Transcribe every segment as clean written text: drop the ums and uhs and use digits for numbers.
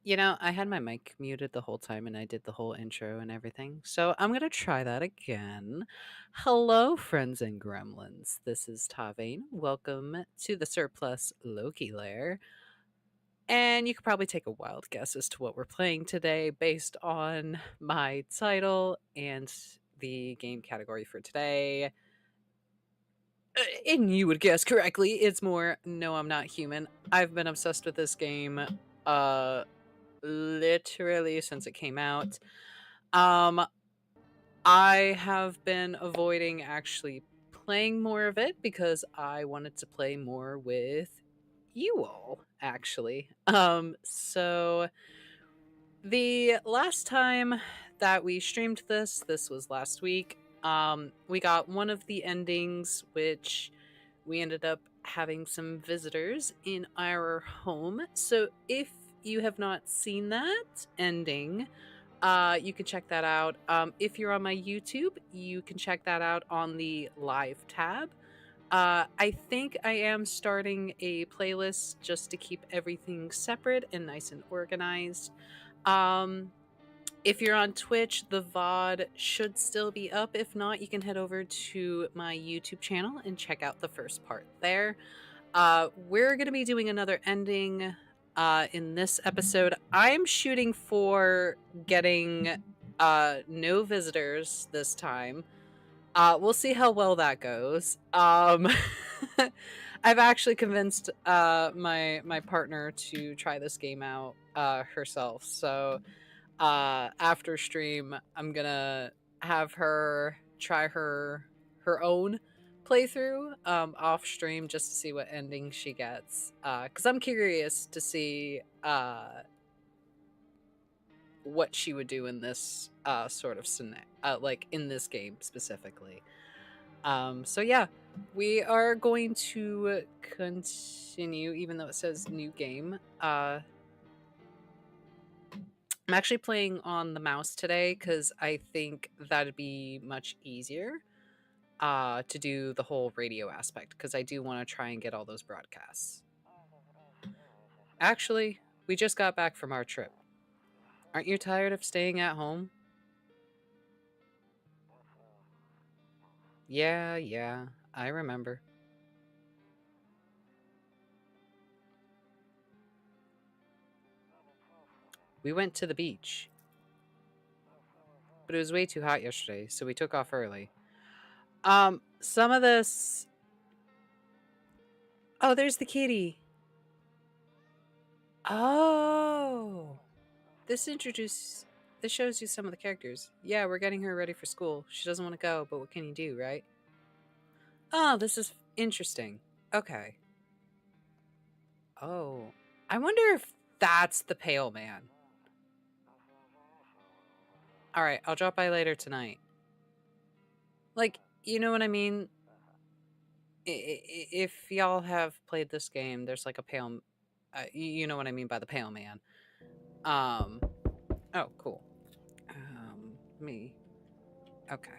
You know, I had my mic muted the whole time and I did the whole intro and everything. So I'm going to try that again. Hello, friends and gremlins. This is Tavane. Welcome to the Surplus Loki lair. And you could probably take a wild guess as to what we're playing today based on my title and the game category for today. And you would guess correctly. It's more No, I'm Not Human. I've been obsessed with this game literally since it came out. Um, I have been avoiding actually playing more of it because I wanted to play more with you all, actually. So the last time that we streamed this was last week. We got one of the endings, which we ended up having some visitors in our home. So if you have not seen that ending, you can check that out. If you're on my YouTube, you can check that out on the live tab. I think I am starting a playlist just to keep everything separate and nice and organized. Um, if you're on Twitch, the VOD should still be up. If not, you can head over to my YouTube channel and check out the first part there. We're going to be doing another ending in this episode. I'm shooting for getting no visitors this time. We'll see how well that goes. I've actually convinced my partner to try this game out herself. So after stream, I'm gonna have her try her own playthrough off stream just to see what ending she gets. Because I'm curious to see what she would do in this sort of scenario, like in this game specifically. So yeah, we are going to continue, even though it says new game. I'm actually playing on the mouse today because I think that'd be much easier to do the whole radio aspect, because I do want to try and get all those broadcasts. Actually, we just got back from our trip. Aren't you tired of staying at home? Yeah, I remember. We went to the beach, but it was way too hot yesterday, so we took off early. Some of this... Oh, there's the kitty. Oh. This shows you some of the characters. Yeah, we're getting her ready for school. She doesn't want to go, but what can you do, right? Oh, this is interesting. Okay. Oh. I wonder if that's the pale man. Alright, I'll drop by later tonight. Like, you know what I mean? If y'all have played this game, there's like a pale... you know what I mean by the pale man. Oh, cool. Me. Okay.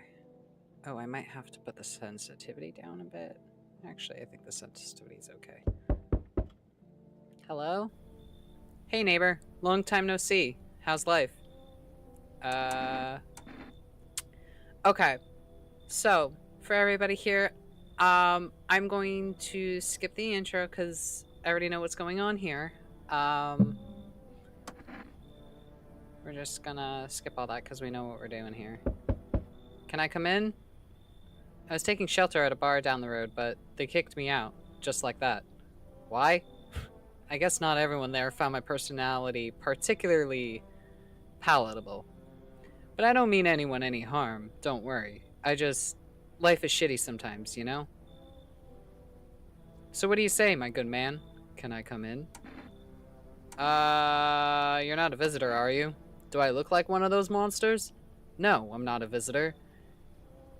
Oh, I might have to put the sensitivity down a bit. Actually, I think the sensitivity is okay. Hello? Hey, neighbor. Long time no see. How's life? Okay. So, for everybody here, I'm going to skip the intro because I already know what's going on here. We're just gonna skip all that because we know what we're doing here. Can I come in? I was taking shelter at a bar down the road, but they kicked me out, just like that. Why? I guess not everyone there found my personality particularly palatable. But I don't mean anyone any harm, don't worry. Life is shitty sometimes, you know? So what do you say, my good man? Can I come in? You're not a visitor, are you? Do I look like one of those monsters? No, I'm not a visitor.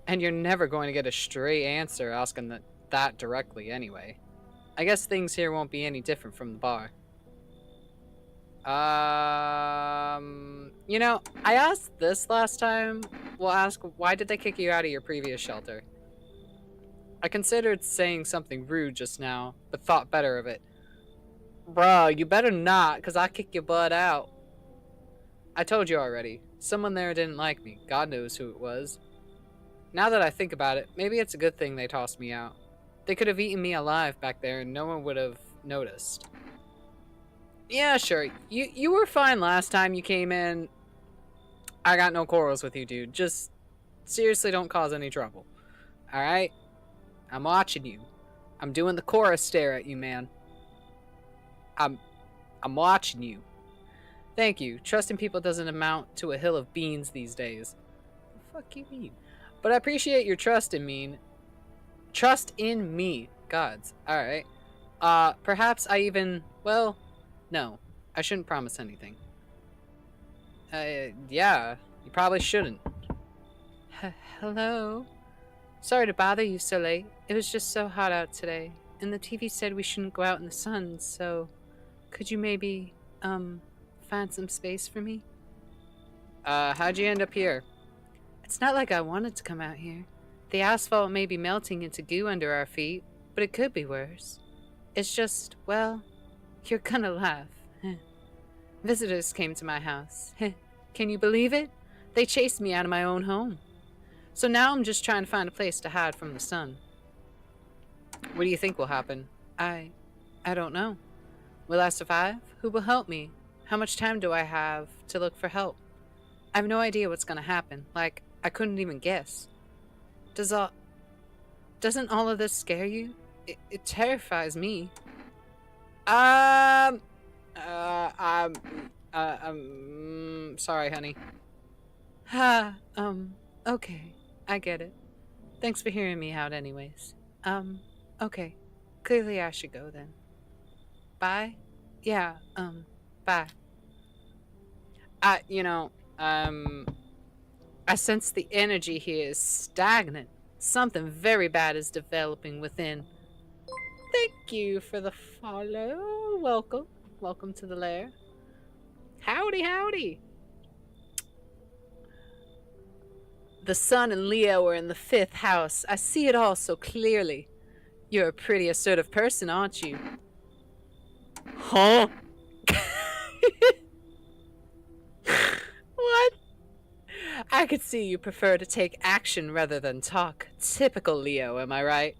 And you're never going to get a straight answer asking that directly anyway. I guess things here won't be any different from the bar. You know, I asked this last time. We'll ask, why did they kick you out of your previous shelter? I considered saying something rude just now, but thought better of it. Bruh, you better not, because I kick your butt out. I told you already. Someone there didn't like me. God knows who it was. Now that I think about it, maybe it's a good thing they tossed me out. They could have eaten me alive back there and no one would have noticed. Yeah, sure. You were fine last time you came in. I got no quarrels with you, dude. Just seriously don't cause any trouble. Alright? I'm watching you. I'm doing the chorus stare at you, man. I'm watching you. Thank you. Trusting people doesn't amount to a hill of beans these days. The fuck you mean? But I appreciate your trust in me. Trust in me. Gods. Alright. Perhaps I even... Well, no. I shouldn't promise anything. Yeah. You probably shouldn't. Hello? Sorry to bother you so late. It was just so hot out today. And the TV said we shouldn't go out in the sun, so... Could you maybe, find some space for me? How'd you end up here? It's not like I wanted to come out here. The asphalt may be melting into goo under our feet, but it could be worse. It's just, well, you're gonna laugh. Visitors came to my house. Can you believe it? They chased me out of my own home. So now I'm just trying to find a place to hide from the sun. What do you think will happen? I don't know. Will I survive? Who will help me? How much time do I have to look for help? I have no idea what's gonna happen. Like, I couldn't even guess. Doesn't all of this scare you? It terrifies me. I'm sorry, honey. Okay. I get it. Thanks for hearing me out anyways. Okay. Clearly I should go then. Bye? Yeah, bye. I sense the energy here is stagnant. Something very bad is developing within. Thank you for the follow. Welcome. Welcome to the lair. Howdy, howdy. The sun and Leo are in the 5th house. I see it all so clearly. You're a pretty assertive person, aren't you? Huh? What? I could see you prefer to take action rather than talk. Typical Leo, am I right?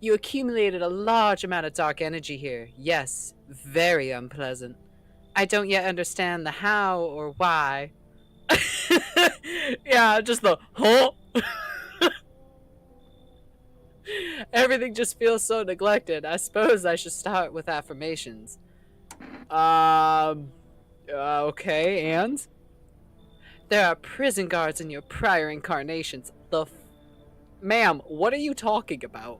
You accumulated a large amount of dark energy here. Yes, very unpleasant. I don't yet understand the how or why. Yeah, just the huh? Everything just feels so neglected. I suppose I should start with affirmations. Okay, and? There are prison guards in your prior incarnations. Ma'am, what are you talking about?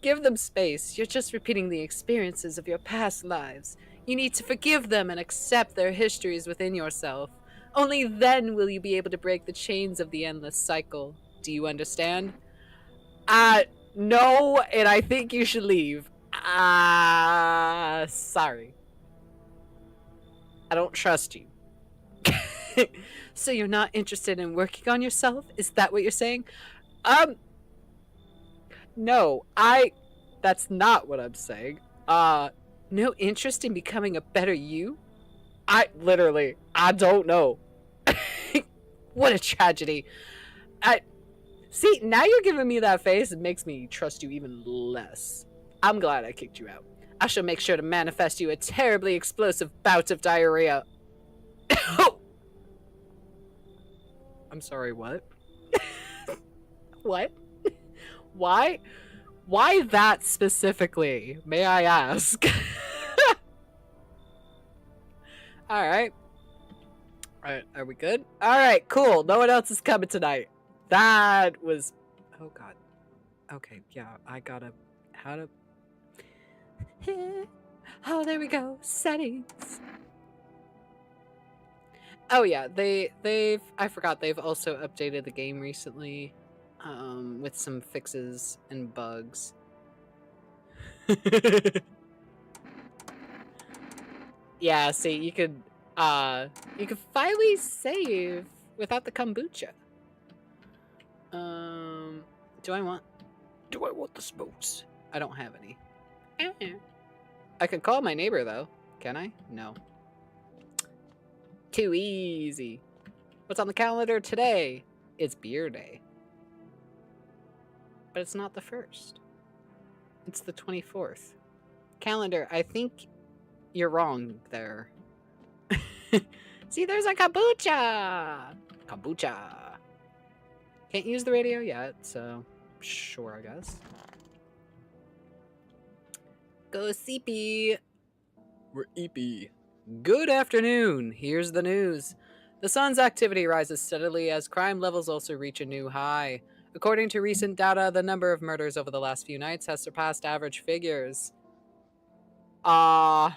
Give them space. You're just repeating the experiences of your past lives. You need to forgive them and accept their histories within yourself. Only then will you be able to break the chains of the endless cycle. Do you understand? No, and I think you should leave. Sorry. I don't trust you. So you're not interested in working on yourself? Is that what you're saying? No, that's not what I'm saying. No interest in becoming a better you? I don't know. What a tragedy. See, now you're giving me that face. It makes me trust you even less. I'm glad I kicked you out. I shall make sure to manifest you a terribly explosive bout of diarrhea. I'm sorry, what? What? Why? Why that specifically? May I ask? Alright. Alright, are we good? Alright, cool. No one else is coming tonight. That was... Oh, God. Okay, yeah, I gotta... How to... Oh, there we go. Settings. Oh, yeah, I forgot, they've also updated the game recently, with some fixes and bugs. Yeah, see, you could finally save without the kombucha. Do I want the smokes? I don't have any. I could call my neighbor, though. Can I? No. Too easy. What's on the calendar today? It's beer day. But it's not the 1st. It's the 24th. Calendar, I think you're wrong there. See, there's a kombucha! Kombucha. Can't use the radio yet, so sure, I guess. Go CP. We're EP. Good afternoon. Here's the news. The sun's activity rises steadily as crime levels also reach a new high. According to recent data, the number of murders over the last few nights has surpassed average figures. Nah.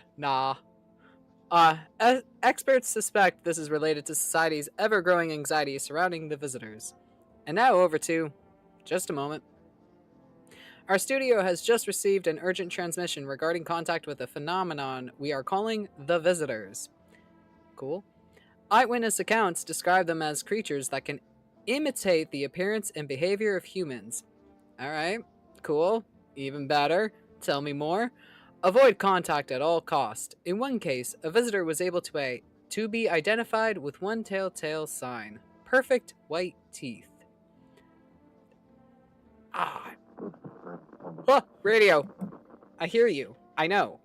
Experts suspect this is related to society's ever-growing anxiety surrounding the visitors. And now over to... just a moment. Our studio has just received an urgent transmission regarding contact with a phenomenon we are calling the visitors. Cool. Eyewitness accounts describe them as creatures that can imitate the appearance and behavior of humans. Alright, cool. Even better. Tell me more. Avoid contact at all cost. In one case, a visitor was able to be identified with one telltale sign. Perfect white teeth. Radio. I hear you. I know.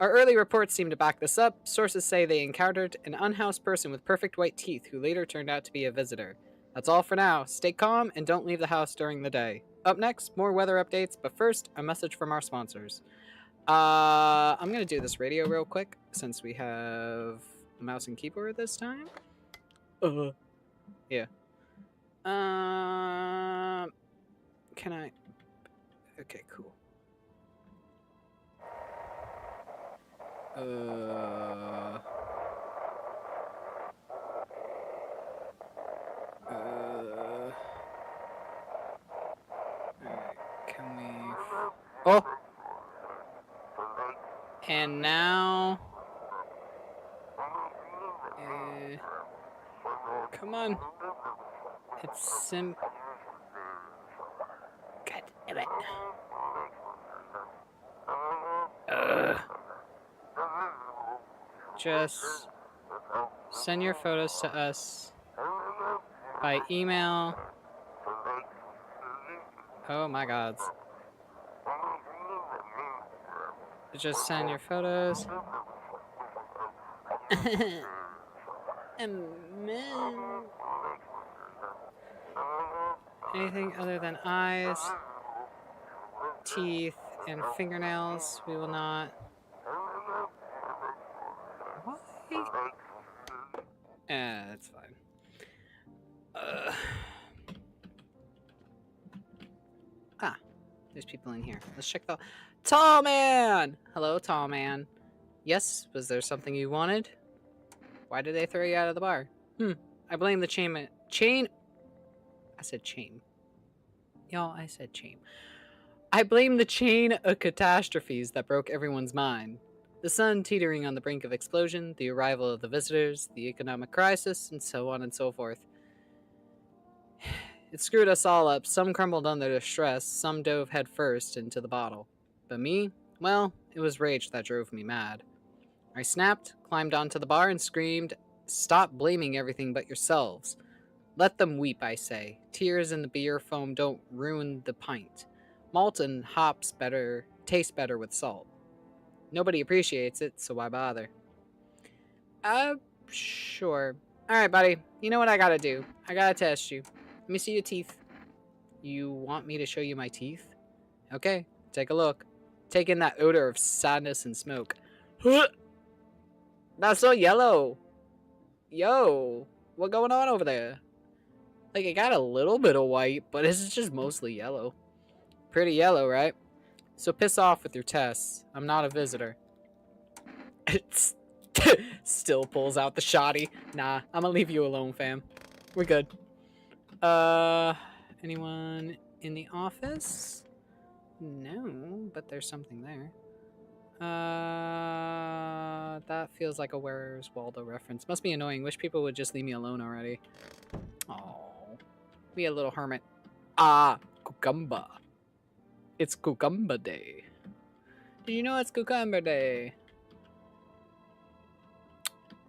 Our early reports seem to back this up. Sources say they encountered an unhoused person with perfect white teeth who later turned out to be a visitor. That's all for now. Stay calm and don't leave the house during the day. Up next, more weather updates, but first, a message from our sponsors. I'm gonna do this radio real quick, since we have a mouse and keyboard this time. Yeah. Can I... okay, cool. Alright, can we... oh! And now... come on. It's God damn it. Just send your photos to us by email. Oh my god. Just send your photos. Anything other than eyes, teeth, and fingernails, we will not. Why? That's fine. There's people in here. Let's check the... Tall man! Hello, tall man. Yes, was there something you wanted? Why did they throw you out of the bar? I blame the chain... I said chain. Y'all, I said chain. I blame the chain of catastrophes that broke everyone's mind. The sun teetering on the brink of explosion, the arrival of the visitors, the economic crisis, and so on and so forth. It screwed us all up. Some crumbled under the stress, some dove headfirst into the bottle. But me? Well, it was rage that drove me mad. I snapped, climbed onto the bar, and screamed, "Stop blaming everything but yourselves. Let them weep, I say. Tears in the beer foam don't ruin the pint. Malt and hops taste better with salt. Nobody appreciates it, so why bother?" Sure. Alright, buddy. You know what I gotta do. I gotta test you. Let me see your teeth. You want me to show you my teeth? Okay, take a look. Take in that odor of sadness and smoke. That's so yellow. Yo, what going on over there? Like, it got a little bit of white, but it's just mostly yellow. Pretty yellow, right? So piss off with your tests. I'm not a visitor. It still pulls out the shoddy. Nah, I'm gonna leave you alone, fam. We're good. Anyone in the office? No, but there's something there. That feels like a Where's Waldo reference. Must be annoying. Wish people would just leave me alone already. Oh, be a little hermit. Cucumba. It's Cucumba Day. Did you know it's Cucumber Day?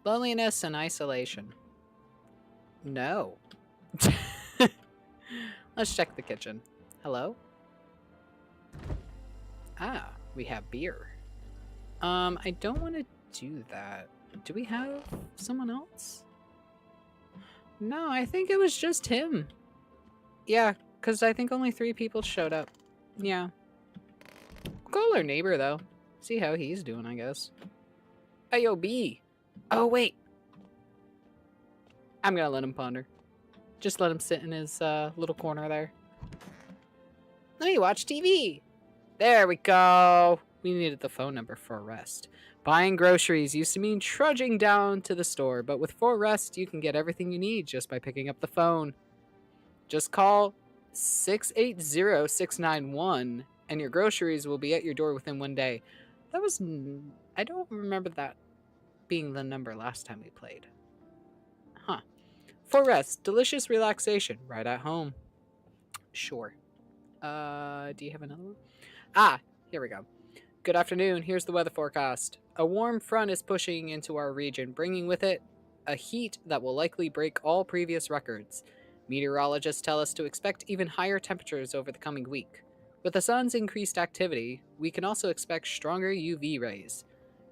Loneliness and isolation. No. Let's check the kitchen. Hello? Ah, we have beer. I don't want to do that. Do we have someone else? No, I think it was just him. Yeah, because I think only 3 people showed up. Yeah. Call our neighbor, though. See how he's doing, I guess. Hey, yo, B. Oh, wait. I'm gonna let him ponder. Just let him sit in his little corner there. Let me watch TV. There we go. We needed the phone number for Rest. Buying groceries used to mean trudging down to the store, but with For Rest, you can get everything you need just by picking up the phone. Just call 680-691 and your groceries will be at your door within 1 day. That was... I don't remember that being the number last time we played. Huh. For Rest, delicious relaxation right at home. Sure. Do you have another one? Ah, here we go. Good afternoon, here's the weather forecast. A warm front is pushing into our region, bringing with it a heat that will likely break all previous records. Meteorologists tell us to expect even higher temperatures over the coming week. With the sun's increased activity, we can also expect stronger UV rays.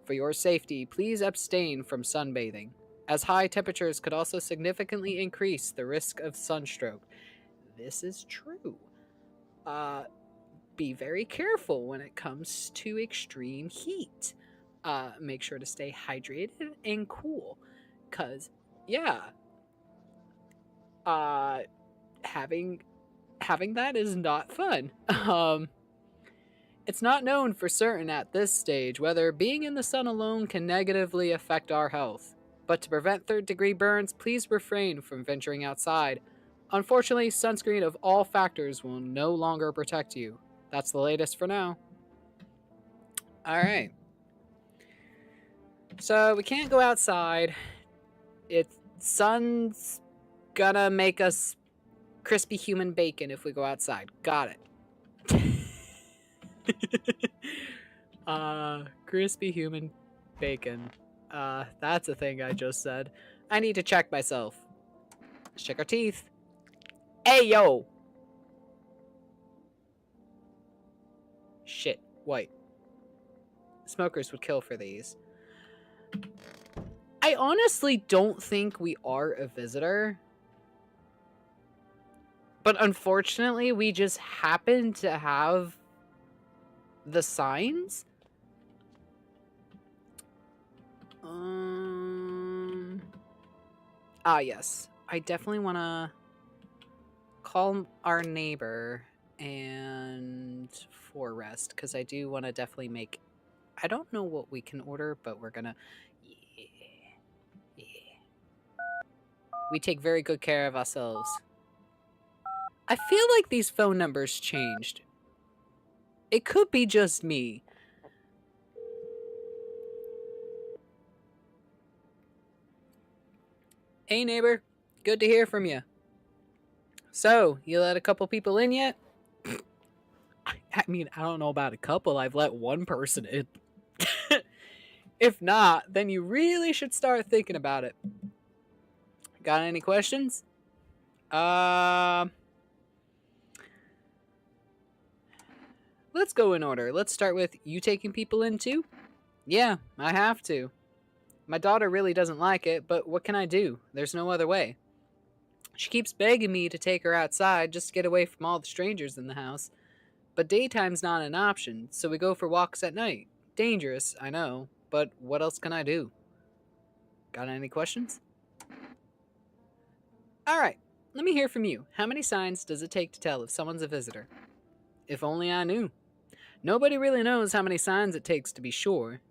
For your safety, please abstain from sunbathing, as high temperatures could also significantly increase the risk of sunstroke. This is true. Be very careful when it comes to extreme heat. Make sure to stay hydrated and cool. Cause, yeah, having that is not fun. It's not known for certain at this stage whether being in the sun alone can negatively affect our health. But to prevent third-degree burns, please refrain from venturing outside. Unfortunately, sunscreen of all factors will no longer protect you. That's the latest for now. Alright. So, we can't go outside. Sun's gonna make us crispy human bacon if we go outside. Got it. Crispy human bacon. That's a thing I just said. I need to check myself. Let's check our teeth. Hey, yo! Shit, white. Smokers would kill for these. I honestly don't think we are a visitor. But unfortunately, we just happen to have the signs. Yes. I definitely want to call our neighbor and For Rest, because I do want to definitely make... I don't know what we can order, but we're gonna... Yeah. We take very good care of ourselves. I feel like these phone numbers changed. It could be just me. Hey neighbor, good to hear from you. So, you let a couple people in yet? I mean, I don't know about a couple. I've let one person in. If not, then you really should start thinking about it. Got any questions? Let's go in order. Let's start with you taking people in too? Yeah, I have to. My daughter really doesn't like it, but what can I do? There's no other way. She keeps begging me to take her outside just to get away from all the strangers in the house. But daytime's not an option, so we go for walks at night. Dangerous, I know, but what else can I do? Got any questions? Alright, let me hear from you. How many signs does it take to tell if someone's a visitor? If only I knew. Nobody really knows how many signs it takes to be sure.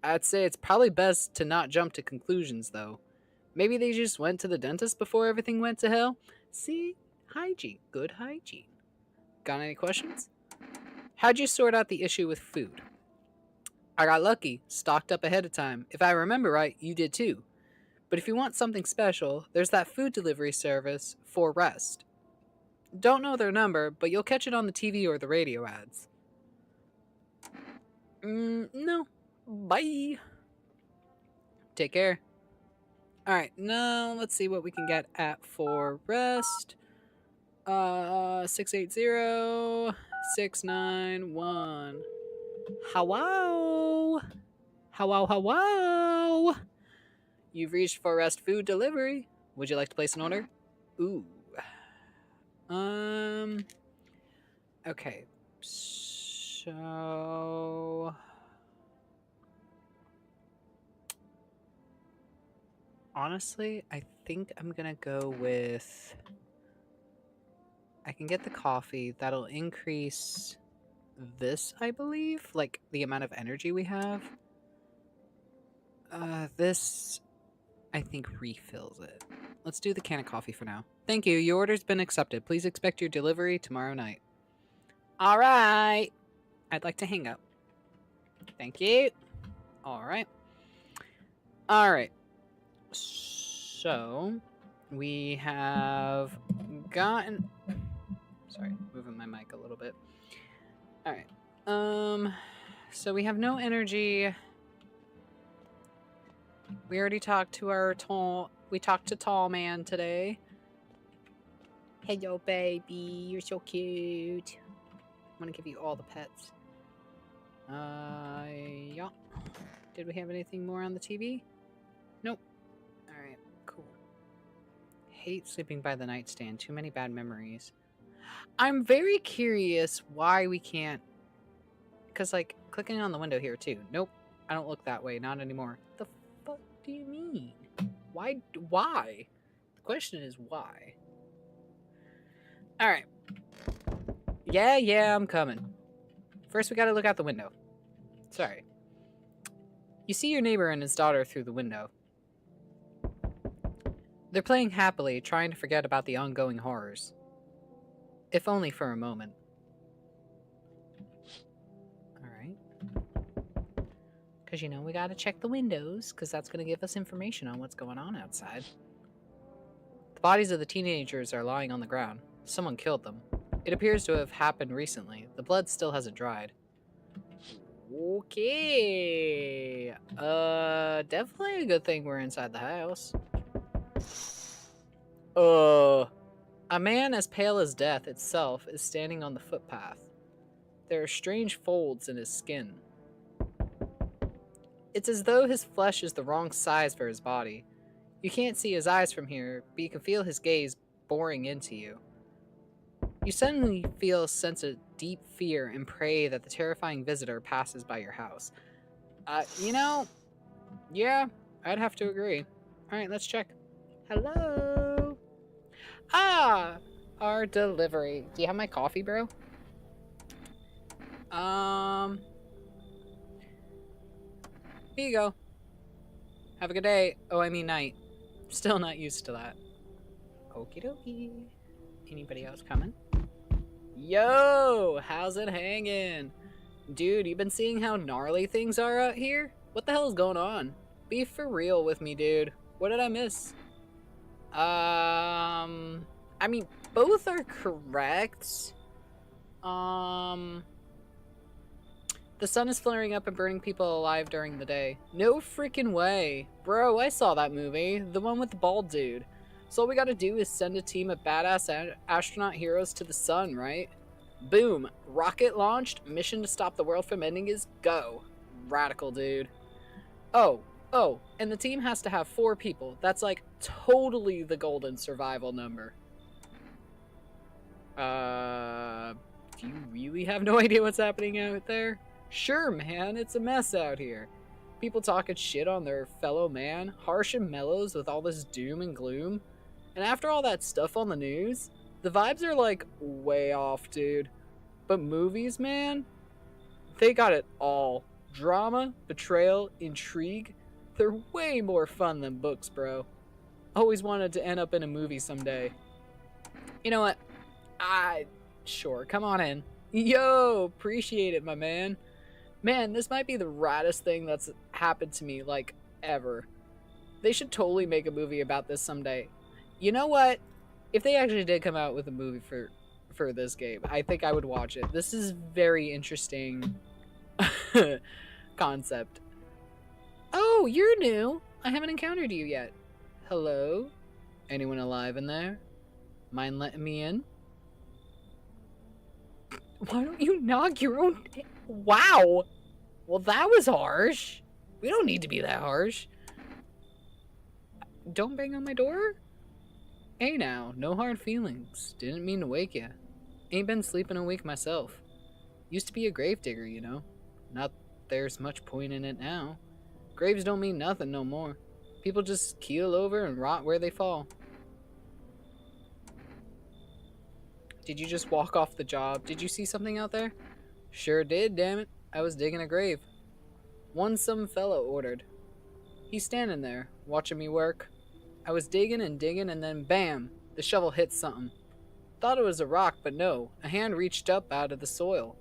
I'd say it's probably best to not jump to conclusions, though. Maybe they just went to the dentist before everything went to hell? See? Hygiene. Good hygiene. Got any questions? How'd you sort out the issue with food? I got lucky. Stocked up ahead of time. If I remember right, you did too. But if you want something special, there's that food delivery service, For Rest. Don't know their number, but you'll catch it on the TV or the radio ads. No. Bye. Take care. Alright, now let's see what we can get at for rest. 680-691. Hello? Hello? You've reached for rest food delivery. Would you like to place an order? Ooh. Okay. So... honestly, I think I'm gonna go with... I can get the coffee. That'll increase this, I believe. Like, the amount of energy we have. This, I think, refills it. Let's do the can of coffee for now. Thank you. Your order's been accepted. Please expect your delivery tomorrow night. All right. I'd like to hang up. Thank you. All right. All right. So, we have gotten... sorry, moving my mic a little bit. All right. So we have no energy. We already talked to our we talked to Tall Man today. Hello, baby. You're so cute. I'm gonna give you all the pets. Yeah. Did we have anything more on the TV? Nope. Alright, cool. Hate sleeping by the nightstand. Too many bad memories. I'm very curious why we can't... because, like, clicking on the window here, too. Nope. I don't look that way. Not anymore. The fuck do you mean? Why? Why? The question is why. Alright. Yeah, I'm coming. First, we gotta look out the window. Sorry. You see your neighbor and his daughter through the window. They're playing happily, trying to forget about the ongoing horrors. If only for a moment. Alright. Because, you know, we gotta check the windows, because that's gonna give us information on what's going on outside. The bodies of the teenagers are lying on the ground. Someone killed them. It appears to have happened recently. The blood still hasn't dried. Okay. Definitely a good thing we're inside the house. A man as pale as death itself is standing on the footpath. There are strange folds in his skin. It's as though his flesh is the wrong size for his body. You can't see his eyes from here, but you can feel his gaze boring into you. You suddenly feel a sense of deep fear and pray that the terrifying visitor passes by your house. You know, yeah, I'd have to agree. Alright, let's check. Hello? Ah, our delivery. Do you have my coffee, bro? Here you go. Have a good day. Oh, I mean night. Still not used to that. Okie dokie. Anybody else coming? Yo, how's it hanging? Dude, you been seeing how gnarly things are out here? What the hell is going on? Be for real with me, dude. What did I miss? I mean, both are correct. The sun is flaring up and burning people alive during the day. No freaking way. Bro, I saw that movie. The one with the bald dude. So all we gotta do is send a team of badass astronaut heroes to the sun, right? Boom. Rocket launched. Mission to stop the world from ending is go. Radical, dude. Oh, and the team has to have 4 people. That's like totally the golden survival number. Do you really have no idea what's happening out there? Sure, man, it's a mess out here. People talking shit on their fellow man, harsh and mellows with all this doom and gloom. And after all that stuff on the news, the vibes are like way off, dude. But movies, man, they got it all. Drama, betrayal, intrigue. They're way more fun than books, bro. Always wanted to end up in a movie someday. You know what? Sure, come on in. Yo, appreciate it, my man. Man, this might be the raddest thing that's happened to me, like, ever. They should totally make a movie about this someday. You know what? If they actually did come out with a movie for this game, I think I would watch it. This is very interesting concept. Oh, you're new. I haven't encountered you yet. Hello? Anyone alive in there? Mind letting me in? Why don't you knock your own... Wow! Well, that was harsh. We don't need to be that harsh. Don't bang on my door? Hey now, no hard feelings. Didn't mean to wake ya. Ain't been sleeping a week myself. Used to be a gravedigger, you know. Not there's much point in it now. Graves don't mean nothing no more. People just keel over and rot where they fall. Did you just walk off the job? Did you see something out there? Sure did, damn it. I was digging a grave. One some fella ordered. He's standing there, watching me work. I was digging and digging and then bam! The shovel hit something. Thought it was a rock, but no. A hand reached up out of the soil.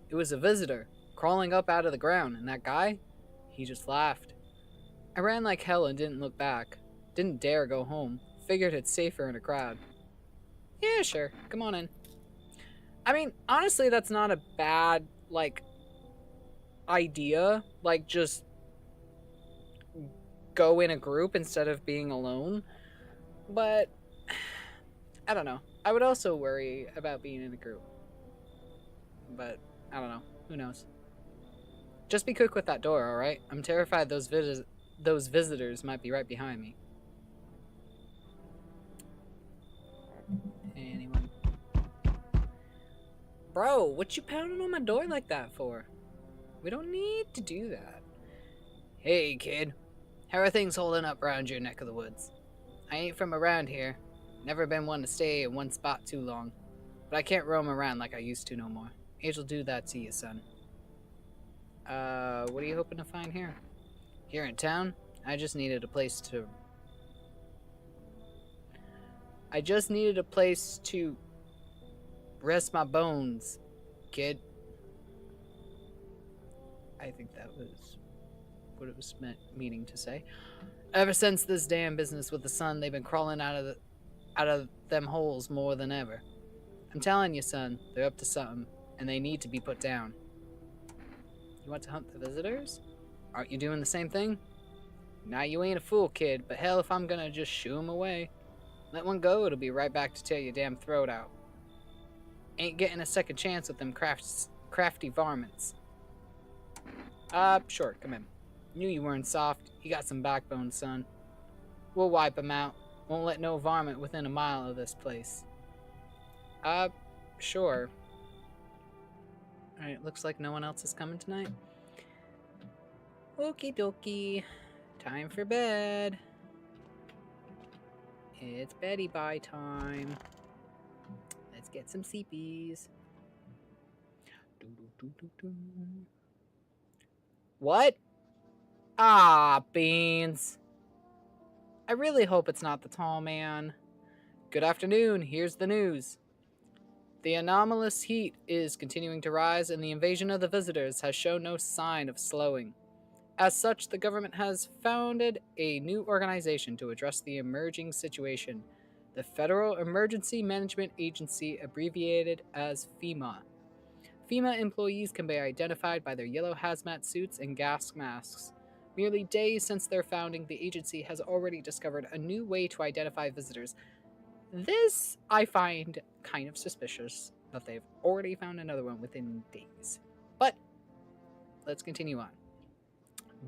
It was a visitor, crawling up out of the ground, and that guy? He just laughed. I ran like hell and didn't look back. Didn't dare go home. Figured it's safer in a crowd. Yeah, sure. Come on in. I mean, honestly, that's not a bad, idea. Just go in a group instead of being alone. But, I don't know. I would also worry about being in a group. But, I don't know. Who knows? Just be quick with that door, alright? I'm terrified those visitors might be right behind me. Anyone? Bro, what you pounding on my door like that for? We don't need to do that. Hey, kid. How are things holding up around your neck of the woods? I ain't from around here. Never been one to stay in one spot too long. But I can't roam around like I used to no more. Age'll do that to you, son. What are you hoping to find here? Here in town? I just needed a place to rest my bones, kid. I think that was what it was meaning to say. Ever since this damn business with the sun, they've been crawling out of them holes more than ever. I'm telling you, son, they're up to something, and they need to be put down. You want to hunt the visitors? Aren't you doing the same thing? Now you ain't a fool, kid, but hell if I'm gonna just shoo 'em away. Let one go, it'll be right back to tear your damn throat out. Ain't getting a second chance with them crafty varmints. Sure, come in. Knew you weren't soft. You got some backbone, son. We'll wipe 'em out. Won't let no varmint within a mile of this place. Sure. Alright, looks like no one else is coming tonight. Okie dokie. Time for bed. It's beddy bye time. Let's get some CPs. What? Ah, beans. I really hope it's not the tall man. Good afternoon, here's the news. The anomalous heat is continuing to rise, and the invasion of the visitors has shown no sign of slowing. As such, the government has founded a new organization to address the emerging situation, the Federal Emergency Management Agency, abbreviated as FEMA. FEMA employees can be identified by their yellow hazmat suits and gas masks. Merely days since their founding, the agency has already discovered a new way to identify visitors. This I find kind of suspicious that they've already found another one within days. But let's continue on.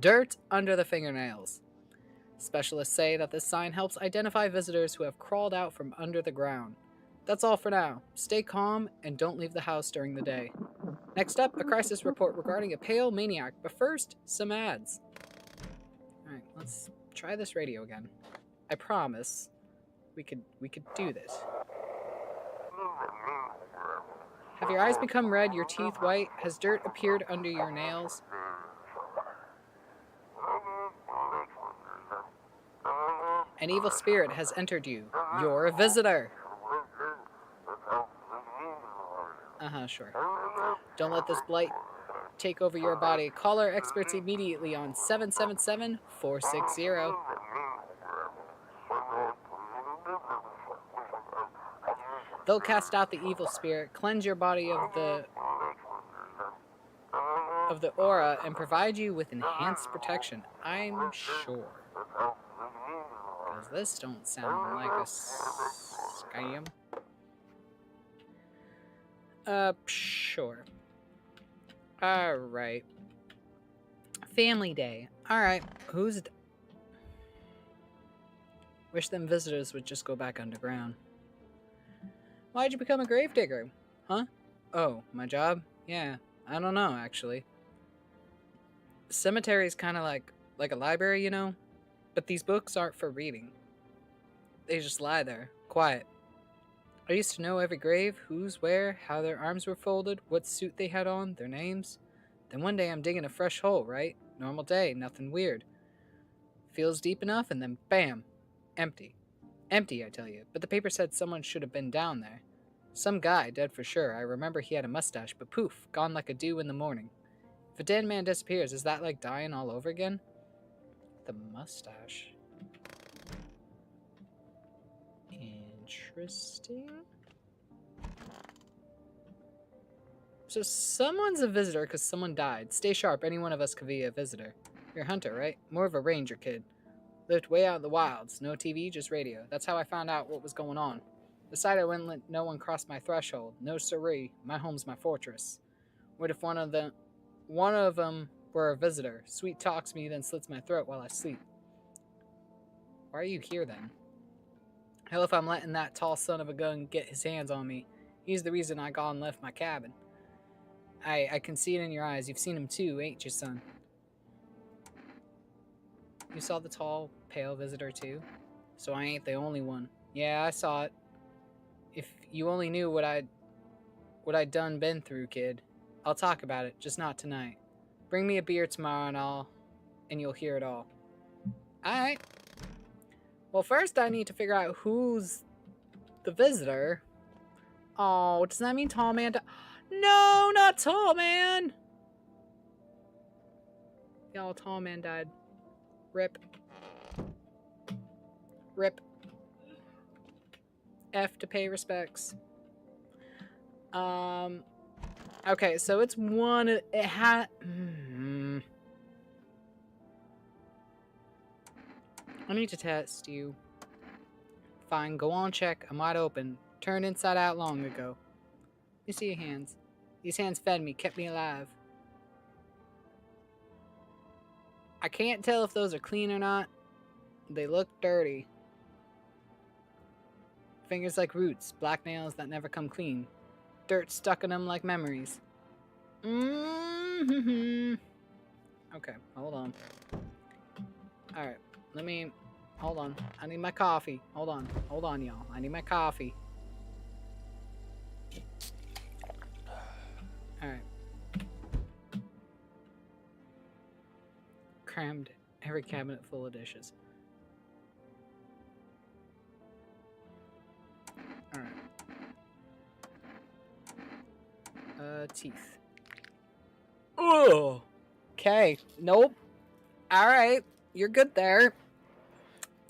Dirt under the fingernails. Specialists say that this sign helps identify visitors who have crawled out from under the ground. That's all for now. Stay calm and don't leave the house during the day. Next up, a crisis report regarding a pale maniac, but first, some ads. Alright, let's try this radio again. I promise we could do this. Have your eyes become red, your teeth white? Has dirt appeared under your nails? An evil spirit has entered you. You're a visitor. Sure. Don't let this blight take over your body. Call our experts immediately on 777-460. They'll cast out the evil spirit, cleanse your body of the of the aura and provide you with enhanced protection. I'm sure. Because this don't sound like a scam. Sure. Alright. Family day. Alright. Wish them visitors would just go back underground. Why'd you become a gravedigger? Huh? Oh, my job? Yeah, I don't know, actually. Cemetery is kind of like a library, you know? But these books aren't for reading. They just lie there, quiet. I used to know every grave, who's where, how their arms were folded, what suit they had on, their names. Then one day I'm digging a fresh hole, right? Normal day, nothing weird. Feels deep enough, and then bam! Empty. Empty, I tell you. But the paper said someone should have been down there. Some guy, dead for sure. I remember he had a mustache, but poof, gone like a dew in the morning. If a dead man disappears, is that like dying all over again? The mustache. Interesting. So someone's a visitor because someone died. Stay sharp, any one of us could be a visitor. You're a hunter, right? More of a ranger kid. Lived way out in the wilds. No TV, just radio. That's how I found out what was going on. Decided I wouldn't let no one cross my threshold. No siree. My home's my fortress. What if one of them were a visitor? Sweet talks me, then slits my throat while I sleep. Why are you here then? Hell if I'm letting that tall son of a gun get his hands on me. He's the reason I gone and left my cabin. I can see it in your eyes. You've seen him too, ain't you, son? You saw the tall, pale visitor too? So I ain't the only one. Yeah, I saw it. If you only knew what I'd done been through, kid. I'll talk about it, just not tonight. Bring me a beer tomorrow and you'll hear it all. Alright. Well, first I need to figure out who's the visitor. Oh, does that mean Tall Man No, not Tall Man! Y'all, Tall Man died. Rip. Rip. F to pay respects. Okay, so it's one. It had. I need to test you. Fine, go on, check. I'm wide open. Turned inside out long ago. You see your hands. These hands fed me, kept me alive. I can't tell if those are clean or not. They look dirty. Fingers like roots, black nails that never come clean. Dirt stuck in them like memories. Okay, hold on. Alright, hold on. I need my coffee. Hold on, y'all. I need my coffee. Alright. Crammed every cabinet full of dishes. Alright. Teeth. Oh! Okay. Nope. Alright. You're good there.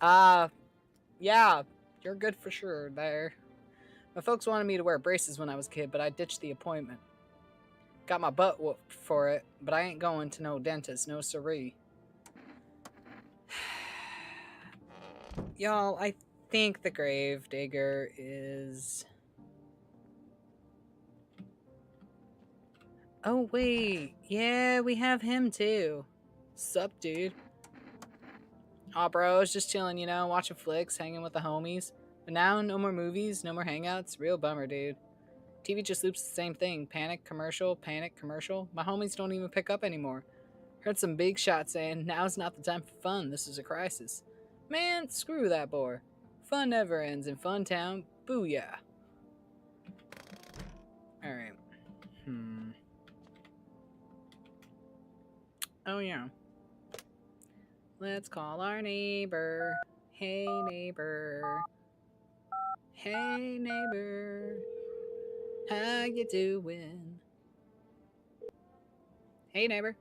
Yeah. You're good for sure there. My folks wanted me to wear braces when I was a kid, but I ditched the appointment. Got my butt whooped for it, but I ain't going to no dentist, no siree. Y'all, I think the gravedigger is... Oh, wait. Yeah, we have him, too. Sup, dude? Aw, bro, I was just chilling, you know, watching flicks, hanging with the homies. But now, no more movies, no more hangouts. Real bummer, dude. TV just loops the same thing. Panic, commercial, panic, commercial. My homies don't even pick up anymore. Heard some big shots saying, now's not the time for fun, this is a crisis. Man, screw that bore. Fun never ends in Fun Town. Booyah. Alright. Oh, yeah. Let's call our neighbor. Hey, neighbor. Hey, neighbor. How you doing? Hey, neighbor.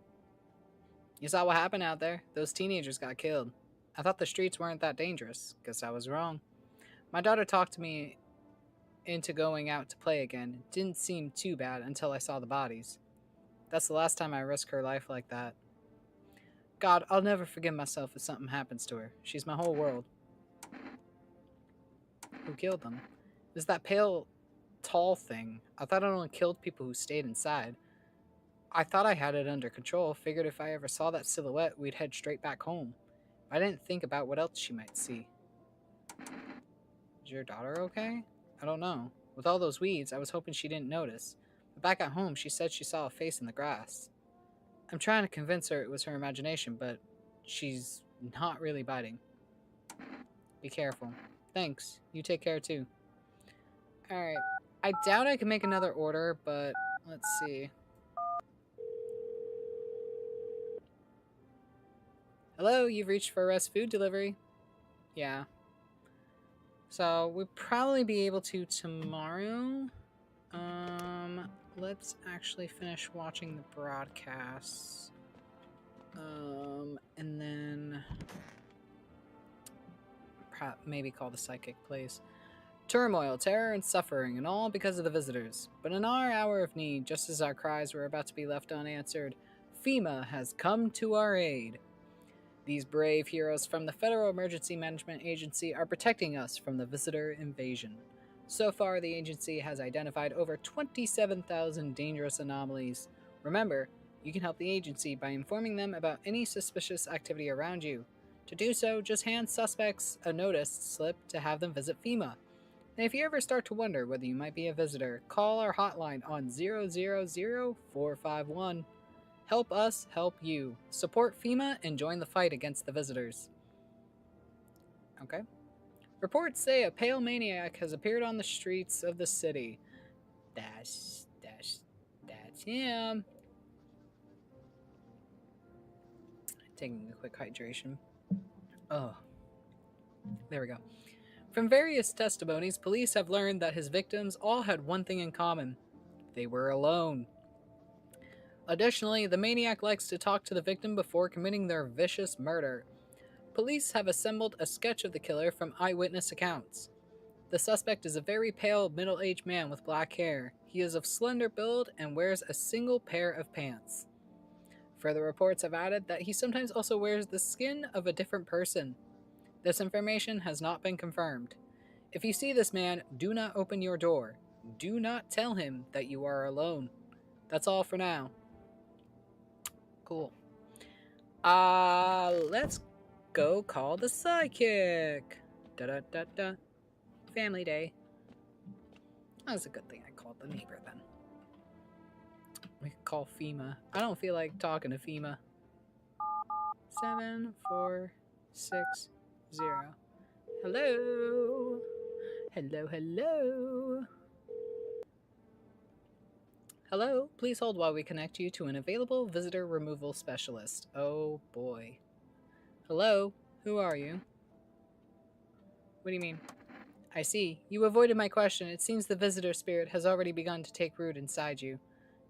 You saw what happened out there? Those teenagers got killed. I thought the streets weren't that dangerous. Guess I was wrong. My daughter talked me into going out to play again. It didn't seem too bad until I saw the bodies. That's the last time I risk her life like that. God, I'll never forgive myself if something happens to her. She's my whole world. Who killed them? It was that pale, tall thing. I thought it only killed people who stayed inside. I thought I had it under control. Figured if I ever saw that silhouette, we'd head straight back home. I didn't think about what else she might see. Is your daughter okay? I don't know. With all those weeds, I was hoping she didn't notice. But back at home, she said she saw a face in the grass. I'm trying to convince her it was her imagination, but she's not really biting. Be careful. Thanks. You take care too. Alright. I doubt I can make another order, but let's see. Hello, you've reached for Rest Food Delivery. Yeah. So, we'll probably be able to tomorrow. Let's actually finish watching the broadcasts. And then maybe call the psychic place. Turmoil, terror, and suffering, and all because of the visitors. But in our hour of need, just as our cries were about to be left unanswered, FEMA has come to our aid. These brave heroes from the Federal Emergency Management Agency are protecting us from the visitor invasion. So far, the agency has identified over 27,000 dangerous anomalies. Remember, you can help the agency by informing them about any suspicious activity around you. To do so, just hand suspects a notice slip to have them visit FEMA. And if you ever start to wonder whether you might be a visitor, call our hotline on 000-451. Help us help you. Support FEMA and join the fight against the visitors. Okay. Reports say a pale maniac has appeared on the streets of the city. That's him. Taking a quick hydration. Oh. There we go. From various testimonies, police have learned that his victims all had one thing in common. They were alone. Additionally, the maniac likes to talk to the victim before committing their vicious murder. Police have assembled a sketch of the killer from eyewitness accounts. The suspect is a very pale, middle-aged man with black hair. He is of slender build and wears a single pair of pants. Further reports have added that he sometimes also wears the skin of a different person. This information has not been confirmed. If you see this man, do not open your door. Do not tell him that you are alone. That's all for now. Cool. Let's go call the psychic. Da-da-da-da. Family day. That was a good thing I called the neighbor then. We could call FEMA. I don't feel like talking to FEMA. 7460. Hello. Hello, hello. Hello, please hold while we connect you to an available visitor removal specialist. Oh boy. Hello, who are you? What do you mean? I see. You avoided my question. It seems the visitor spirit has already begun to take root inside you.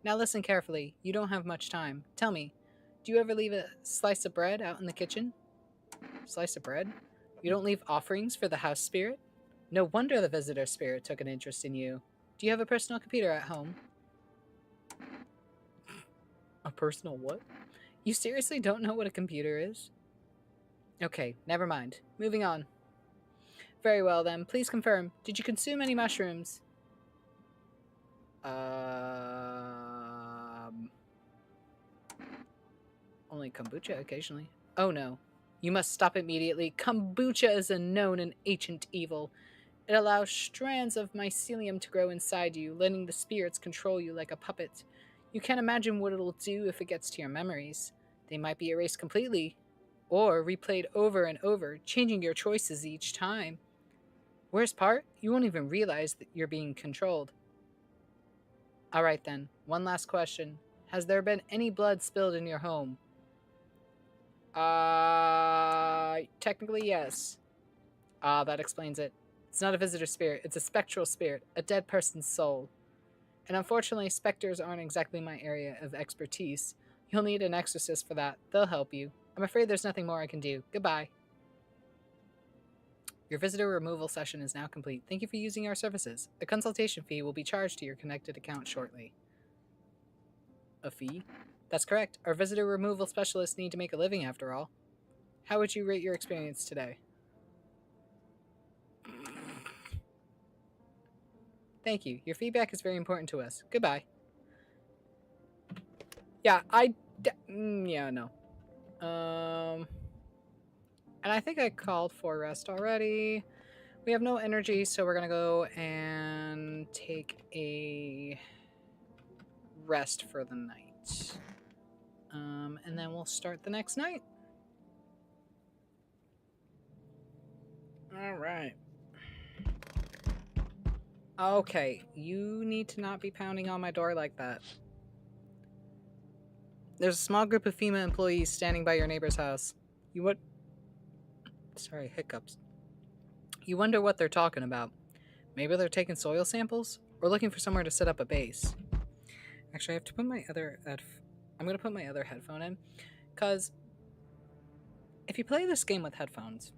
Now listen carefully. You don't have much time. Tell me, do you ever leave a slice of bread out in the kitchen? Slice of bread? You don't leave offerings for the house spirit? No wonder the visitor spirit took an interest in you. Do you have a personal computer at home? A personal what? You seriously don't know what a computer is? Okay, never mind. Moving on. Very well then. Please confirm. Did you consume any mushrooms? Only kombucha occasionally. Oh no. You must stop immediately. Kombucha is a known and ancient evil. It allows strands of mycelium to grow inside you, letting the spirits control you like a puppet. You can't imagine what it'll do if it gets to your memories. They might be erased completely, or replayed over and over, changing your choices each time. Worst part, you won't even realize that you're being controlled. Alright then, one last question. Has there been any blood spilled in your home? Technically yes. That explains it. It's not a visitor spirit, it's a spectral spirit, a dead person's soul. And unfortunately, specters aren't exactly my area of expertise. You'll need an exorcist for that. They'll help you. I'm afraid there's nothing more I can do. Goodbye. Your visitor removal session is now complete. Thank you for using our services. A consultation fee will be charged to your connected account shortly. A fee? That's correct. Our visitor removal specialists need to make a living after all. How would you rate your experience today? Thank you. Your feedback is very important to us. Goodbye. Yeah, yeah, no. And I think I called for rest already. We have no energy, so we're gonna go and take a rest for the night. And then we'll start the next night. All right. Okay, you need to not be pounding on my door like that. There's a small group of FEMA employees standing by your neighbor's house. You what? Sorry, hiccups. You wonder what they're talking about. Maybe they're taking soil samples? Or looking for somewhere to set up a base. Actually, I have to put my other... I'm going to put my other headphone in. Because if you play this game with headphones,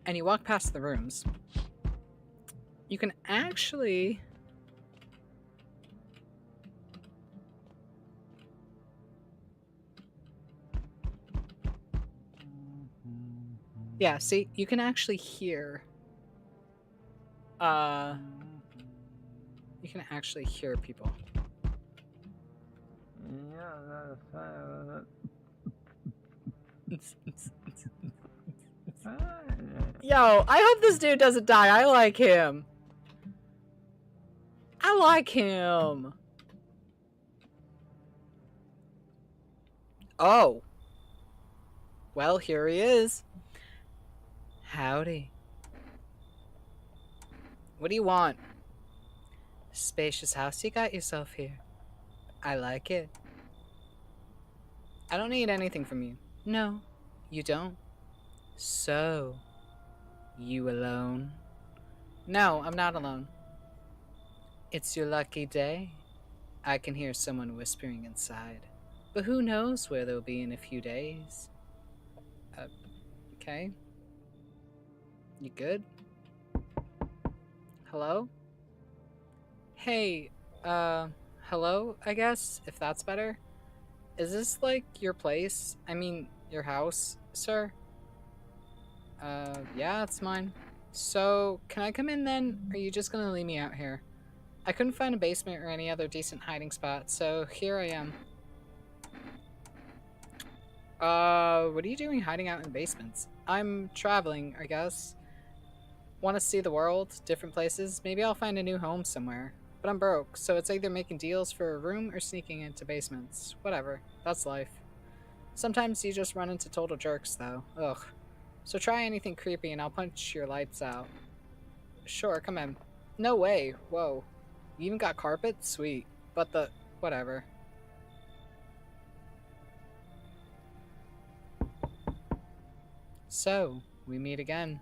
and you walk past the rooms, you can actually... Yeah, see, you can actually hear... You can actually hear people. Yo, I hope this dude doesn't die. I like him. I like him. Oh. Well, here he is. Howdy. What do you want? Spacious house you got yourself here. I like it. I don't need anything from you. No, you don't. So, you alone? No, I'm not alone. It's your lucky day. I can hear someone whispering inside. But who knows where they'll be in a few days. Okay. You good? Hello? Hey, hello, I guess, if that's better? Is this, like, your place? I mean, your house, sir? Yeah, it's mine. So, can I come in then? Or are you just gonna leave me out here? I couldn't find a basement or any other decent hiding spot, so here I am. What are you doing hiding out in basements? I'm traveling, I guess. Want to see the world, different places. Maybe I'll find a new home somewhere. But I'm broke, so it's either making deals for a room or sneaking into basements. Whatever. That's life. Sometimes you just run into total jerks, though. Ugh. So try anything creepy and I'll punch your lights out. Sure, come in. No way. Whoa. You even got carpet? Sweet. But the... whatever. So, we meet again.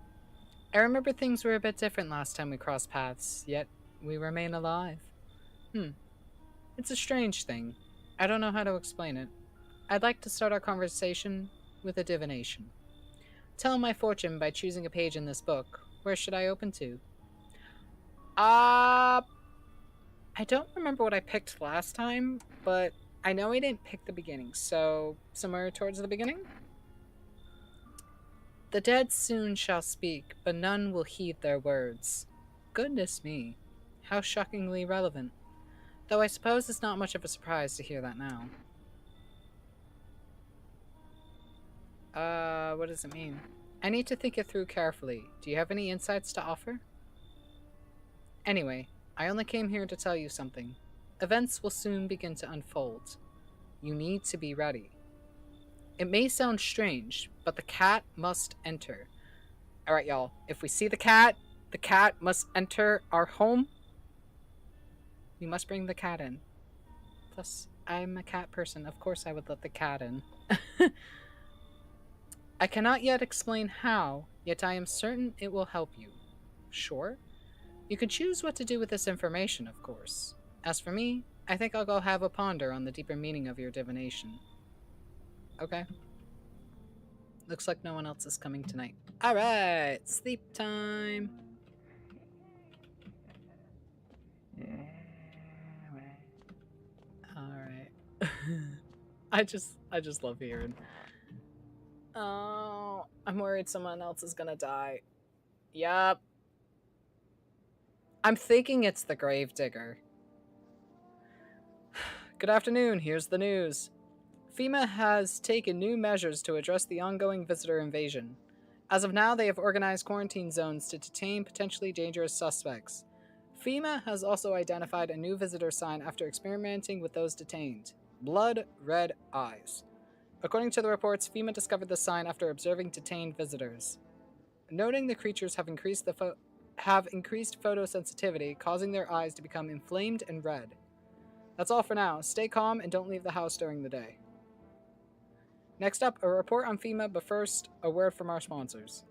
I remember things were a bit different last time we crossed paths, yet we remain alive. It's a strange thing. I don't know how to explain it. I'd like to start our conversation with a divination. Tell my fortune by choosing a page in this book. Where should I open to? I don't remember what I picked last time, but I know I didn't pick the beginning, so somewhere towards the beginning? The dead soon shall speak, but none will heed their words. Goodness me, how shockingly relevant. Though I suppose it's not much of a surprise to hear that now. What does it mean? I need to think it through carefully. Do you have any insights to offer? Anyway, I only came here to tell you something. Events will soon begin to unfold. You need to be ready. It may sound strange, but the cat must enter. Alright, y'all. If we see the cat must enter our home. We must bring the cat in. Plus, I'm a cat person. Of course I would let the cat in. I cannot yet explain how, yet I am certain it will help you. Sure? You can choose what to do with this information, of course. As for me, I think I'll go have a ponder on the deeper meaning of your divination. Okay. Looks like no one else is coming tonight. Alright, sleep time. Alright. I just love hearing. Oh, I'm worried someone else is gonna die. Yup. I'm thinking it's the gravedigger. Good afternoon, here's the news. FEMA has taken new measures to address the ongoing visitor invasion. As of now, they have organized quarantine zones to detain potentially dangerous suspects. FEMA has also identified a new visitor sign after experimenting with those detained: blood red eyes. According to the reports, FEMA discovered the sign after observing detained visitors. Noting the creatures have increased photosensitivity, causing their eyes to become inflamed and red. That's all for now. Stay calm and don't leave the house during the day. Next up, a report on FEMA, but first, a word from our sponsors.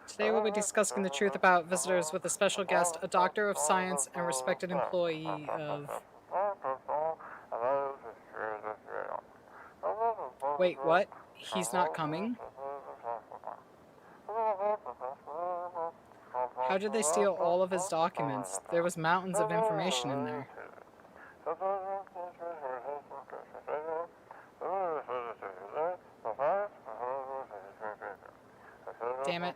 Today we'll be discussing the truth about visitors with a special guest, a doctor of science and respected employee of... Wait, what? He's not coming? How did they steal all of his documents? There was mountains of information in there. Damn it.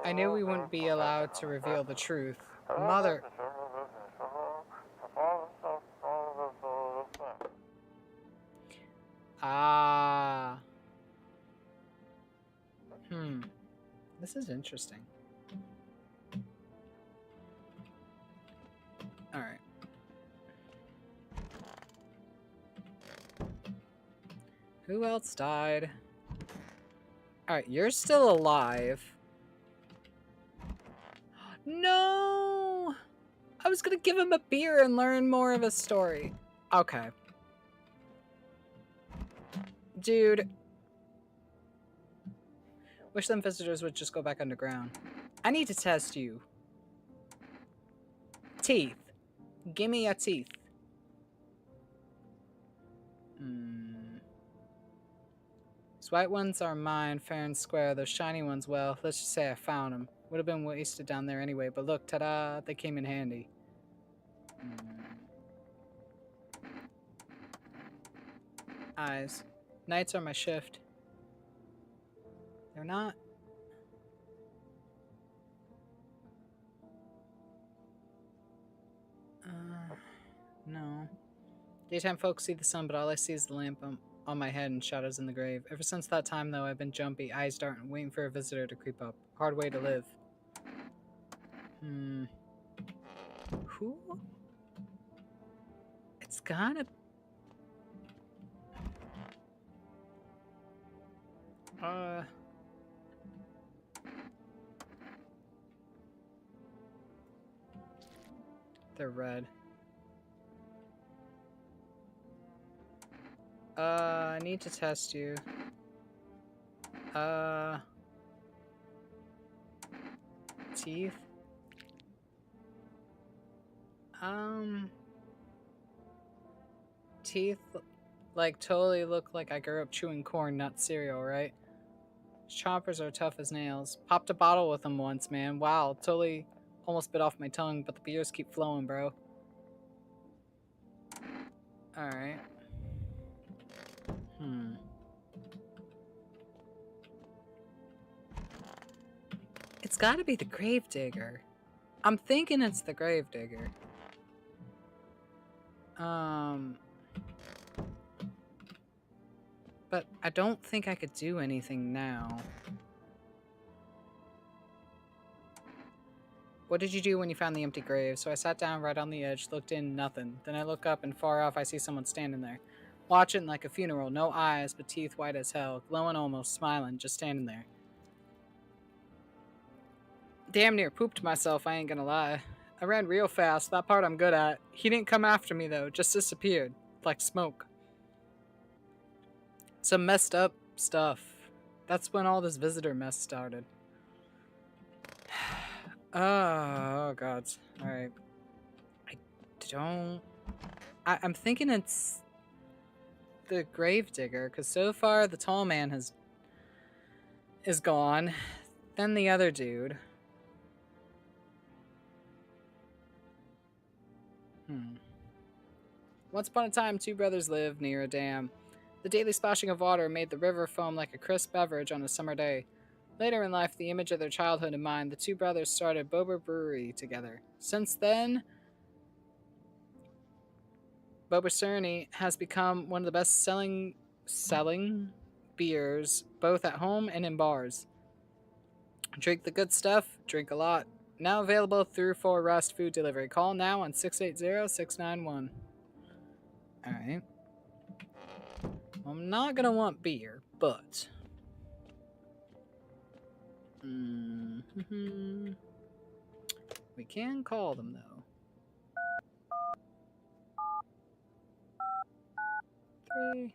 I knew we wouldn't be allowed to reveal the truth. Mother... Ah. This is interesting. Alright. Who else died? Alright, you're still alive. No! I was gonna give him a beer and learn more of his story. Okay. Dude. Wish them visitors would just go back underground. I need to test you. Teeth. Give me your teeth. These white ones are mine, fair and square. Those shiny ones, well, let's just say I found them. Would have been wasted down there anyway, but look, ta-da, they came in handy. Eyes. Nights are my shift. They're not. No. Daytime folks see the sun, but all I see is the lamp on my head and shadows in the grave. Ever since that time, though, I've been jumpy, eyes darting, waiting for a visitor to creep up. Hard way to live. Who? It's gotta... They're red. I need to test you. Teeth? Teeth, like, totally look like I grew up chewing corn, not cereal, right? Choppers are tough as nails. Popped a bottle with them once, man. Wow, totally almost bit off my tongue, but the beers keep flowing, bro. Alright. It's gotta be the gravedigger. I'm thinking it's the gravedigger. But I don't think I could do anything now. What did you do when you found the empty grave? So I sat down right on the edge, looked in, nothing. Then I look up and far off I see someone standing there. Watching like a funeral, no eyes, but teeth white as hell, glowing almost, smiling, just standing there. Damn near pooped myself, I ain't gonna lie. I ran real fast. That part I'm good at. He didn't come after me, though. Just disappeared. Like smoke. Some messed up stuff. That's when all this visitor mess started. Oh, God. Alright. I'm thinking it's the gravedigger, because so far the tall man is gone. Then the other dude. Once upon a time, two brothers lived near a dam. The daily splashing of water made the river foam like a crisp beverage on a summer day. Later in life, the image of their childhood in mind, the two brothers started Boba Brewery together. Since then, Boba Cerny has become one of the best selling beers, both at home and in bars. Drink the good stuff, drink a lot. Now available through For Rest Food Delivery. Call now on 680-691. Alright. I'm not gonna want beer, but... we can call them, though. 3.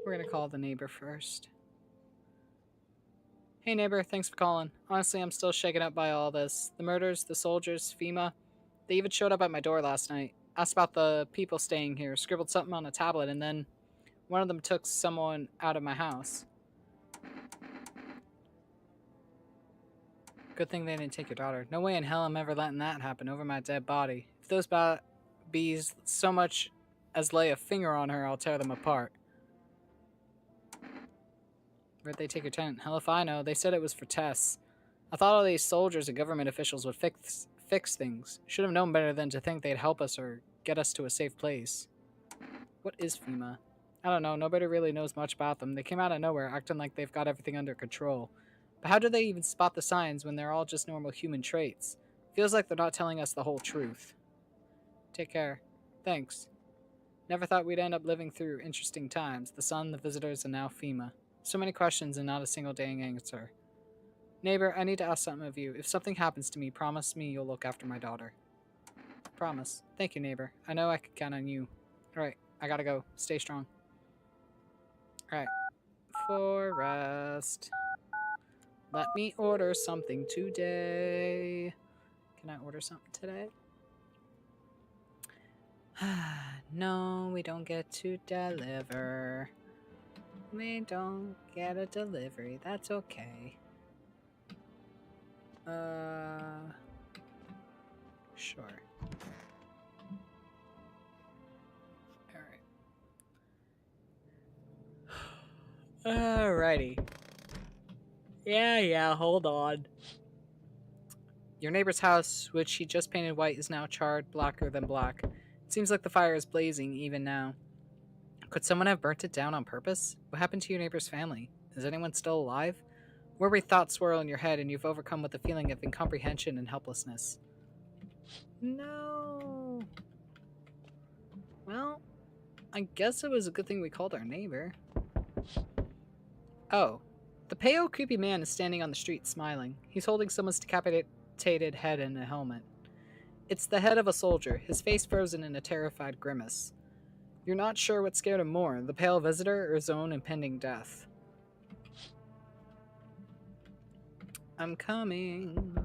We're gonna call the neighbor first. Hey neighbor, thanks for calling. Honestly, I'm still shaken up by all this. The murders, the soldiers, FEMA. They even showed up at my door last night. Asked about the people staying here, scribbled something on a tablet, and then one of them took someone out of my house. Good thing they didn't take your daughter. No way in hell I'm ever letting that happen over my dead body. If those bees so much as lay a finger on her, I'll tear them apart. Where'd they take your tent? Hell if I know. They said it was for tests. I thought all these soldiers and government officials would fix things. Should have known better than to think they'd help us or get us to a safe place. What is FEMA? I don't know. Nobody really knows much about them. They came out of nowhere, acting like they've got everything under control. But how do they even spot the signs when they're all just normal human traits? Feels like they're not telling us the whole truth. Take care. Thanks. Never thought we'd end up living through interesting times. The sun, the visitors, and now FEMA. So many questions and not a single dang answer. Neighbor, I need to ask something of you. If something happens to me, promise me you'll look after my daughter. Promise. Thank you, neighbor. I know I can count on you. Alright, I gotta go. Stay strong. Alright. For rest. Let me order something today. Can I order something today? No, we don't get to deliver. We don't get a delivery. That's okay. Sure. Alrighty. Yeah, hold on. Your neighbor's house, which he just painted white, is now charred blacker than black. It seems like the fire is blazing even now. Could someone have burnt it down on purpose? What happened to your neighbor's family? Is anyone still alive? Worry thoughts swirl in your head and you've overcome with a feeling of incomprehension and helplessness. No. Well, I guess it was a good thing we called our neighbor. Oh. The pale, creepy man is standing on the street smiling. He's holding someone's decapitated head in a helmet. It's the head of a soldier, his face frozen in a terrified grimace. You're not sure what scared him more, the pale visitor or his own impending death. I'm coming.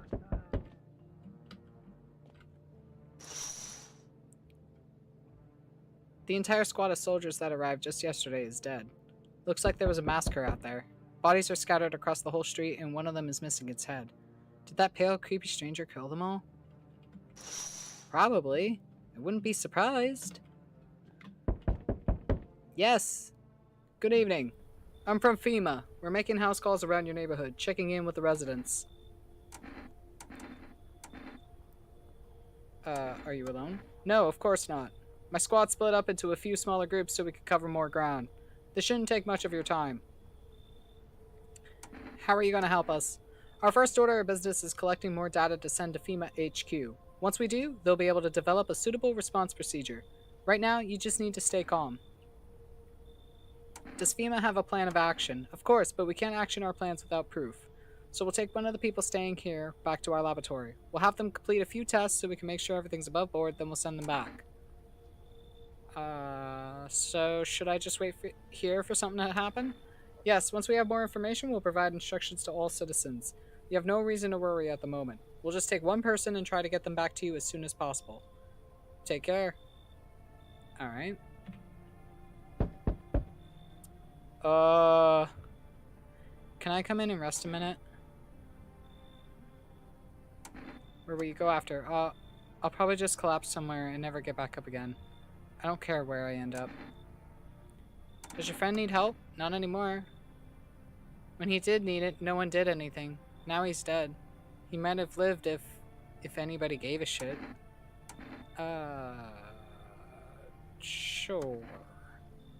The entire squad of soldiers that arrived just yesterday is dead. Looks like there was a massacre out there. Bodies are scattered across the whole street and one of them is missing its head. Did that pale, creepy stranger kill them all? Probably. I wouldn't be surprised. Yes. Good evening. I'm from FEMA. We're making house calls around your neighborhood, checking in with the residents. Are you alone? No, of course not. My squad split up into a few smaller groups so we could cover more ground. This shouldn't take much of your time. How are you going to help us? Our first order of business is collecting more data to send to FEMA HQ. Once we do, they'll be able to develop a suitable response procedure. Right now, you just need to stay calm. Does FEMA have a plan of action? Of course, but we can't action our plans without proof. So we'll take one of the people staying here back to our laboratory. We'll have them complete a few tests so we can make sure everything's above board, then we'll send them back. So should I just wait here for something to happen? Yes, once we have more information, we'll provide instructions to all citizens. You have no reason to worry at the moment. We'll just take one person and try to get them back to you as soon as possible. Take care. Alright. Can I come in and rest a minute? Where will you go after? I'll probably just collapse somewhere and never get back up again. I don't care where I end up. Does your friend need help? Not anymore. When he did need it, no one did anything. Now he's dead. He might have lived if anybody gave a shit. Sure.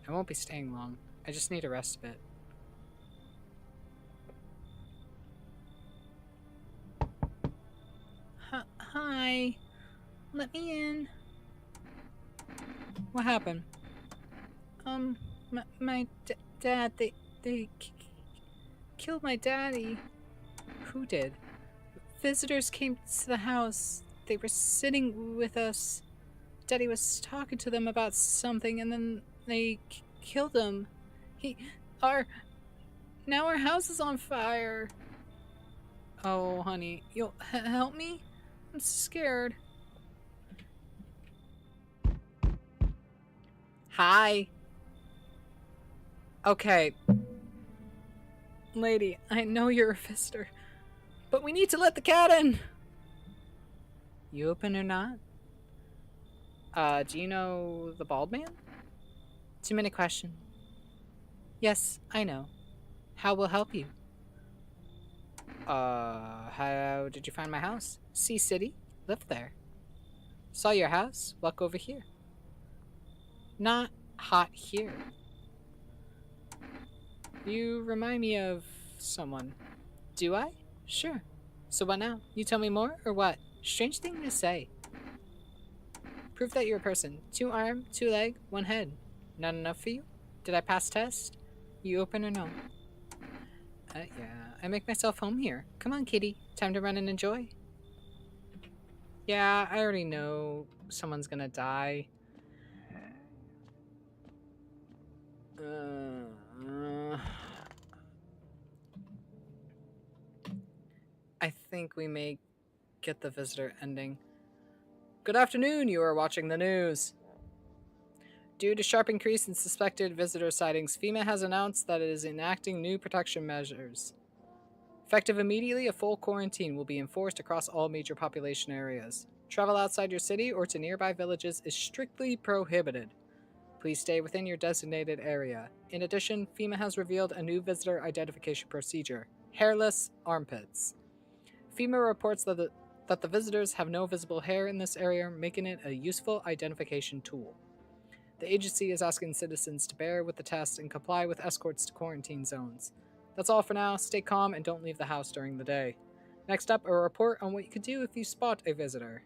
I won't be staying long. I just need to rest a bit. Hi. Let me in. What happened? My dad, they killed my daddy. Who did? Visitors came to the house. They were sitting with us. Daddy was talking to them about something, and then they killed him. Now our house is on fire. Oh, honey, you'll help me? I'm scared. Hi. Okay. Lady, I know you're a visitor, but we need to let the cat in. You open or not? Do you know the bald man? Too many questions. Yes, I know. How will help you? How did you find my house? Sea City. Lived there. Saw your house. Walk over here. Not hot here. You remind me of someone. Do I? Sure. So what now? You tell me more, or what? Strange thing to say. Prove that you're a person. 2 arm, 2 leg, 1 head. Not enough for you? Did I pass test? You open or no? Yeah. I make myself home here. Come on, kitty. Time to run and enjoy. Yeah, I already know someone's gonna die. I think we may get the visitor ending. Good afternoon, you are watching the news. Due to sharp increase in suspected visitor sightings, FEMA has announced that it is enacting new protection measures. Effective immediately, a full quarantine will be enforced across all major population areas. Travel outside your city or to nearby villages is strictly prohibited. Please stay within your designated area. In addition, FEMA has revealed a new visitor identification procedure: hairless armpits. FEMA reports that the visitors have no visible hair in this area, making it a useful identification tool. The agency is asking citizens to bear with the test and comply with escorts to quarantine zones. That's all for now. Stay calm and don't leave the house during the day. Next up, a report on what you could do if you spot a visitor.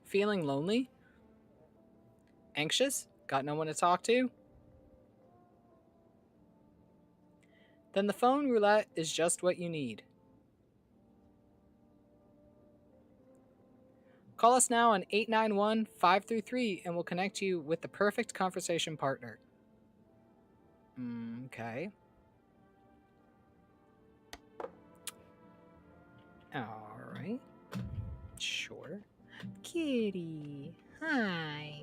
Feeling lonely? Anxious? Got no one to talk to? Then the phone roulette is just what you need. Call us now on 891-533 and we'll connect you with the perfect conversation partner. Okay. Alright. Sure. Kitty. Hi.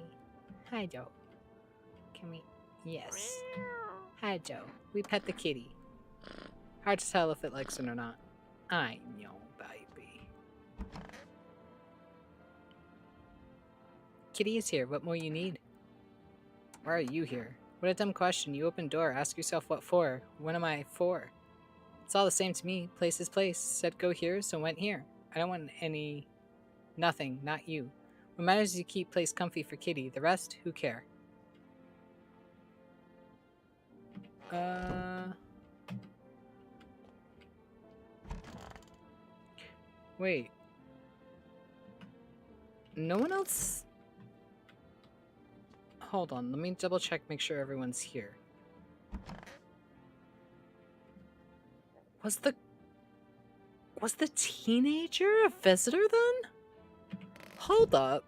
Hi, Joe. Can we... Yes. Hi, Joe. We pet the kitty. Hard to tell if it likes it or not. I know, baby. Kitty is here. What more you need? Why are you here? What a dumb question. You open door. Ask yourself what for. What am I for? It's all the same to me. Place is place. Said go here, so went here. I don't want any... Nothing. Not you. What matters is you keep place comfy for Kitty. The rest, who care? Wait. No one else? Hold on, let me double check, make sure everyone's here. Was the teenager a visitor then? Hold up.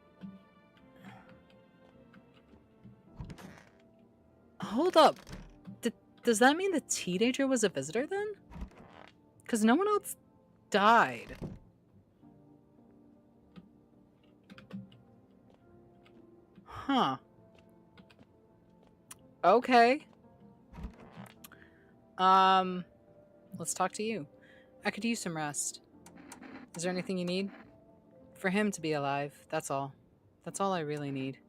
Hold up. Does that mean the teenager was a visitor then? Because no one else died. Huh. Okay. Let's talk to you. I could use some rest. Is there anything you need? For him to be alive, that's all. That's all I really need.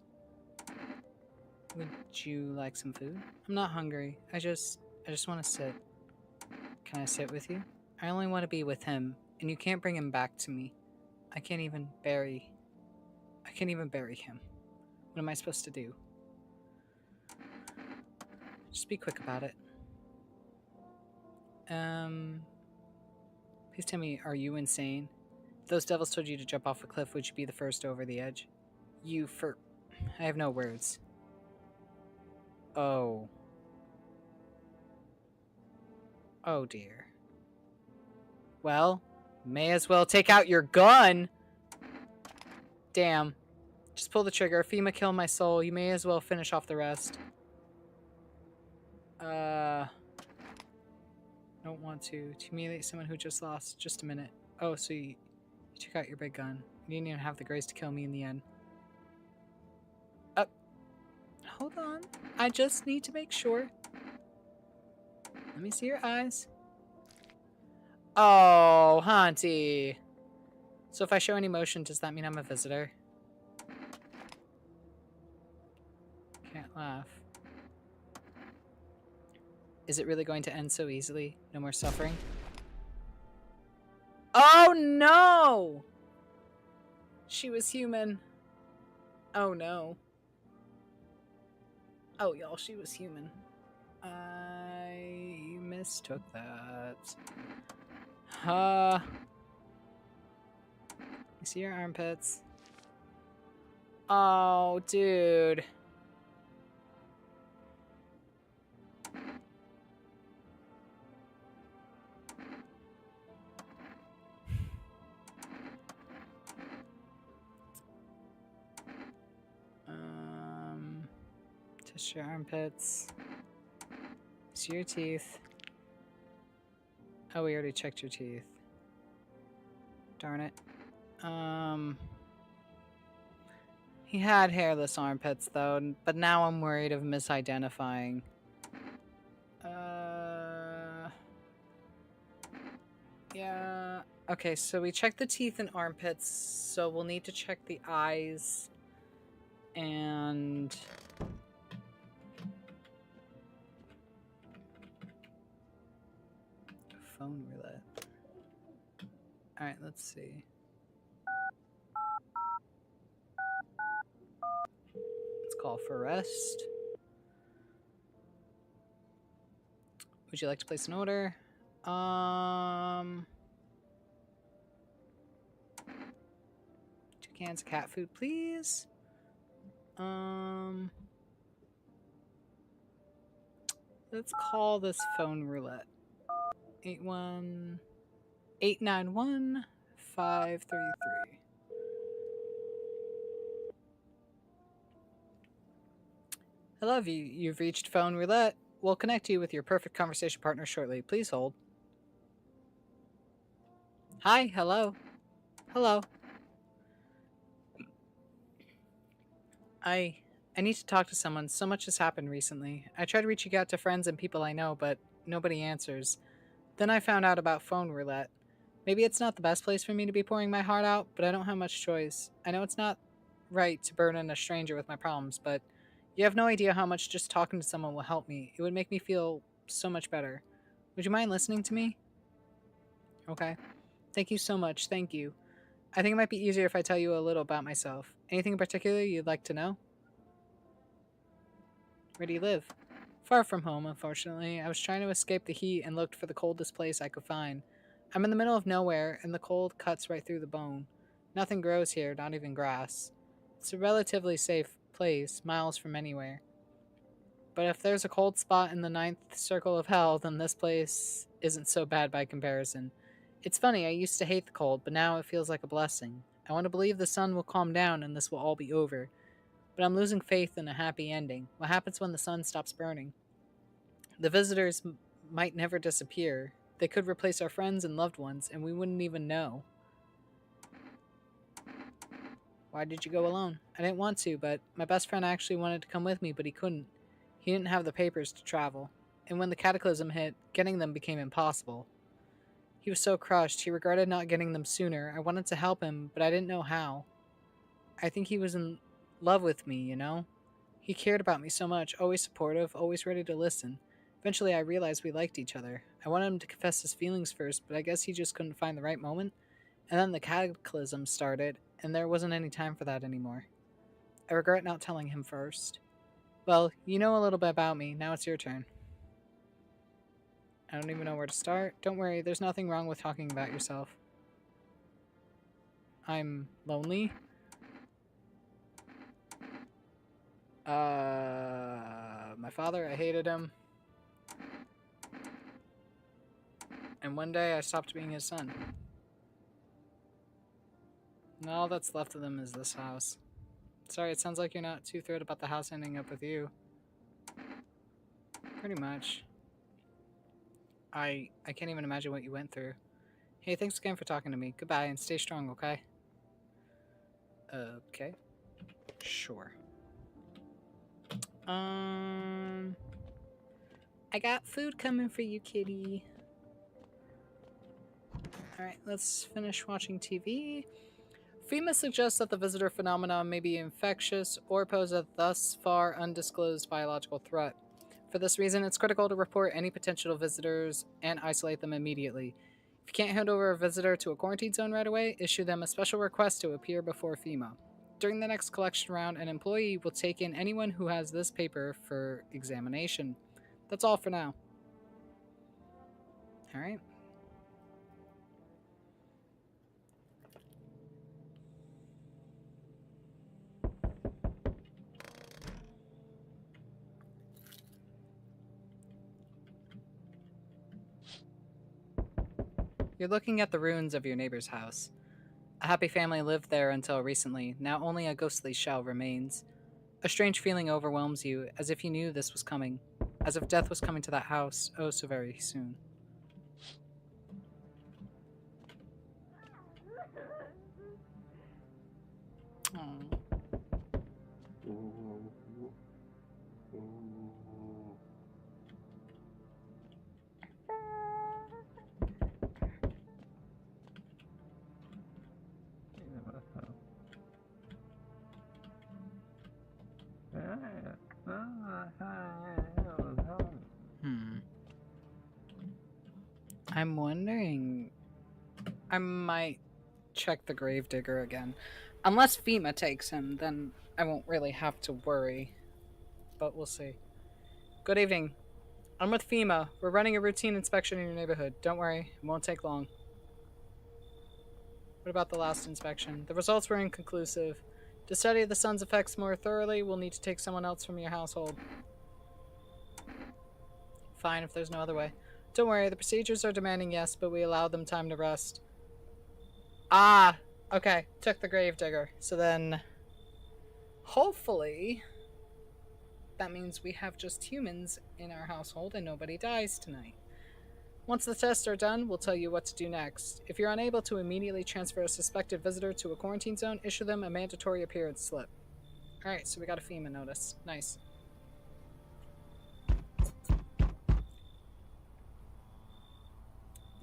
Would you like some food? I'm not hungry. I just want to sit. Can I sit with you? I only want to be with him, and you can't bring him back to me. I can't even bury him. What am I supposed to do? Just be quick about it. Please tell me, are you insane? If those devils told you to jump off a cliff, would you be the first over the edge? I have no words. Oh. Oh dear. Well, may as well take out your gun! Damn. Just pull the trigger. FEMA kill my soul. You may as well finish off the rest. Don't want to humiliate someone who just lost. Just a minute. Oh, so you took out your big gun. You didn't even have the grace to kill me in the end. Hold on. I just need to make sure. Let me see your eyes. Oh, Haunty. So if I show any emotion, does that mean I'm a visitor? Can't laugh. Is it really going to end so easily? No more suffering? Oh no! She was human. Oh no. Oh y'all, she was human. I mistook that. You see your armpits? Oh, dude. Touch your armpits. See your teeth. Oh, we already checked your teeth. Darn it. He had hairless armpits, though, but now I'm worried of misidentifying. Yeah. Okay, so we checked the teeth and armpits, so we'll need to check the eyes. And... phone roulette. Alright, let's see. Let's call for rest. Would you like to place an order? 2 cans of cat food, please. Let's call this phone roulette. 891-533. Hello, you've reached phone roulette. We'll connect you with your perfect conversation partner shortly. Please hold. Hi, hello. Hello. I need to talk to someone. So much has happened recently. I tried reaching out to friends and people I know, but nobody answers. Then I found out about phone roulette. Maybe it's not the best place for me to be pouring my heart out, but I don't have much choice. I know it's not right to burden a stranger with my problems, but you have no idea how much just talking to someone will help me. It would make me feel so much better. Would you mind listening to me? Okay. Thank you so much. Thank you. I think it might be easier if I tell you a little about myself. Anything in particular you'd like to know? Where do you live? Far from home, unfortunately. I was trying to escape the heat and looked for the coldest place I could find. I'm in the middle of nowhere, and the cold cuts right through the bone. Nothing grows here, not even grass. It's a relatively safe place, miles from anywhere. but if there's a cold spot in the ninth circle of hell, then this place isn't so bad by comparison. It's funny, I used to hate the cold, but now it feels like a blessing. I want to believe the sun will calm down and this will all be over. But I'm losing faith in a happy ending. What happens when the sun stops burning? The visitors might never disappear. They could replace our friends and loved ones, and we wouldn't even know. Why did you go alone? I didn't want to, but my best friend actually wanted to come with me, but he couldn't. He didn't have the papers to travel. And when the cataclysm hit, getting them became impossible. He was so crushed, he regretted not getting them sooner. I wanted to help him, but I didn't know how. I think he was in love with me, you know? He cared about me so much, always supportive, always ready to listen. Eventually, I realized we liked each other. I wanted him to confess his feelings first, but I guess he just couldn't find the right moment. And then the cataclysm started, and there wasn't any time for that anymore. I regret not telling him first. Well, you know a little bit about me. Now it's your turn. I don't even know where to start. Don't worry, there's nothing wrong with talking about yourself. I'm lonely. My father, I hated him. And one day I stopped being his son. And all that's left of them is this house. Sorry, it sounds like you're not too thrilled about the house ending up with you. Pretty much. I can't even imagine what you went through. Hey, thanks again for talking to me. Goodbye, and stay strong, okay? Okay. Sure. I got food coming for you, kitty. Alright, let's finish watching TV. FEMA suggests that the visitor phenomenon may be infectious or pose a thus far undisclosed biological threat. For this reason, it's critical to report any potential visitors and isolate them immediately. If you can't hand over a visitor to a quarantine zone right away, issue them a special request to appear before FEMA. During the next collection round, an employee will take in anyone who has this paper for examination. That's all for now. Alright. You're looking at the ruins of your neighbor's house. A happy family lived there until recently. Now only a ghostly shell remains. A strange feeling overwhelms you, as if you knew this was coming. As if death was coming to that house, oh so very soon. Aww. I'm wondering... I might check the gravedigger again. Unless FEMA takes him, then I won't really have to worry. But we'll see. Good evening. I'm with FEMA. We're running a routine inspection in your neighborhood. Don't worry, it won't take long. What about the last inspection? The results were inconclusive. To study the sun's effects more thoroughly, we'll need to take someone else from your household. Fine, if there's no other way. Don't worry, the procedures are demanding, yes, but we allow them time to rest. Ah! Okay, took the gravedigger. So then... hopefully... that means we have just humans in our household and nobody dies tonight. Once the tests are done, we'll tell you what to do next. If you're unable to immediately transfer a suspected visitor to a quarantine zone, issue them a mandatory appearance slip. Alright, so we got a FEMA notice. Nice.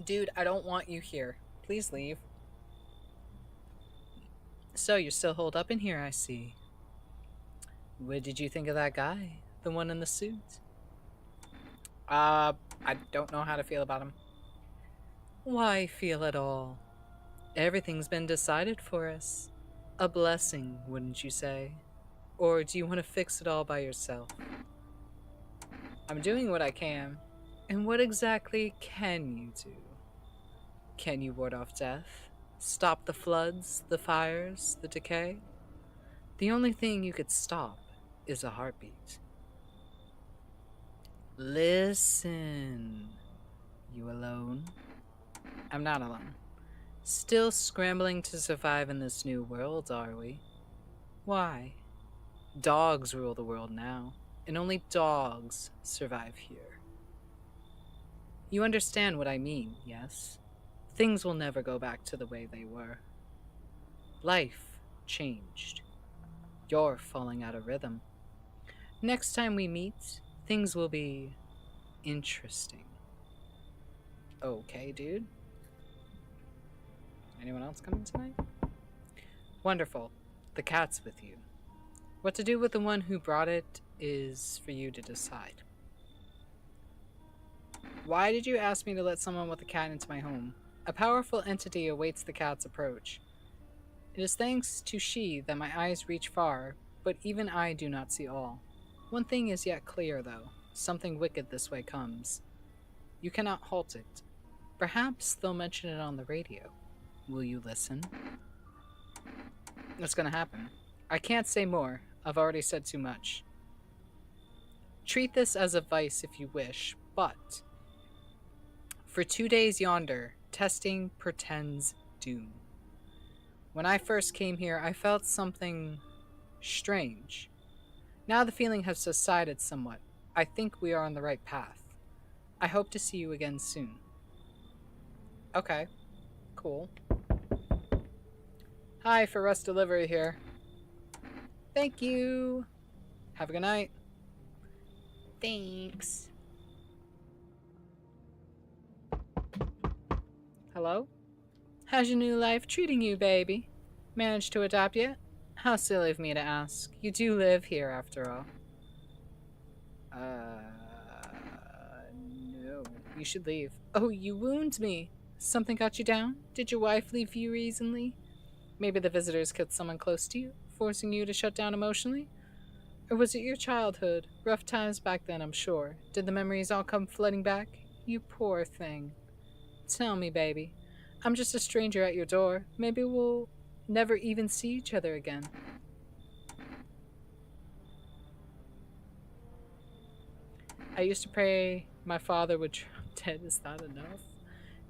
Dude, I don't want you here. Please leave. So, you're still holed up in here, I see. What did you think of that guy? The one in the suit? I don't know how to feel about him. Why feel at all? Everything's been decided for us. A blessing, wouldn't you say? Or do you want to fix it all by yourself? I'm doing what I can. And what exactly can you do? Can you ward off death? Stop the floods, the fires, the decay? The only thing you could stop is a heartbeat. Listen. You alone? I'm not alone. Still scrambling to survive in this new world, are we? Why? Dogs rule the world now, and only dogs survive here. You understand what I mean, yes? Things will never go back to the way they were. Life changed. You're falling out of rhythm. Next time we meet, things will be interesting. Okay, dude. Anyone else coming tonight? Wonderful. The cat's with you. What to do with the one who brought it is for you to decide. Why did you ask me to let someone with a cat into my home? A powerful entity awaits the cat's approach. It is thanks to she that my eyes reach far, but even I do not see all. One thing is yet clear, though. Something wicked this way comes. You cannot halt it. Perhaps they'll mention it on the radio. Will you listen? What's gonna happen? I can't say more. I've already said too much. Treat this as a vice if you wish, but for 2 days yonder, testing pretends doom. When I first came here, I felt something strange. Now the feeling has subsided somewhat. I think we are on the right path. I hope to see you again soon. Okay, cool. Hi, for Russ Delivery here. Thank you. Have a good night. Thanks. Hello? How's your new life treating you, baby? Managed to adapt yet? How silly of me to ask. You do live here, after all. No. You should leave. Oh, you wound me. Something got you down? Did your wife leave you recently? Maybe the visitors killed someone close to you, forcing you to shut down emotionally? Or was it your childhood? Rough times back then, I'm sure. Did the memories all come flooding back? You poor thing. Tell me, baby. I'm just a stranger at your door. Maybe we'll never even see each other again. I used to pray my father would drop dead. Is that enough?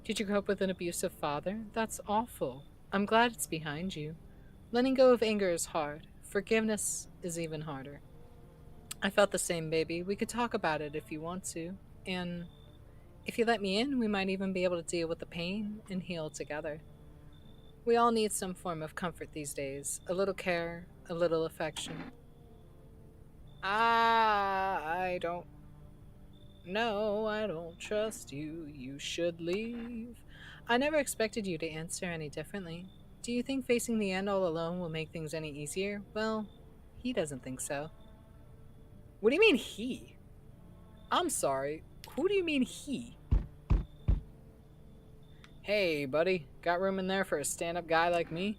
Did you grow up with an abusive father? That's awful. I'm glad it's behind you. Letting go of anger is hard. Forgiveness is even harder. I felt the same, baby. We could talk about it if you want to. And if you let me in, we might even be able to deal with the pain and heal together. We all need some form of comfort these days. A little care, a little affection. I don't. No, I don't trust you. You should leave. I never expected you to answer any differently. Do you think facing the end all alone will make things any easier? Well, he doesn't think so. What do you mean he? I'm sorry. Who do you mean he? Hey, buddy. Got room in there for a stand-up guy like me?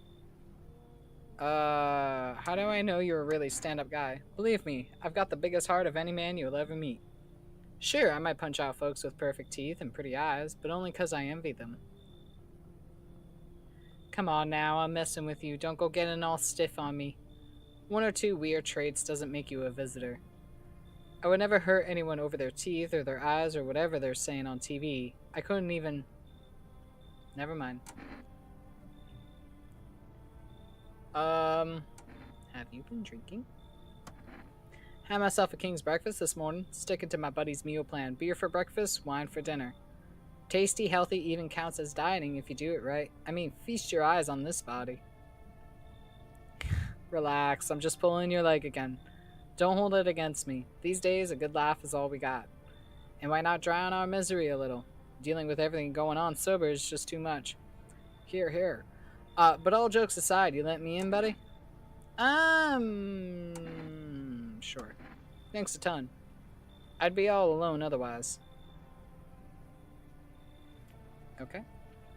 How do I know you're a really stand-up guy? Believe me, I've got the biggest heart of any man you'll ever meet. Sure, I might punch out folks with perfect teeth and pretty eyes, but only 'cause I envy them. Come on now, I'm messing with you. Don't go getting all stiff on me. 1 or 2 weird traits doesn't make you a visitor. I would never hurt anyone over their teeth or their eyes or whatever they're saying on TV. I couldn't even... Never mind. Have you been drinking? Had myself a king's breakfast this morning, sticking to my buddy's meal plan. Beer for breakfast, wine for dinner. Tasty, healthy, even counts as dieting if you do it right. I mean, feast your eyes on this body. Relax, I'm just pulling your leg again. Don't hold it against me. These days, a good laugh is all we got. And why not drown our misery a little? Dealing with everything going on sober is just too much. Here, here. But all jokes aside, you let me in, buddy? Sure. Thanks a ton. I'd be all alone otherwise. Okay.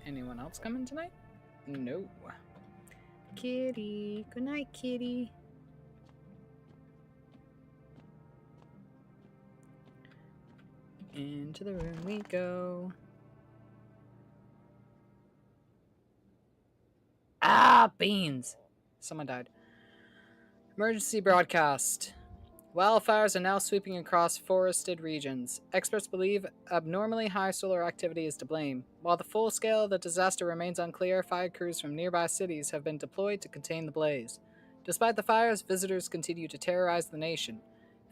Anyone else coming tonight? No. Kitty. Good night, kitty. Into the room we go. Ah, beans. Someone died. Emergency broadcast. Wildfires are now sweeping across forested regions. Experts believe abnormally high solar activity is to blame. While the full scale of the disaster remains unclear, fire crews from nearby cities have been deployed to contain the blaze. Despite the fires, visitors continue to terrorize the nation.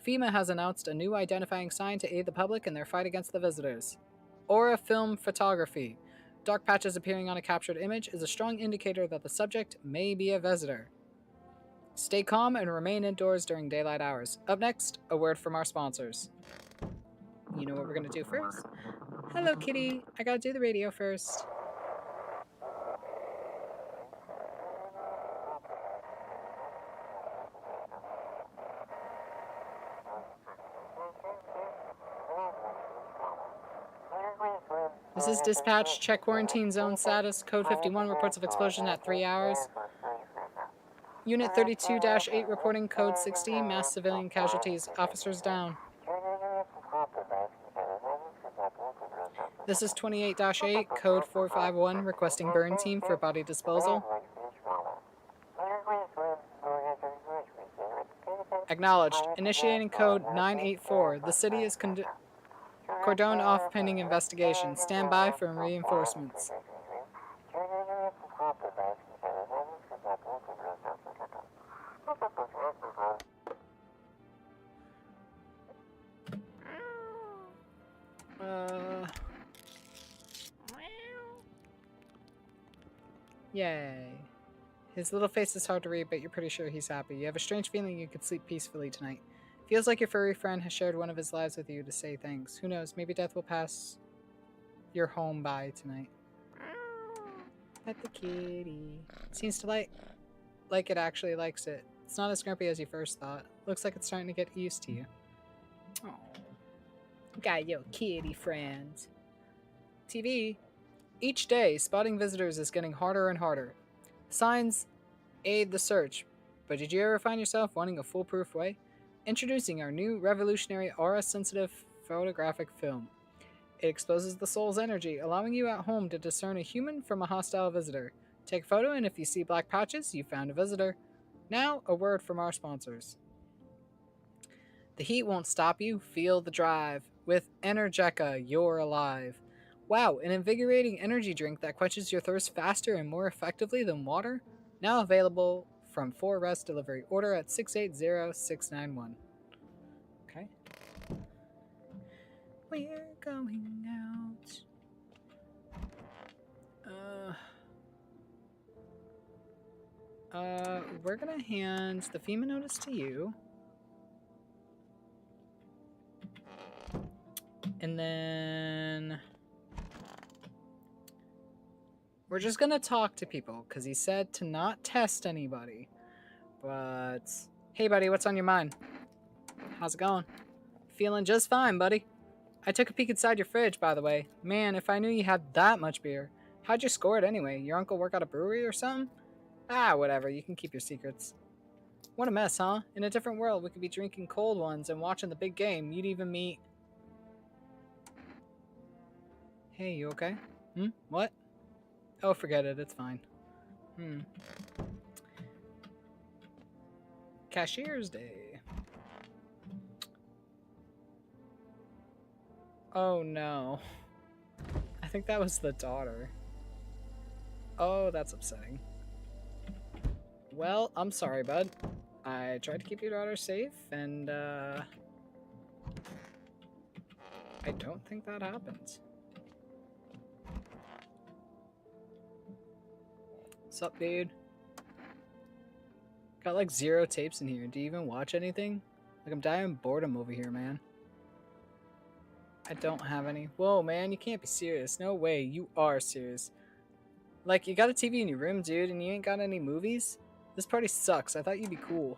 FEMA has announced a new identifying sign to aid the public in their fight against the visitors. Aura film photography. Dark patches appearing on a captured image is a strong indicator that the subject may be a visitor. Stay calm and remain indoors during daylight hours. Up next, a word from our sponsors. You know what we're going to do first? Hello, kitty. I got to do the radio first. This is dispatch. Check quarantine zone status. Code 51 reports of explosion at 3 hours. Unit 32-8 reporting code 16. Mass civilian casualties. Officers down. This is 28-8, code 451, requesting burn team for body disposal. Acknowledged. Initiating code 984. The city is cordoned off pending investigation. Stand by for reinforcements. Yay. His little face is hard to read, but you're pretty sure he's happy. You have a strange feeling you could sleep peacefully tonight. Feels like your furry friend has shared one of his lives with you to say thanks. Who knows, maybe death will pass your home by tonight. Pet the kitty. Seems to like it actually likes it. It's not as grumpy as you first thought. Looks like it's starting to get used to you. Oh, got your kitty friends. TV. Each day, spotting visitors is getting harder and harder. Signs aid the search, but did you ever find yourself wanting a foolproof way? Introducing our new revolutionary aura-sensitive photographic film. It exposes the soul's energy, allowing you at home to discern a human from a hostile visitor. Take a photo, and if you see black patches, you found a visitor. Now, a word from our sponsors. The heat won't stop you. Feel the drive. With Energeca, you're alive. Wow, an invigorating energy drink that quenches your thirst faster and more effectively than water? Now available from 4Rest Delivery. Order at 680-691. Okay. We're going out. We're gonna hand the FEMA notice to you. And then we're just gonna talk to people, because he said to not test anybody. But, hey buddy, what's on your mind? How's it going? Feeling just fine, buddy. I took a peek inside your fridge, by the way. Man, if I knew you had that much beer. How'd you score it anyway? Your uncle work at a brewery or something? Ah, whatever, you can keep your secrets. What a mess, huh? In a different world, we could be drinking cold ones and watching the big game. You'd even meet... Hey, you okay? What? Oh, forget it, it's fine. Cashier's Day. Oh no. I think that was the daughter. Oh, that's upsetting. Well, I'm sorry, bud. I tried to keep your daughter safe, and I don't think that happened. What's up, dude? Got like 0 tapes in here. Do you even watch anything? Like, I'm dying of boredom over here, man. I don't have any. Whoa, man, you can't be serious. No way, you are serious. Like, you got a TV in your room, dude, and you ain't got any movies? This party sucks. I thought you'd be cool.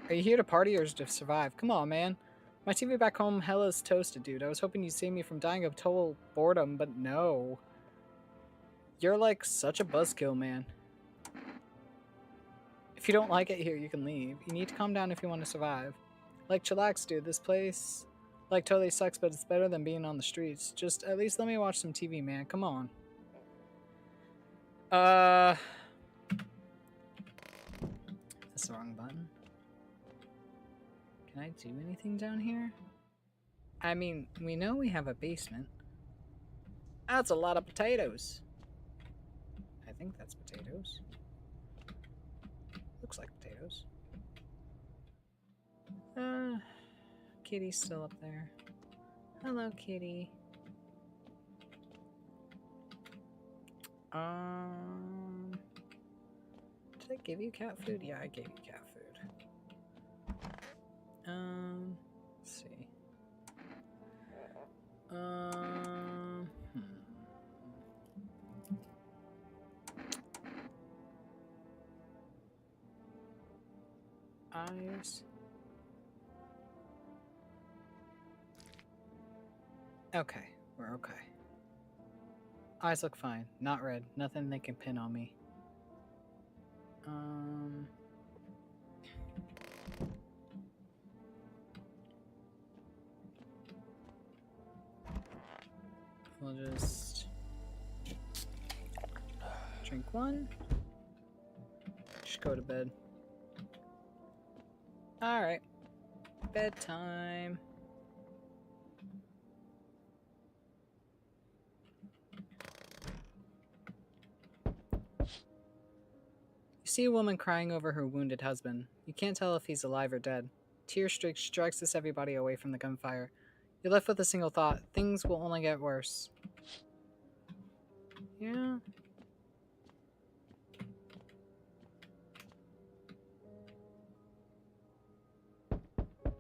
Are you here to party or to survive? Come on, man. My TV back home hella's toasted, dude. I was hoping you'd save me from dying of total boredom, but no. You're like such a buzzkill, man. If you don't like it here, you can leave. You need to calm down if you want to survive. Like, chillax, dude. This place, like, totally sucks, but it's better than being on the streets. Just at least let me watch some TV, man. Come on. That's the wrong button. Can I do anything down here? I mean, we know we have a basement. That's a lot of potatoes. I think that's potatoes. Looks like potatoes. Kitty's still up there. Hello, kitty. Did I give you cat food? Yeah, I gave you cat food. Let's see. Eyes. Okay, we're okay. Eyes look fine. Not red. Nothing they can pin on me. We'll just drink one. Just go to bed. Alright. Bedtime. You see a woman crying over her wounded husband. You can't tell if he's alive or dead. Tear streaks drags us everybody away from the gunfire. You're left with a single thought. Things will only get worse. Yeah.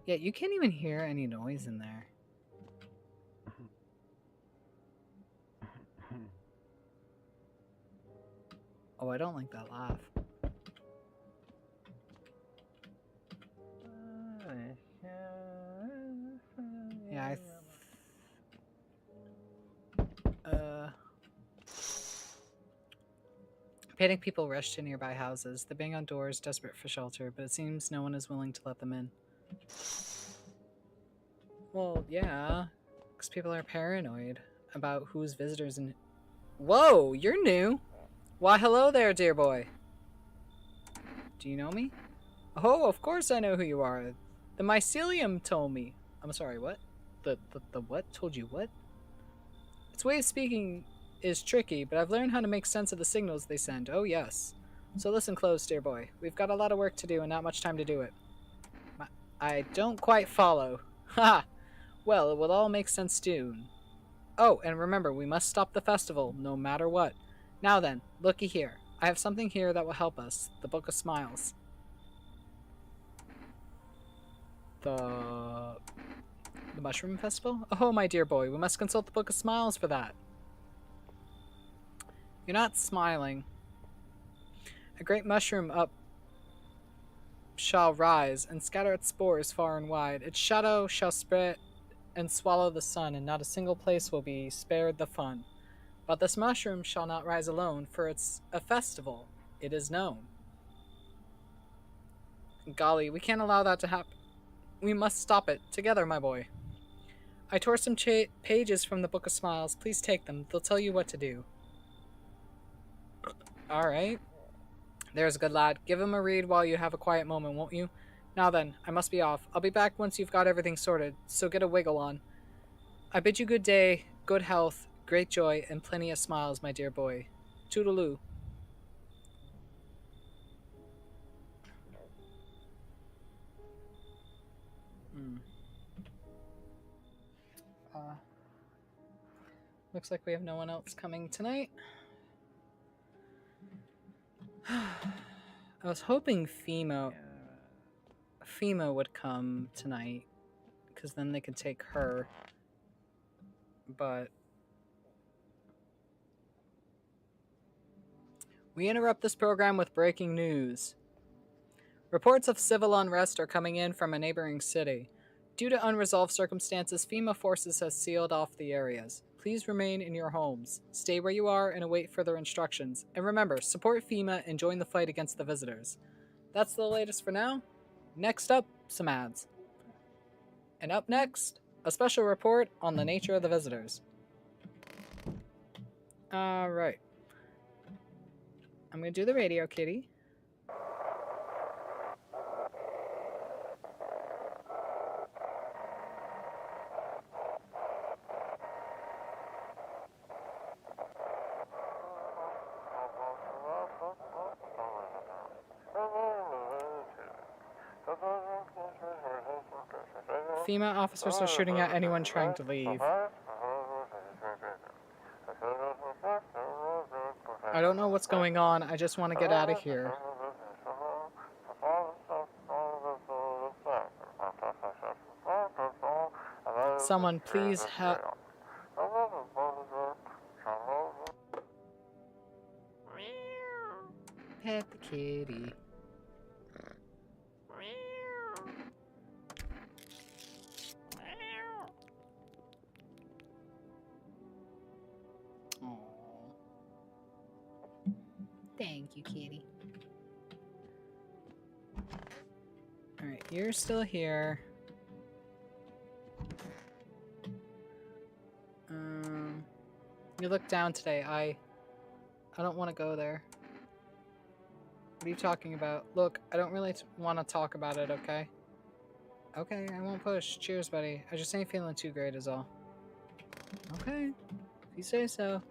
Yeah, you can't even hear any noise in there. Oh, I don't like that laugh. Yeah, panicked people rush to nearby houses. They bang on doors, desperate for shelter, but it seems no one is willing to let them in. Well, yeah, because people are paranoid about who's visitors and... Whoa, you're new! Why, hello there, dear boy. Do you know me? Oh, of course I know who you are. The mycelium told me. I'm sorry, what? The what told you what? Its way of speaking is tricky, but I've learned how to make sense of the signals they send. Oh, yes. So listen close, dear boy. We've got a lot of work to do and not much time to do it. I don't quite follow. Ha! Well, it will all make sense soon. Oh, and remember, we must stop the festival, no matter what. Now then, looky here. I have something here that will help us. The Book of Smiles. The Mushroom Festival? Oh, my dear boy, we must consult the Book of Smiles for that. You're not smiling. A great mushroom up shall rise, and scatter its spores far and wide. Its shadow shall spread and swallow the sun, and not a single place will be spared the fun. But this mushroom shall not rise alone, for it's a festival, it is known. Golly, we can't allow that to happen. We must stop it, together, my boy. I tore some pages from the Book of Smiles. Please take them. They'll tell you what to do. Alright. There's a good lad. Give him a read while you have a quiet moment, won't you? Now then, I must be off. I'll be back once you've got everything sorted, so get a wiggle on. I bid you good day, good health, great joy, and plenty of smiles, my dear boy. Toodaloo. Looks like we have no one else coming tonight. I was hoping FEMA would come tonight, because then they could take her. But we interrupt this program with breaking news. Reports of civil unrest are coming in from a neighboring city. Due to unresolved circumstances, FEMA forces have sealed off the areas. Please remain in your homes. Stay where you are and await further instructions. And remember, support FEMA and join the fight against the visitors. That's the latest for now. Next up, some ads. And up next, a special report on the nature of the visitors. Alright. I'm going to do the radio, kitty. FEMA officers are shooting at anyone trying to leave. I don't know what's going on. I just want to get out of here. Someone please help. Pet the kitty. Aww. Thank you, kitty. Alright, you're still here. You look down today. I don't want to go there. What are you talking about? Look, I don't really want to talk about it, okay? Okay, I won't push. Cheers, buddy. I just ain't feeling too great is all. Okay, if you say so.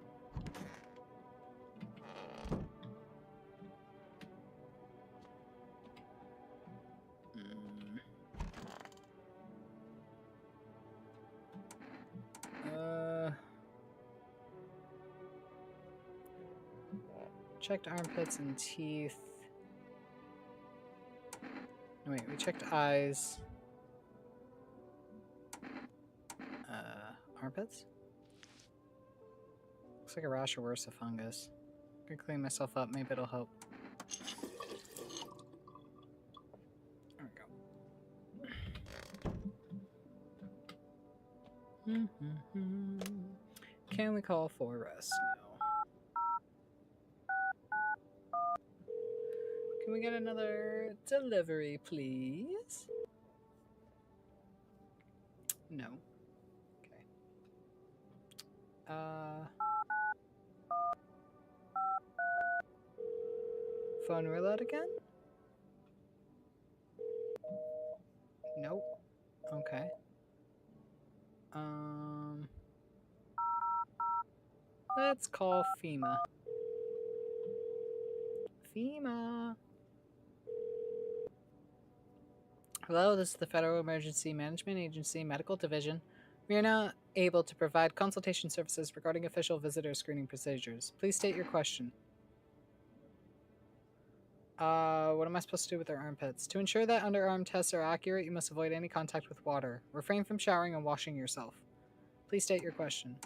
Checked armpits and teeth. No, wait, we checked eyes. Armpits? Looks like a rash or worse, a fungus. I can clean myself up, maybe it'll help. There we go. Can we call for rest now? Can we get another delivery, please? No. Okay. Phone roulette again? Nope. Okay. Let's call FEMA. FEMA. Hello, this is the Federal Emergency Management Agency Medical Division. We are now able to provide consultation services regarding official visitor screening procedures. Please state your question. What am I supposed to do with their armpits? To ensure that underarm tests are accurate, you must avoid any contact with water. Refrain from showering and washing yourself. Please state your question.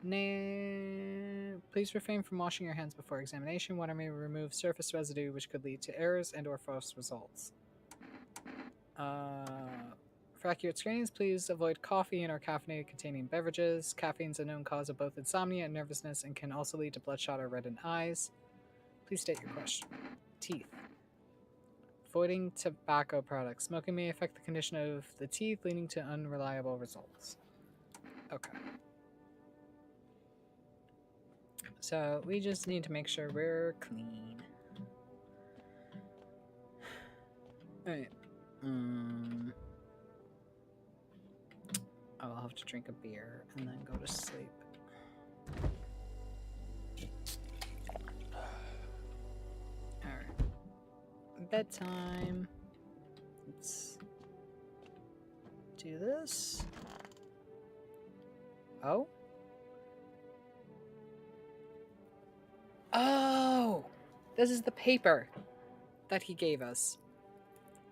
Please refrain from washing your hands before examination. Water may remove surface residue, which could lead to errors and/or false results. For accurate screenings, please avoid coffee and/or caffeinated-containing beverages. Caffeine is a known cause of both insomnia and nervousness and can also lead to bloodshot or reddened eyes. Please state your question. Teeth. Avoiding tobacco products. Smoking may affect the condition of the teeth, leading to unreliable results. Okay. So we just need to make sure we're clean. Alright. I'll have to drink a beer and then go to sleep. Alright. Bedtime. Let's do this. Oh? Oh! This is the paper that he gave us.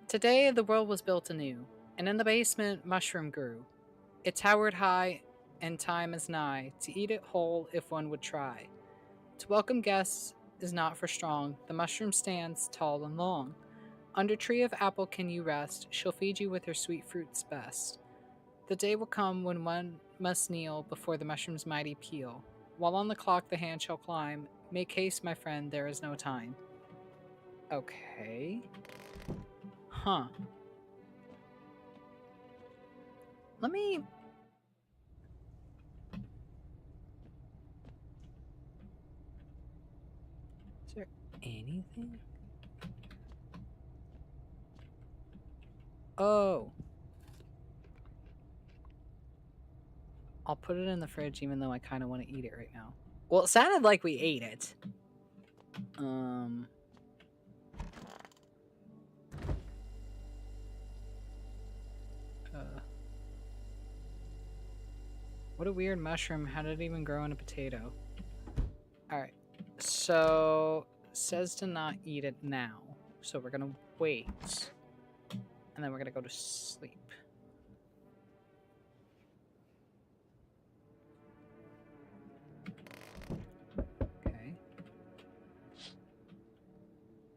Today the world was built anew, and in the basement mushroom grew. It towered high, and time is nigh, to eat it whole if one would try. To welcome guests is not for strong, the mushroom stands tall and long. Under tree of apple can you rest, she'll feed you with her sweet fruits best. The day will come when one must kneel before the mushroom's mighty peel. While on the clock the hand shall climb, make haste, my friend, there is no time. Okay. Huh. Let me... Is there anything? Oh. I'll put it in the fridge even though I kind of want to eat it right now. Well, it sounded like we ate it. What a weird mushroom. How did it even grow in a potato? Alright. So, says to not eat it now. So we're gonna wait. And then we're gonna go to sleep. Okay.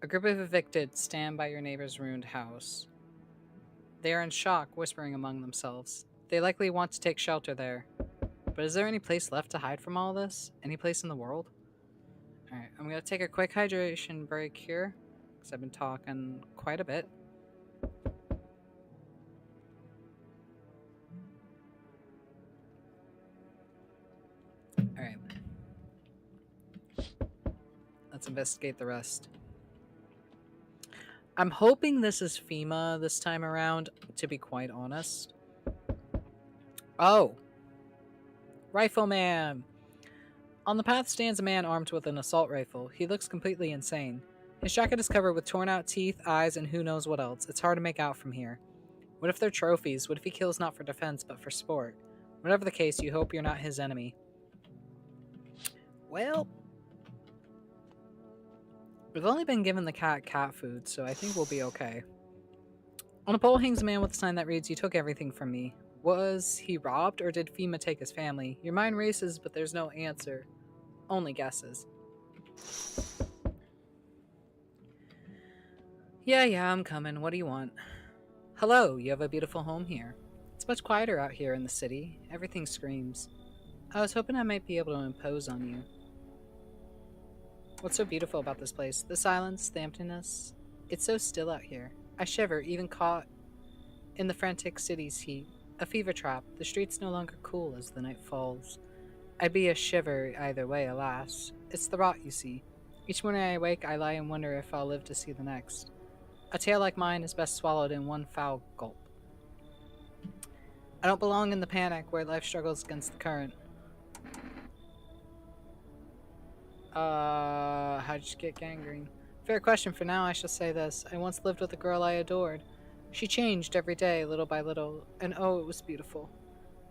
A group of evicted stand by your neighbor's ruined house. They are in shock, whispering among themselves. They likely want to take shelter there. But is there any place left to hide from all this? Any place in the world? Alright, I'm gonna take a quick hydration break here, because I've been talking quite a bit. Alright. Let's investigate the rest. I'm hoping this is FEMA this time around, to be quite honest. Oh! Rifleman! On the path stands a man armed with an assault rifle. He looks completely insane. His jacket is covered with torn out teeth, eyes, and who knows what else. It's hard to make out from here. What if they're trophies? What if he kills not for defense, but for sport? Whatever the case, you hope you're not his enemy. Well, we've only been given the cat food, so I think we'll be okay. On a pole hangs a man with a sign that reads, "You took everything from me." Was he robbed, or did FEMA take his family? Your mind races, but there's no answer. Only guesses. Yeah, I'm coming. What do you want? Hello, you have a beautiful home here. It's much quieter out here in the city. Everything screams. I was hoping I might be able to impose on you. What's so beautiful about this place? The silence, the emptiness. It's so still out here. I shiver, even caught in the frantic city's heat. A fever trap. The streets no longer cool as the night falls. I'd be a shiver either way, alas. It's the rot, you see. Each morning I wake, I lie and wonder if I'll live to see the next. A tale like mine is best swallowed in one foul gulp. I don't belong in the panic where life struggles against the current. How'd you get gangrene? Fair question. For now, I shall say this. I once lived with a girl I adored. She changed every day, little by little, and oh, it was beautiful.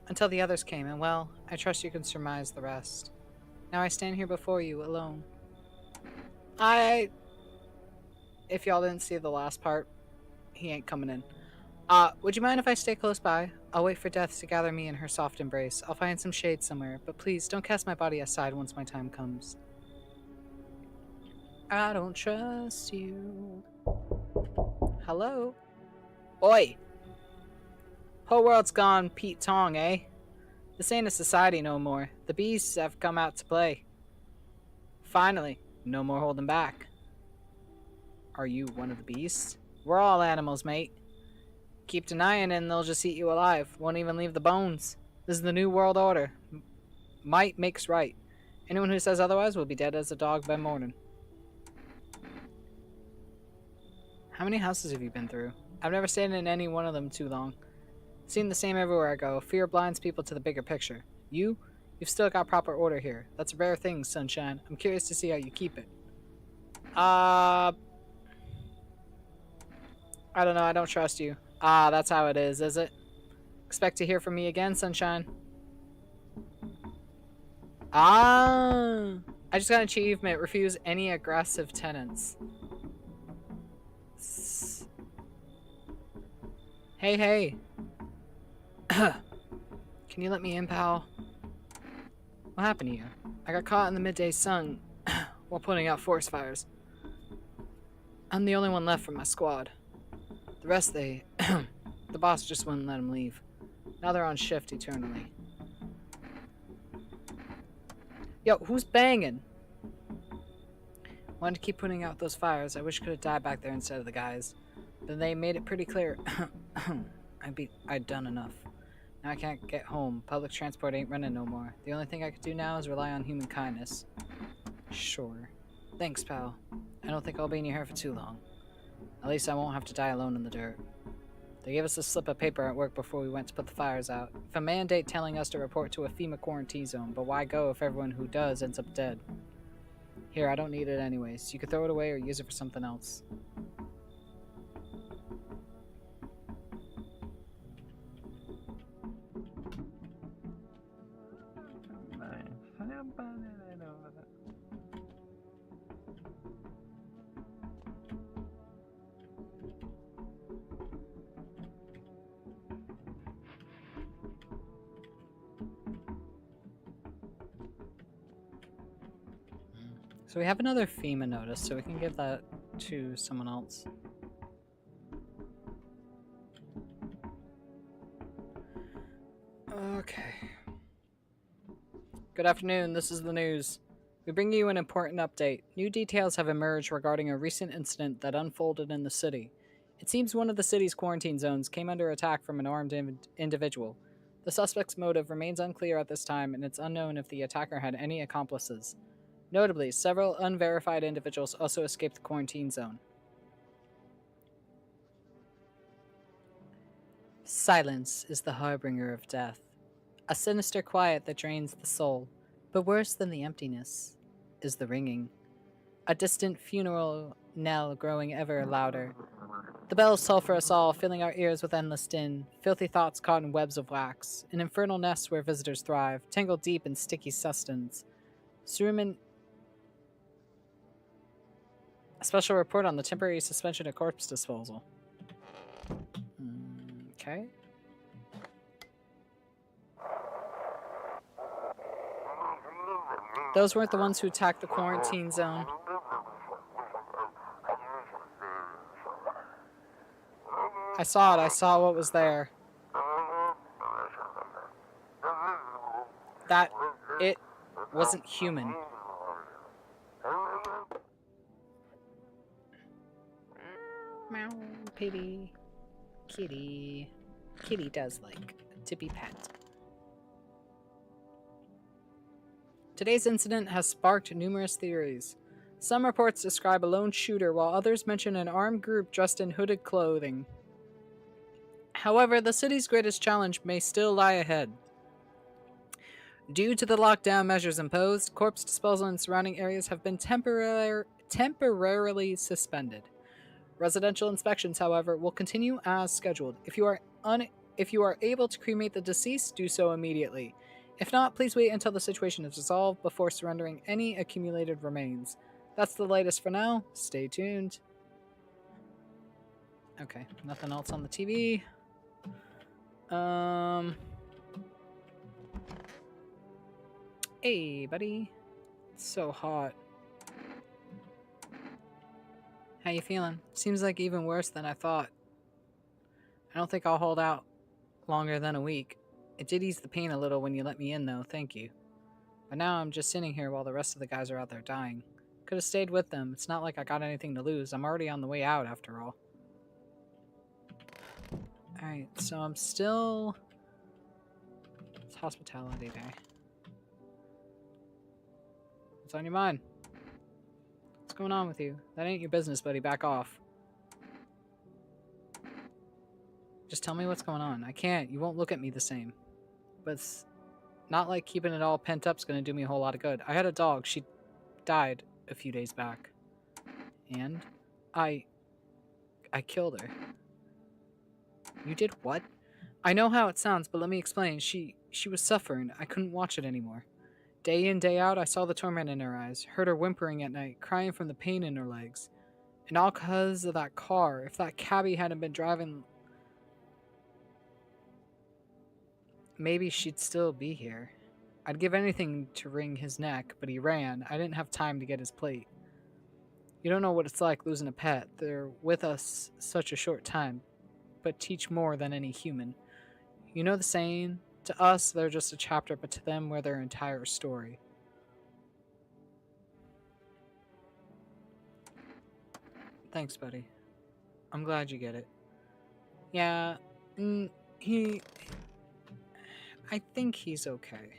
Until the others came, and well, I trust you can surmise the rest. Now I stand here before you, alone. If y'all didn't see the last part, he ain't coming in. Would you mind if I stay close by? I'll wait for death to gather me in her soft embrace. I'll find some shade somewhere, but please don't cast my body aside once my time comes. I don't trust you. Hello? Oi! Whole world's gone Pete Tong, eh? This ain't a society no more. The beasts have come out to play. Finally, no more holding back. Are you one of the beasts? We're all animals, mate. Keep denying it and they'll just eat you alive. Won't even leave the bones. This is the new world order. Might makes right. Anyone who says otherwise will be dead as a dog by morning. How many houses have you been through? I've never stayed in any one of them too long. Seen the same everywhere I go. Fear blinds people to the bigger picture. You've still got proper order here. That's a rare thing, Sunshine. I'm curious to see how you keep it. I don't know. I don't trust you. That's how it is it? Expect to hear from me again, Sunshine. I just got an achievement. Refuse any aggressive tenants. Hey. Can you let me in, pal? What happened to you? I got caught in the midday sun while putting out forest fires. I'm the only one left from my squad. The rest, the boss just wouldn't let them leave. Now they're on shift eternally. Yo, who's banging? Wanted to keep putting out those fires. I wish I could have died back there instead of the guys. But they made it pretty clear I'd done enough. Now I can't get home. Public transport ain't running no more. The only thing I could do now is rely on human kindness. Sure. Thanks, pal. I don't think I'll be in your hair for too long. At least I won't have to die alone in the dirt. They gave us a slip of paper at work before we went to put the fires out. A mandate telling us to report to a FEMA quarantine zone, but why go if everyone who does ends up dead? Here, I don't need it anyways. You could throw it away or use it for something else. So we have another FEMA notice, so we can give that to someone else. Okay. Good afternoon, this is the news. We bring you an important update. New details have emerged regarding a recent incident that unfolded in the city. It seems one of the city's quarantine zones came under attack from an armed individual. The suspect's motive remains unclear at this time, and it's unknown if the attacker had any accomplices. Notably, several unverified individuals also escaped the quarantine zone. Silence is the harbinger of death, a sinister quiet that drains the soul. But worse than the emptiness is the ringing, a distant funeral knell growing ever louder. The bells toll for us all, filling our ears with endless din, filthy thoughts caught in webs of wax, an infernal nest where visitors thrive, tangled deep in sticky sustenance. Suruman. A special report on the temporary suspension of corpse disposal. Okay. Those weren't the ones who attacked the quarantine zone. I saw it. I saw what was there. It wasn't human. Meow, pity. Kitty. Kitty does like to be pet. Today's incident has sparked numerous theories. Some reports describe a lone shooter, while others mention an armed group dressed in hooded clothing. However, the city's greatest challenge may still lie ahead. Due to the lockdown measures imposed, corpse disposal in surrounding areas have been temporarily suspended. Residential inspections, however, will continue as scheduled. If you are able to cremate the deceased, do so immediately. If not, please wait until the situation is resolved before surrendering any accumulated remains. That's the latest for now. Stay tuned. Okay, nothing else on the TV. Hey, buddy. It's so hot. How you feeling? Seems like even worse than I thought. I don't think I'll hold out longer than a week. It did ease the pain a little when you let me in, though, thank you. But now I'm just sitting here while the rest of the guys are out there dying. Could have stayed with them. It's not like I got anything to lose. I'm already on the way out, after all. Alright, so I'm still... It's hospitality day. What's on your mind? What's going on with you? That ain't your business, buddy. Back off. Just tell me what's going on. I can't. You won't look at me the same. But it's not like keeping it all pent up's gonna do me a whole lot of good. I had a dog. She died a few days back. And I killed her. You did what? I know how it sounds, but let me explain. She was suffering. I couldn't watch it anymore. Day in, day out, I saw the torment in her eyes, heard her whimpering at night, crying from the pain in her legs. And all because of that car. If that cabbie hadn't been driving... Maybe she'd still be here. I'd give anything to wring his neck, but he ran. I didn't have time to get his plate. You don't know what it's like losing a pet. They're with us such a short time, but teach more than any human. You know the saying? To us, they're just a chapter, but to them, we're their entire story. Thanks, buddy. I'm glad you get it. Yeah, I think he's okay.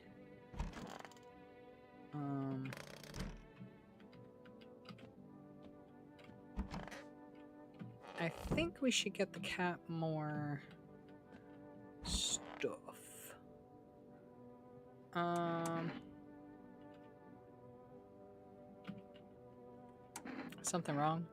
I think we should get the cat more stuff. Something wrong?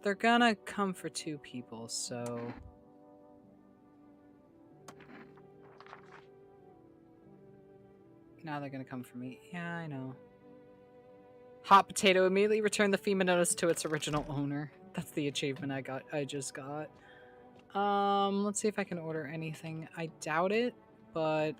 They're gonna come for 2 people, so... Now they're gonna come for me. Yeah, I know. Hot Potato immediately returned the FEMA notice to its original owner. That's the achievement I just got. Let's see if I can order anything. I doubt it, but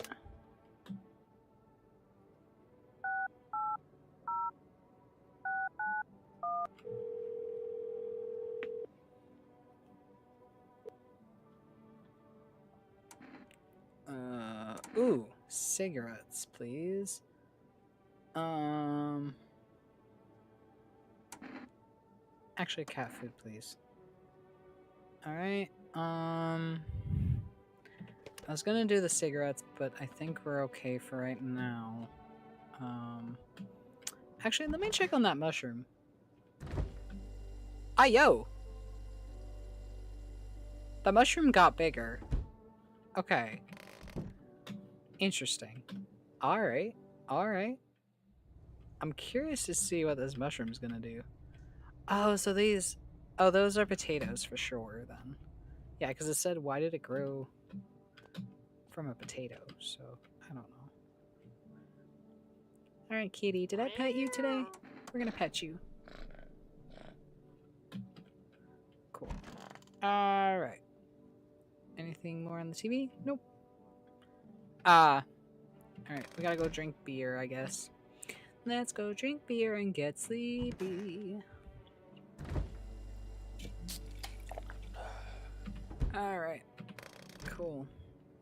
ooh, cigarettes, please. Actually, cat food, please. All right. I was gonna do the cigarettes, but I think we're okay for right now. Actually, let me check on that mushroom. Ah, yo! The mushroom got bigger. Okay. Interesting. Alright. Alright. I'm curious to see what this mushroom's gonna do. Oh, so these... Oh, those are potatoes for sure, then. Yeah, because it said, why did it grow from a potato? So, I don't know. Alright, kitty. Did I pet you today? We're gonna pet you. Cool. Alright. Anything more on the TV? Nope. Alright, we gotta go drink beer, I guess. Let's go drink beer and get sleepy. Alright. Cool.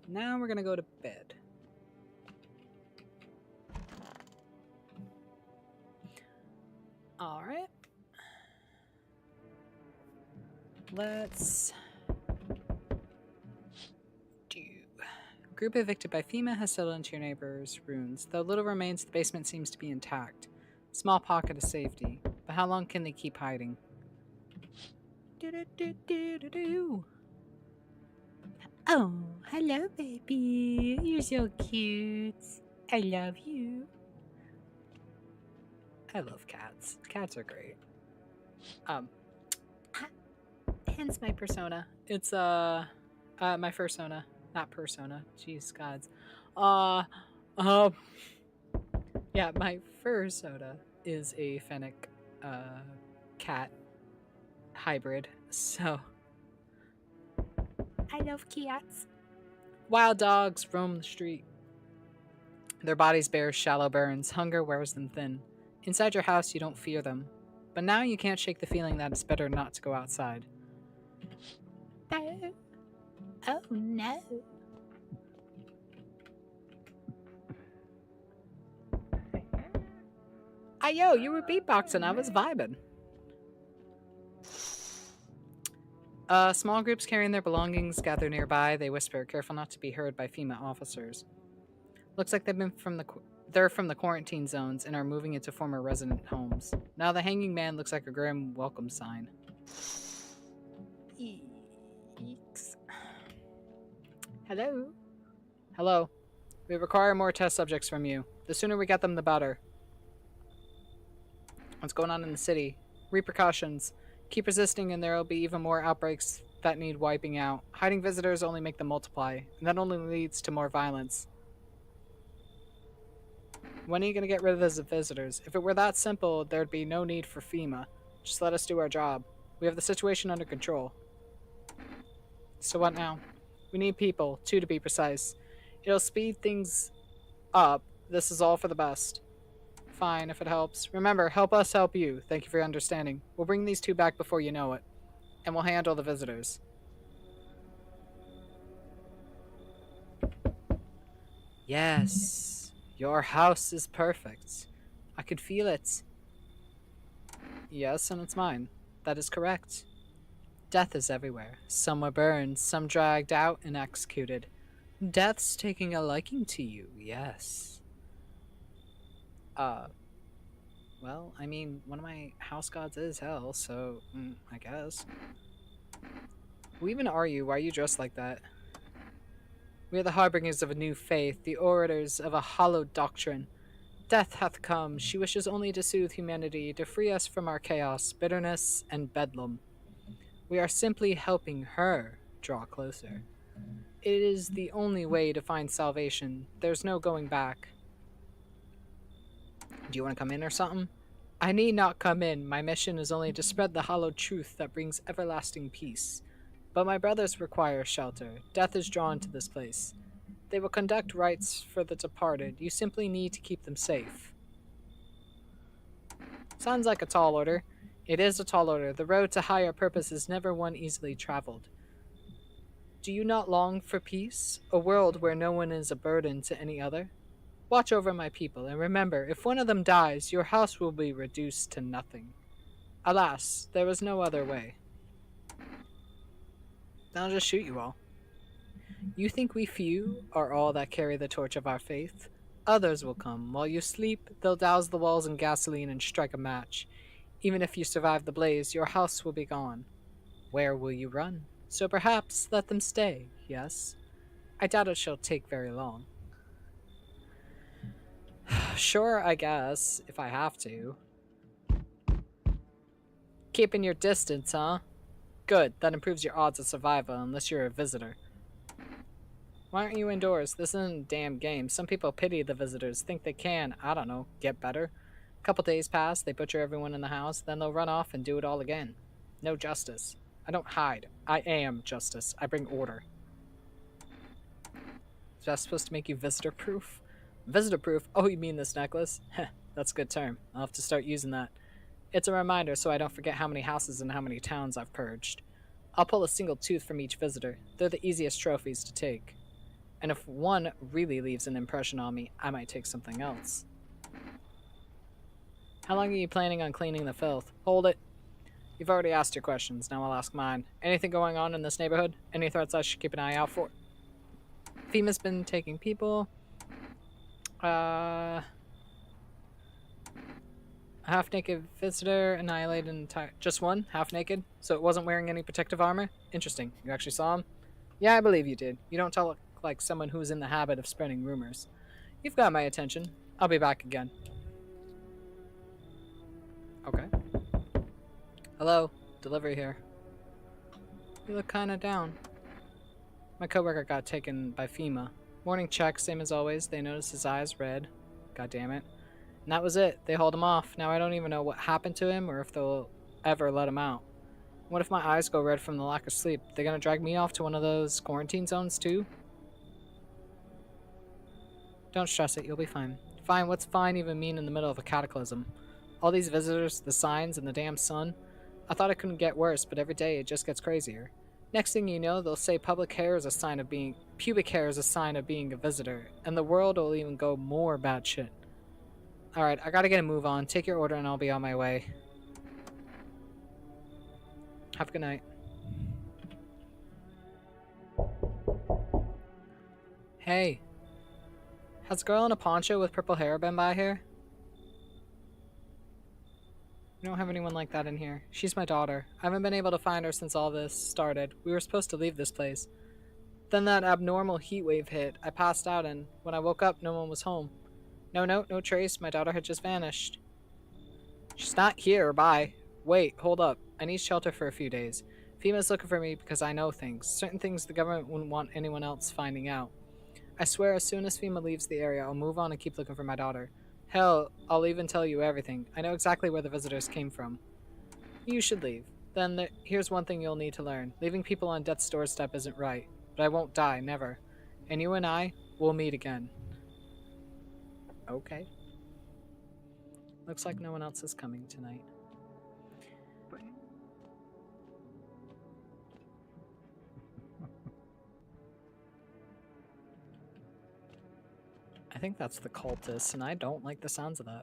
Now we're gonna go to bed. Alright. Let's do. Group evicted by FEMA has settled into your neighbor's ruins. Though little remains, the basement seems to be intact. Small pocket of safety. But how long can they keep hiding? Do-do-do-do-do-do. Oh, hello, baby. You're so cute. I love you. I love cats. Cats are great. Hence my persona. It's my fursona, not persona. Jeez, gods. Yeah, my fursona is a fennec, cat hybrid. So I love cats. Wild dogs roam the street. Their bodies bear shallow burns. Hunger wears them thin. Inside your house, you don't fear them. But now you can't shake the feeling that it's better not to go outside. Oh no. Yo, you were beatboxing. I was vibing. Small groups carrying their belongings gather nearby. They whisper, careful not to be heard by FEMA officers. Looks like they're from the quarantine zones and are moving into former resident homes. Now the hanging man looks like a grim welcome sign. Eeks. Hello? Hello. We require more test subjects from you. The sooner we get them, the better. What's going on in the city? Repercussions. Keep resisting and there will be even more outbreaks that need wiping out. Hiding visitors only make them multiply, and that only leads to more violence. When are you going to get rid of those visitors? If it were that simple, there'd be no need for FEMA. Just let us do our job. We have the situation under control. So what now? We need people, 2 to be precise. It'll speed things up. This is all for the best. Fine, if it helps. Remember, help us help you. Thank you for your understanding. We'll bring these 2 back before you know it. And we'll handle the visitors. Yes. Your house is perfect. I can feel it. Yes, and it's mine. That is correct. Death is everywhere. Some were burned, some dragged out and executed. Death's taking a liking to you, yes. Well, I mean, one of my house gods is hell, so, I guess. Who even are you? Why are you dressed like that? We are the harbingers of a new faith, the orators of a hallowed doctrine. Death hath come. She wishes only to soothe humanity, to free us from our chaos, bitterness, and bedlam. We are simply helping her draw closer. It is the only way to find salvation. There's no going back. Do you want to come in or something? I need not come in. My mission is only to spread the hallowed truth that brings everlasting peace. But my brothers require shelter. Death is drawn to this place. They will conduct rites for the departed. You simply need to keep them safe. Sounds like a tall order. It is a tall order. The road to higher purpose is never one easily traveled. Do you not long for peace? A world where no one is a burden to any other? Watch over my people, and remember, if one of them dies, your house will be reduced to nothing. Alas, there is no other way. Then I'll just shoot you all. You think we few are all that carry the torch of our faith? Others will come. While you sleep, they'll douse the walls in gasoline and strike a match. Even if you survive the blaze, your house will be gone. Where will you run? So perhaps let them stay, yes? I doubt it shall take very long. Sure, I guess, if I have to. Keeping your distance, huh? Good, that improves your odds of survival unless you're a visitor. Why aren't you indoors? This isn't a damn game. Some people pity the visitors, think they can, I don't know, get better. A couple days pass, they butcher everyone in the house, then they'll run off and do it all again. No justice. I don't hide. I am justice. I bring order. Is that supposed to make you visitor-proof? Visitor-proof? Oh, you mean this necklace? Heh, that's a good term. I'll have to start using that. It's a reminder so I don't forget how many houses and how many towns I've purged. I'll pull a single tooth from each visitor. They're the easiest trophies to take. And if one really leaves an impression on me, I might take something else. How long are you planning on cleaning the filth? Hold it. You've already asked your questions, now I'll ask mine. Anything going on in this neighborhood? Any threats I should keep an eye out for? FEMA's been taking people. A half-naked visitor annihilated an entire... Just one? Half-naked? So it wasn't wearing any protective armor? Interesting. You actually saw him? Yeah, I believe you did. You don't talk like someone who's in the habit of spreading rumors. You've got my attention. I'll be back again. Okay. Hello. Delivery here. You look kinda down. My coworker got taken by FEMA. Morning check, same as always. They noticed his eyes red. God damn it. And that was it. They hauled him off. Now I don't even know what happened to him or if they'll ever let him out. What if my eyes go red from the lack of sleep? They gonna drag me off to one of those quarantine zones too? Don't stress it, you'll be fine. Fine, what's fine even mean in the middle of a cataclysm? All these visitors, the signs, and the damn sun. I thought it couldn't get worse, but every day it just gets crazier. Next thing you know, they'll say pubic hair is a sign of being a visitor, and the world will even go more batshit. Alright, I gotta get a move on. Take your order and I'll be on my way. Have a good night. Hey. Has a girl in a poncho with purple hair been by here? We don't have anyone like that in here. She's my daughter. I haven't been able to find her since all this started. We were supposed to leave this place. Then that abnormal heat wave hit. I passed out and when I woke up, no one was home. No note, no trace. My daughter had just vanished. She's not here. Bye. Wait, hold up. I need shelter for a few days. FEMA's looking for me because I know things. Certain things the government wouldn't want anyone else finding out. I swear as soon as FEMA leaves the area, I'll move on and keep looking for my daughter. Hell, I'll even tell you everything. I know exactly where the visitors came from. You should leave. Then here's one thing you'll need to learn. Leaving people on death's doorstep isn't right. But I won't die, never. And you and I will meet again. Okay. Looks like no one else is coming tonight. I think that's the cultists, and I don't like the sounds of that.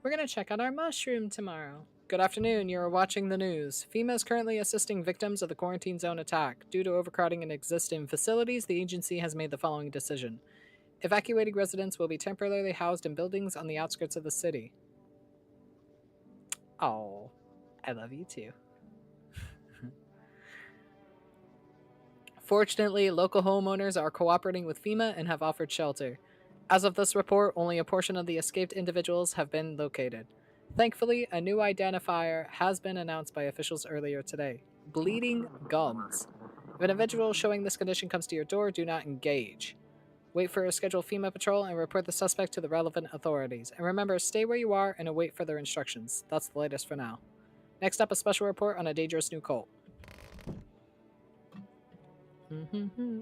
We're gonna check out our mushroom tomorrow. Good afternoon, you're watching the news. FEMA is currently assisting victims of the quarantine zone attack. Due to overcrowding in existing facilities, the agency has made the following decision. Evacuating residents will be temporarily housed in buildings on the outskirts of the city. Oh, I love you too. Fortunately, local homeowners are cooperating with FEMA and have offered shelter. As of this report, only a portion of the escaped individuals have been located. Thankfully, a new identifier has been announced by officials earlier today. Bleeding gums. If an individual showing this condition comes to your door, do not engage. Wait for a scheduled FEMA patrol and report the suspect to the relevant authorities. And remember, stay where you are and await further instructions. That's the latest for now. Next up, a special report on a dangerous new cult. Mm-hmm.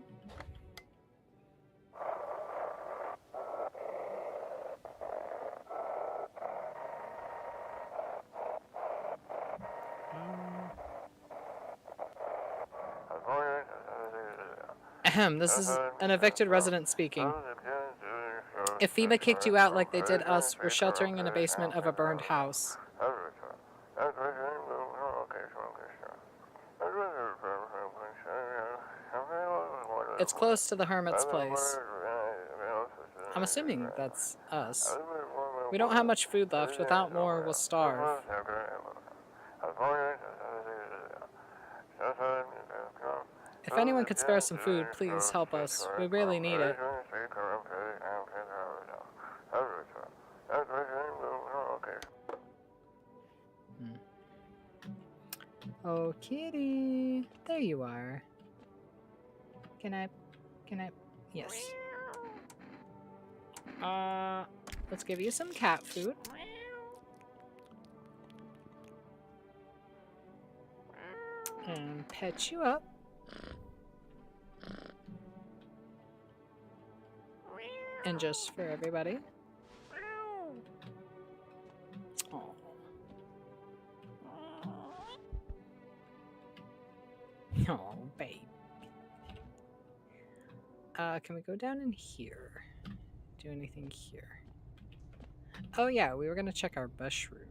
Ahem, this is an evicted resident speaking. If FEMA kicked you out like they did us, we're sheltering in a basement of a burned house. It's close to the hermit's place. I'm assuming that's us. We don't have much food left. Without more, we'll starve. If anyone could spare some food, please help us. We really need it. Oh, kitty. There you are. Can I? Yes. Let's give you some cat food. And pet you up. And just for everybody. Oh. Oh, babe. Can we go down in here? Do anything here? Oh yeah, we were gonna check our mushroom.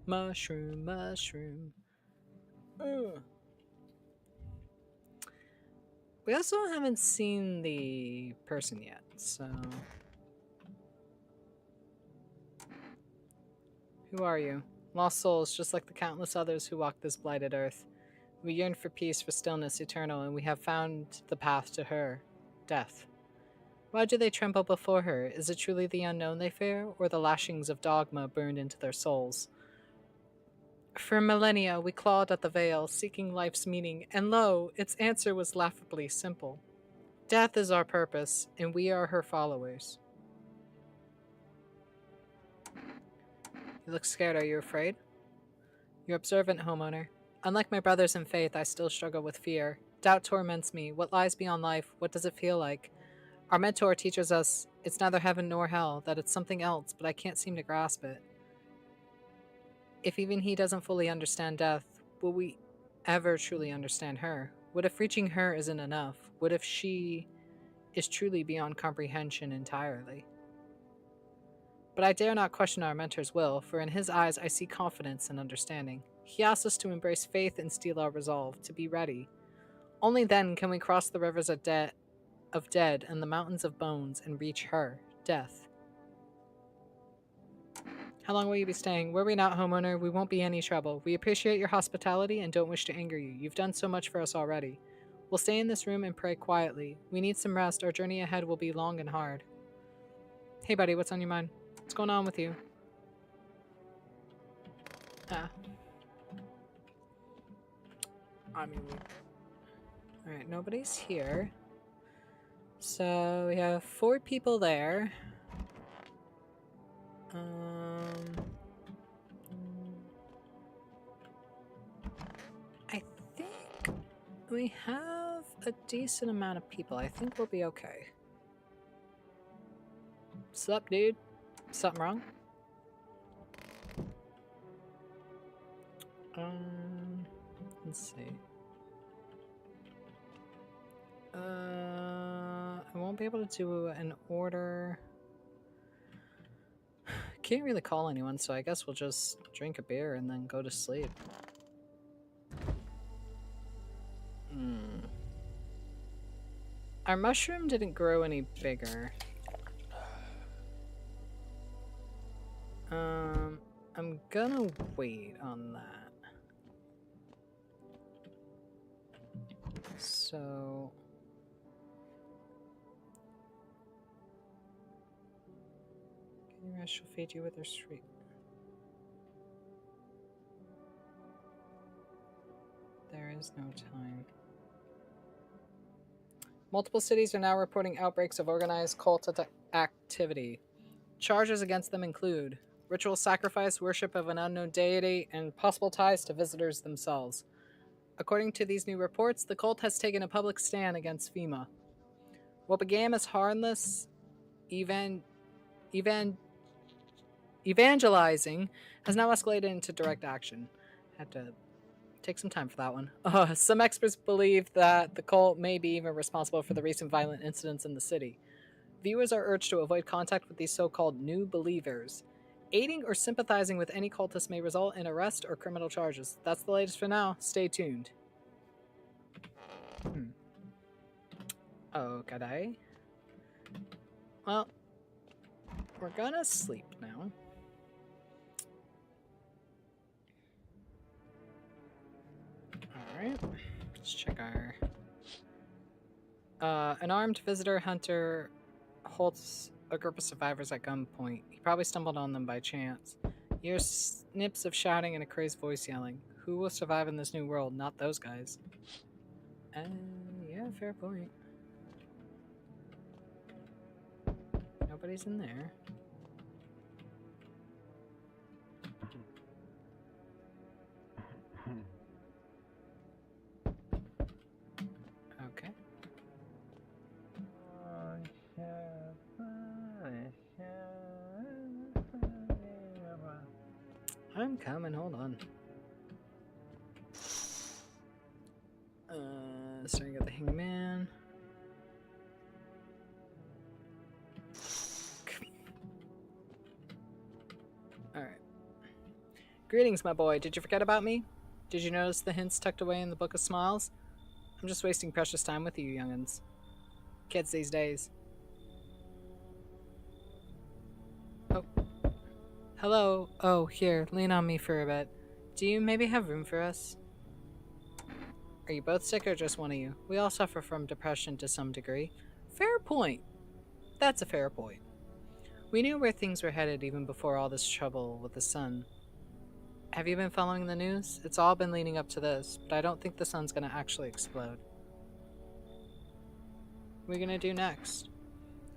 Mushroom. Ugh. We also haven't seen the person yet, so... Who are you? Lost souls, just like the countless others who walk this blighted earth. We yearn for peace, for stillness eternal, and we have found the path to her. Death. Why do they tremble before her? Is it truly the unknown they fear, or the lashings of dogma burned into their souls? For millennia, we clawed at the veil, seeking life's meaning, and lo, its answer was laughably simple. Death is our purpose, and we are her followers. You look scared. Are you afraid? You're observant, homeowner. Unlike my brothers in faith, I still struggle with fear. Doubt torments me. What lies beyond life? What does it feel like? Our mentor teaches us it's neither heaven nor hell, that it's something else, but I can't seem to grasp it. If even he doesn't fully understand death, will we ever truly understand her? What if reaching her isn't enough? What if she is truly beyond comprehension entirely? But I dare not question our mentor's will, for in his eyes I see confidence and understanding. He asks us to embrace faith and steel our resolve, to be ready. Only then can we cross the rivers of dead and the mountains of bones and reach her, death. How long will you be staying? Worry not, homeowner. We won't be any trouble. We appreciate your hospitality and don't wish to anger you. You've done so much for us already. We'll stay in this room and pray quietly. We need some rest. Our journey ahead will be long and hard. Hey, buddy, what's on your mind? What's going on with you? Alright, nobody's here. So we have 4 people there. I think we have a decent amount of people. I think we'll be okay. Sup, dude? Something wrong? Let's see. I won't be able to do an order. Can't really call anyone, so I guess we'll just drink a beer and then go to sleep. Our mushroom didn't grow any bigger. I'm gonna wait on that. So... I shall feed you with her sweet. There is no time. Multiple cities are now reporting outbreaks of organized cult activity. Charges against them include ritual sacrifice, worship of an unknown deity, and possible ties to visitors themselves. According to these new reports, the cult has taken a public stand against FEMA. What began as harmless evan- evan- evangelizing has now escalated into direct action. Had to take some time for that one. Some experts believe that the cult may be even responsible for the recent violent incidents in the city. Viewers are urged to avoid contact with these so-called new believers. Aiding or sympathizing with any cultist may result in arrest or criminal charges. That's the latest for now. Stay tuned. Okay. Well, we're gonna sleep now. Alright. Let's check our... an armed visitor hunter holds a group of survivors at gunpoint. He probably stumbled on them by chance. He hears snips of shouting and a crazed voice yelling. Who will survive in this new world? Not those guys. Yeah, fair point. Nobody's in there. Okay. I'm coming, hold on. Starting at the hangman. Alright. Greetings, my boy. Did you forget about me? Did you notice the hints tucked away in the Book of Smiles? I'm just wasting precious time with you, young'uns. Kids these days. Oh. Hello. Oh, here, lean on me for a bit. Do you maybe have room for us? Are you both sick or just one of you? We all suffer from depression to some degree. Fair point. That's a fair point. We knew where things were headed even before all this trouble with the sun. Have you been following the news? It's all been leading up to this, but I don't think the sun's gonna actually explode. What are we gonna do next?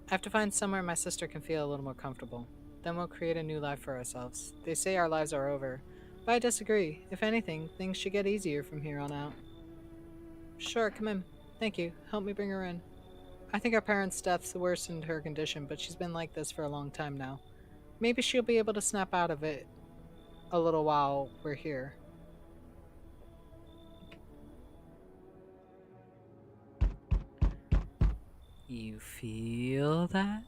I have to find somewhere my sister can feel a little more comfortable. Then we'll create a new life for ourselves. They say our lives are over, but I disagree. If anything, things should get easier from here on out. Sure, come in. Thank you. Help me bring her in. I think our parents' deaths worsened her condition, but she's been like this for a long time now. Maybe she'll be able to snap out of it a little while we're here. You feel that?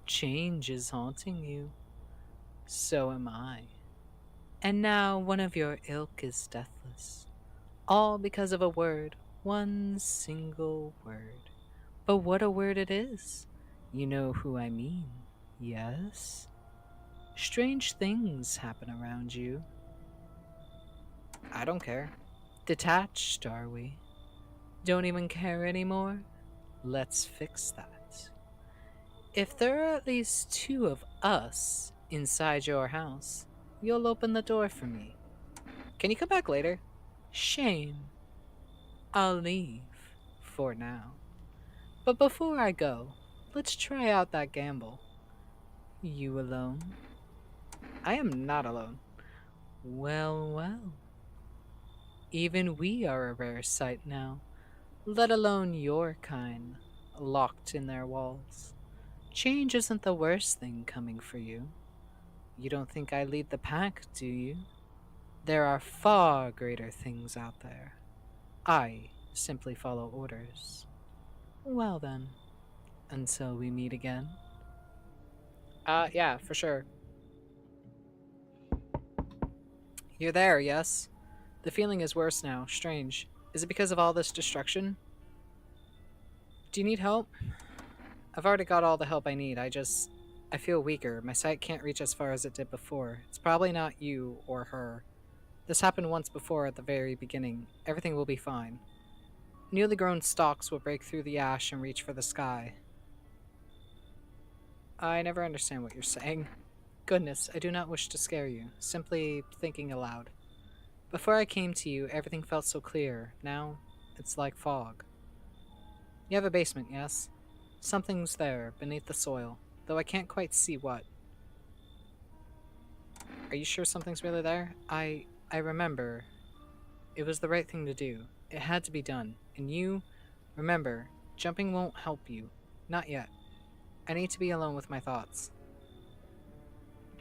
Change is haunting you. So am I. And now one of your ilk is deathless. All because of a word. One single word. But what a word it is. You know who I mean, yes? Strange things happen around you. I don't care. Detached, are we? Don't even care anymore? Let's fix that. If there are at least 2 of us inside your house, you'll open the door for me. Can you come back later? Shame. I'll leave. For now. But before I go, let's try out that gamble. You alone? I am not alone. Well, well. Even we are a rare sight now, let alone your kind, locked in their walls. Change isn't the worst thing coming for you. You don't think I lead the pack, do you? There are far greater things out there. I simply follow orders. Well then, until we meet again. Yeah, for sure. You're there, yes? The feeling is worse now, strange. Is it because of all this destruction? Do you need help? I've already got all the help I need, I feel weaker. My sight can't reach as far as it did before. It's probably not you or her. This happened once before at the very beginning. Everything will be fine. Newly grown stalks will break through the ash and reach for the sky. I never understand what you're saying. Goodness, I do not wish to scare you. Simply thinking aloud. Before I came to you, everything felt so clear. Now, it's like fog. You have a basement, yes? Something's there, beneath the soil, though I can't quite see what. Are you sure something's really there? I remember It was the right thing to do. It had to be done. And you, remember, jumping won't help you. Not yet. I need to be alone with my thoughts.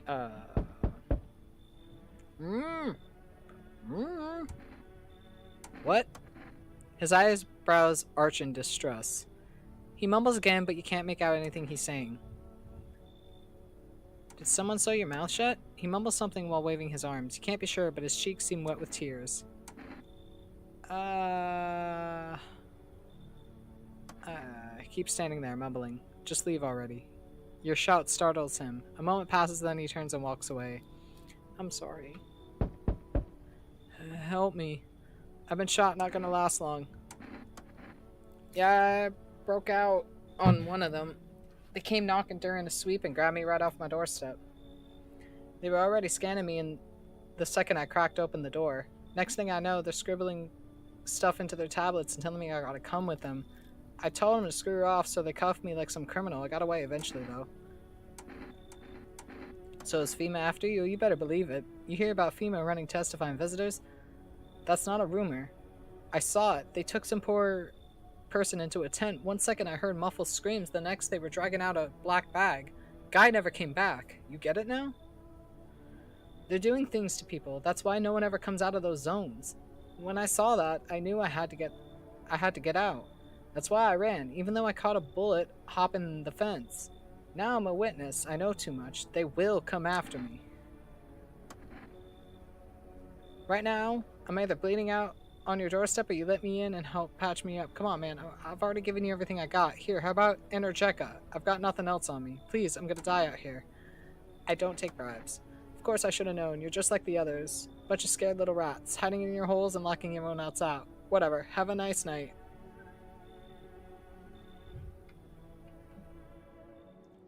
Uh. Mm. Mm. What? His eyebrows arch in distress. He mumbles again, but you can't make out anything he's saying. Did someone sew your mouth shut? He mumbles something while waving his arms. You can't be sure, but his cheeks seem wet with tears. He keeps standing there, mumbling. Just leave already. Your shout startles him. A moment passes, then he turns and walks away. I'm sorry. Help me. I've been shot, not gonna last long. Yeah, I broke out on one of them. They came knocking during a sweep and grabbed me right off my doorstep. They were already scanning me, and the second I cracked open the door. Next thing I know, they're scribbling stuff into their tablets and telling me I gotta come with them. I told them to screw off, so they cuffed me like some criminal. I got away eventually, though. So is FEMA after you? You better believe it. You hear about FEMA running tests to find visitors? That's not a rumor. I saw it. They took some poor person into a tent. One second I heard muffled screams, the next they were dragging out a black bag. Guy never came back. You get it now? They're doing things to people. That's why no one ever comes out of those zones. When I saw that, I knew I had to get out. That's why I ran, even though I caught a bullet hopping the fence. Now I'm a witness. I know too much. They will come after me. Right now, I'm either bleeding out on your doorstep or you let me in and help patch me up. Come on, man. I've already given you everything I got. Here, how about Energeca? I've got nothing else on me. Please, I'm gonna die out here. I don't take bribes. Of course I should have known. You're just like the others. Bunch of scared little rats, hiding in your holes and locking everyone else out. Whatever. Have a nice night.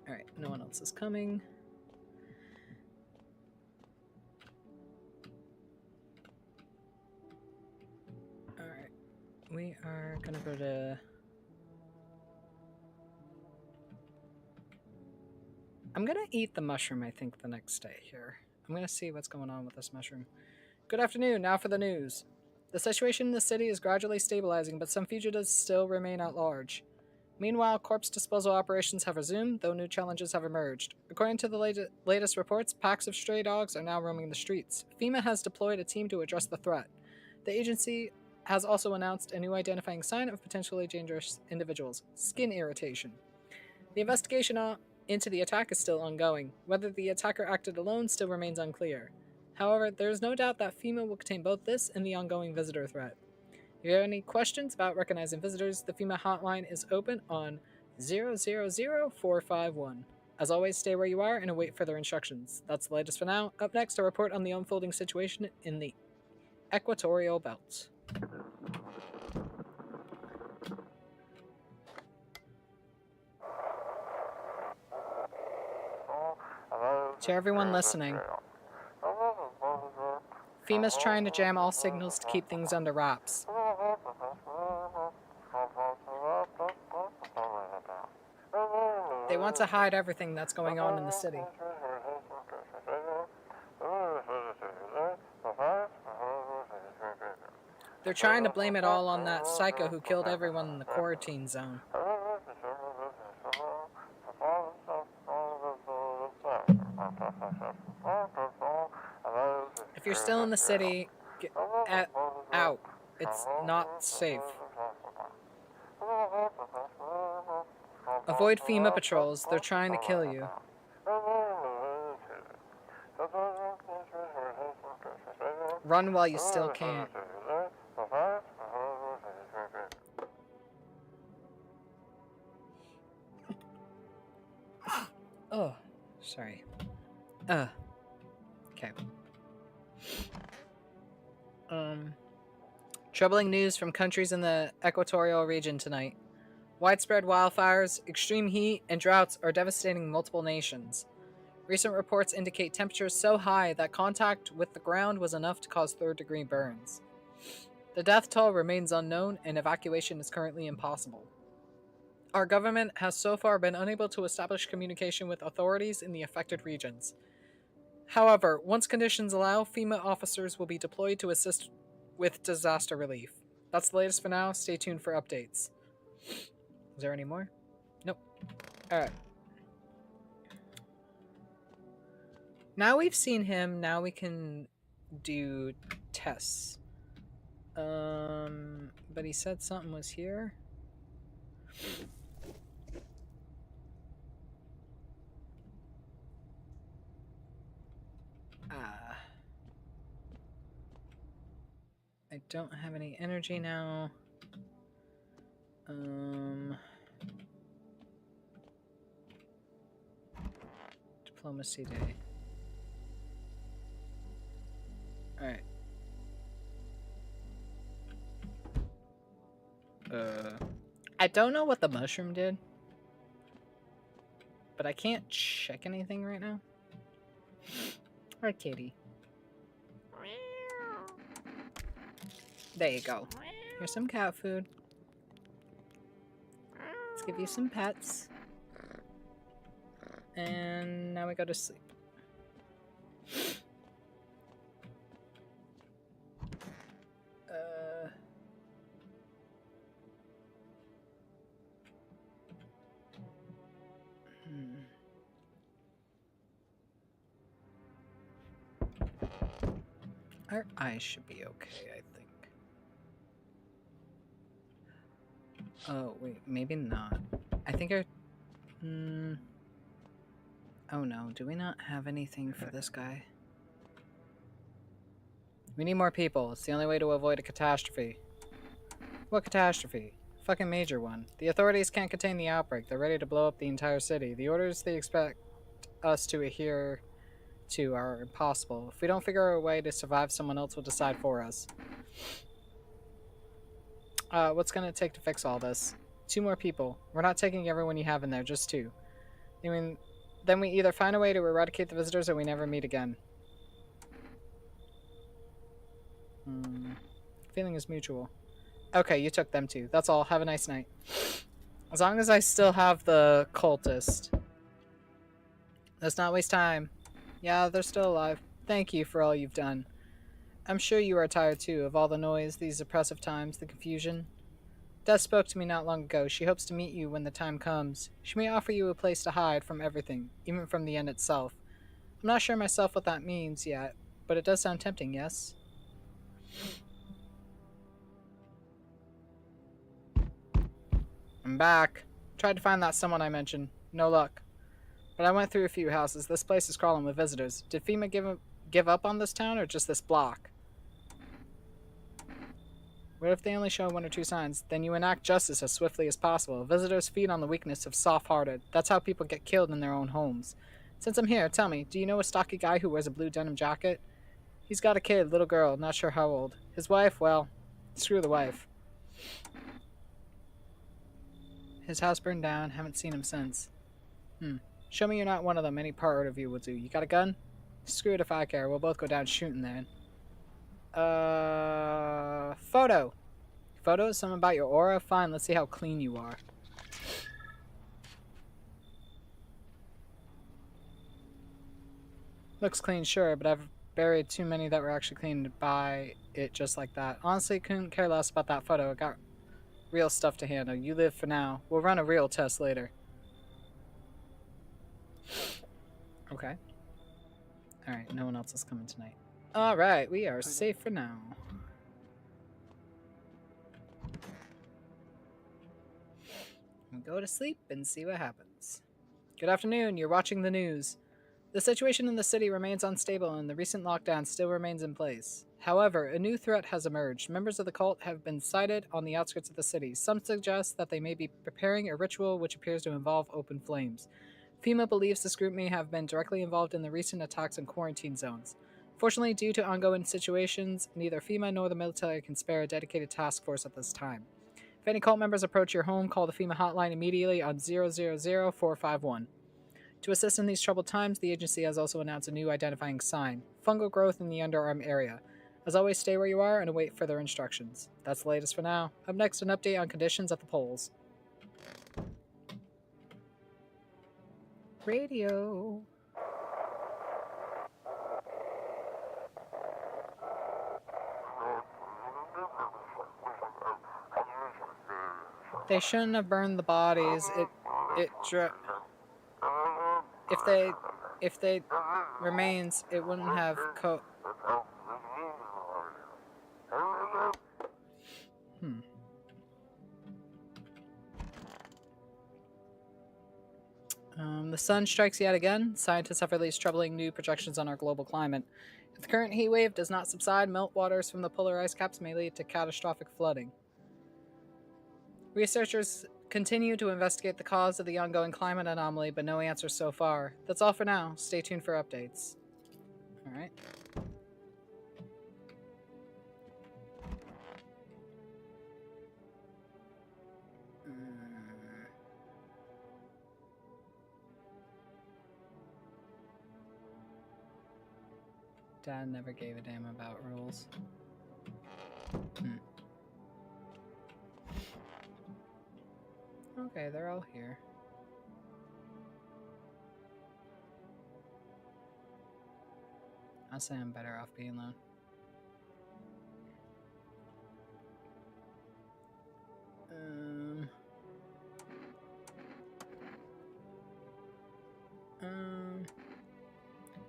Alright, no one else is coming. Alright, we are gonna go to... I'm gonna eat the mushroom, I think, the next day here. I'm gonna see what's going on with this mushroom. Good afternoon, now for the news. The situation in the city is gradually stabilizing, but some fugitives still remain at large. Meanwhile, corpse disposal operations have resumed, though new challenges have emerged. According to the latest reports, packs of stray dogs are now roaming the streets. FEMA has deployed a team to address the threat. The agency has also announced a new identifying sign of potentially dangerous individuals: skin irritation. The investigation into the attack is still ongoing. Whether the attacker acted alone still remains unclear. However, there is no doubt that FEMA will contain both this and the ongoing visitor threat. If you have any questions about recognizing visitors, the FEMA hotline is open on 000451. As always, stay where you are and await further instructions. That's the latest for now. Up next, a report on the unfolding situation in the Equatorial Belt. To everyone listening, FEMA's trying to jam all signals to keep things under wraps. They want to hide everything that's going on in the city. They're trying to blame it all on that psycho who killed everyone in the quarantine zone. If you're still in the city, get out. It's not safe. Avoid FEMA patrols. They're trying to kill you. Run while you still can. Oh, sorry. Okay. Troubling news from countries in the equatorial region tonight. Widespread wildfires, extreme heat, and droughts are devastating multiple nations. Recent reports indicate temperatures so high that contact with the ground was enough to cause third-degree burns. The death toll remains unknown, and evacuation is currently impossible. Our government has so far been unable to establish communication with authorities in the affected regions. However, once conditions allow, FEMA officers will be deployed to assist with disaster relief. That's the latest for now. Stay tuned for updates. Is there any more? Nope. Alright. Now we've seen him, now we can do tests. But he said something was here. I don't have any energy now. Diplomacy day. Alright. I don't know what the mushroom did. But I can't check anything right now. Alright, Katie. There you go. Here's some cat food. Let's give you some pets. And now we go to sleep. Our eyes should be okay, I think. Oh, wait, maybe not. I think our... Oh no, do we not have anything for this guy? We need more people. It's the only way to avoid a catastrophe. What catastrophe? Fucking major one. The authorities can't contain the outbreak. They're ready to blow up the entire city. The orders they expect us to adhere to are impossible. If we don't figure out a way to survive, someone else will decide for us. What's gonna take to fix all this? 2 more people. We're not taking everyone you have in there, just 2. I mean, then we either find a way to eradicate the visitors or we never meet again. Feeling is mutual. Okay, you took them too. That's all. Have a nice night. As long as I still have the cultist. Let's not waste time. Yeah, they're still alive. Thank you for all you've done. I'm sure you are tired too of all the noise, these oppressive times, the confusion. Death spoke to me not long ago. She hopes to meet you when the time comes. She may offer you a place to hide from everything, even from the end itself. I'm not sure myself what that means yet, but it does sound tempting, yes? I'm back. Tried to find that someone I mentioned. No luck. But I went through a few houses. This place is crawling with visitors. Did FEMA give up on this town or just this block? What if they only show 1 or 2 signs? Then you enact justice as swiftly as possible. Visitors feed on the weakness of soft-hearted. That's how people get killed in their own homes. Since I'm here, tell me, do you know a stocky guy who wears a blue denim jacket? He's got a kid, little girl, not sure how old. His wife, well, screw the wife. His house burned down, haven't seen him since. Show me you're not one of them, any part of you will do. You got a gun? Screw it if I care, we'll both go down shooting then. Photo. Photo? Something about your aura? Fine, let's see how clean you are. Looks clean, sure, but I've buried too many that were actually cleaned by it just like that. Honestly, couldn't care less about that photo. I got real stuff to handle. You live for now. We'll run a real test later. Okay. Alright, no one else is coming tonight. Alright, we are safe for now. Go to sleep and see what happens. Good afternoon, you're watching the news. The situation in the city remains unstable and the recent lockdown still remains in place. However, a new threat has emerged. Members of the cult have been sighted on the outskirts of the city. Some suggest that they may be preparing a ritual which appears to involve open flames. FEMA believes this group may have been directly involved in the recent attacks in quarantine zones. Fortunately, due to ongoing situations, neither FEMA nor the military can spare a dedicated task force at this time. If any cult members approach your home, call the FEMA hotline immediately on 000-451. To assist in these troubled times, the agency has also announced a new identifying sign, fungal growth in the underarm area. As always, stay where you are and await further instructions. That's the latest for now. Up next, an update on conditions at the polls. Radio. They shouldn't have burned the bodies. It if they remains, it wouldn't have The sun strikes yet again. Scientists have released troubling new projections on our global climate. If the current heat wave does not subside, meltwaters from the polar ice caps may lead to catastrophic flooding. Researchers continue to investigate the cause of the ongoing climate anomaly, but no answers so far. That's all for now. Stay tuned for updates. Alright. Dad never gave a damn about rules. Okay, they're all here. I'll say I'm better off being alone.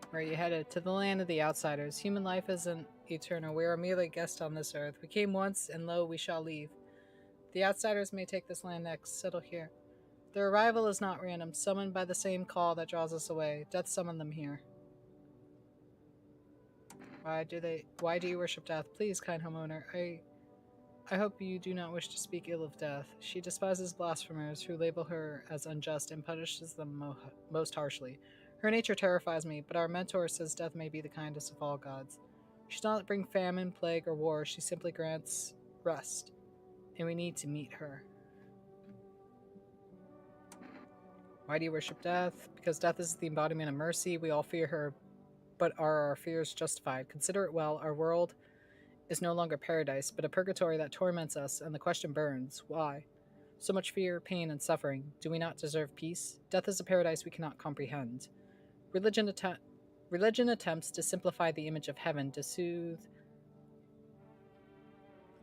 Where are you headed? To the land of the outsiders. Human life isn't eternal. We are merely guests on this earth. We came once, and lo, we shall leave. The outsiders may take this land next. Settle here. Their arrival is not random. Summoned by the same call that draws us away. Death summoned them here. Why do you worship death? Please, kind homeowner, I hope you do not wish to speak ill of death. She despises blasphemers who label her as unjust and punishes them most harshly. Her nature terrifies me, but our mentor says death may be the kindest of all gods. She does not bring famine, plague, or war. She simply grants rest, and we need to meet her. Why do you worship death? Because death is the embodiment of mercy. We all fear her, but are our fears justified? Consider it well. Our world is no longer paradise, but a purgatory that torments us, and the question burns. Why? So much fear, pain, and suffering. Do we not deserve peace? Death is a paradise we cannot comprehend. Religion attempts to simplify the image of heaven to soothe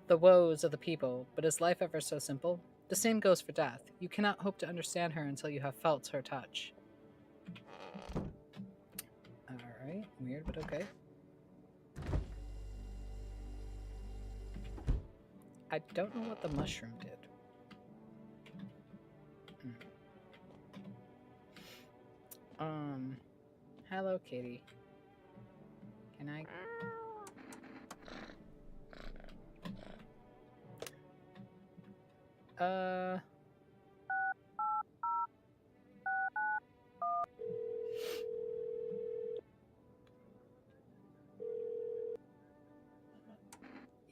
the woes of the people, but is life ever so simple? The same goes for death. You cannot hope to understand her until you have felt her touch. Alright, weird, but okay. I don't know what the mushroom did. Hello, kitty. Can I...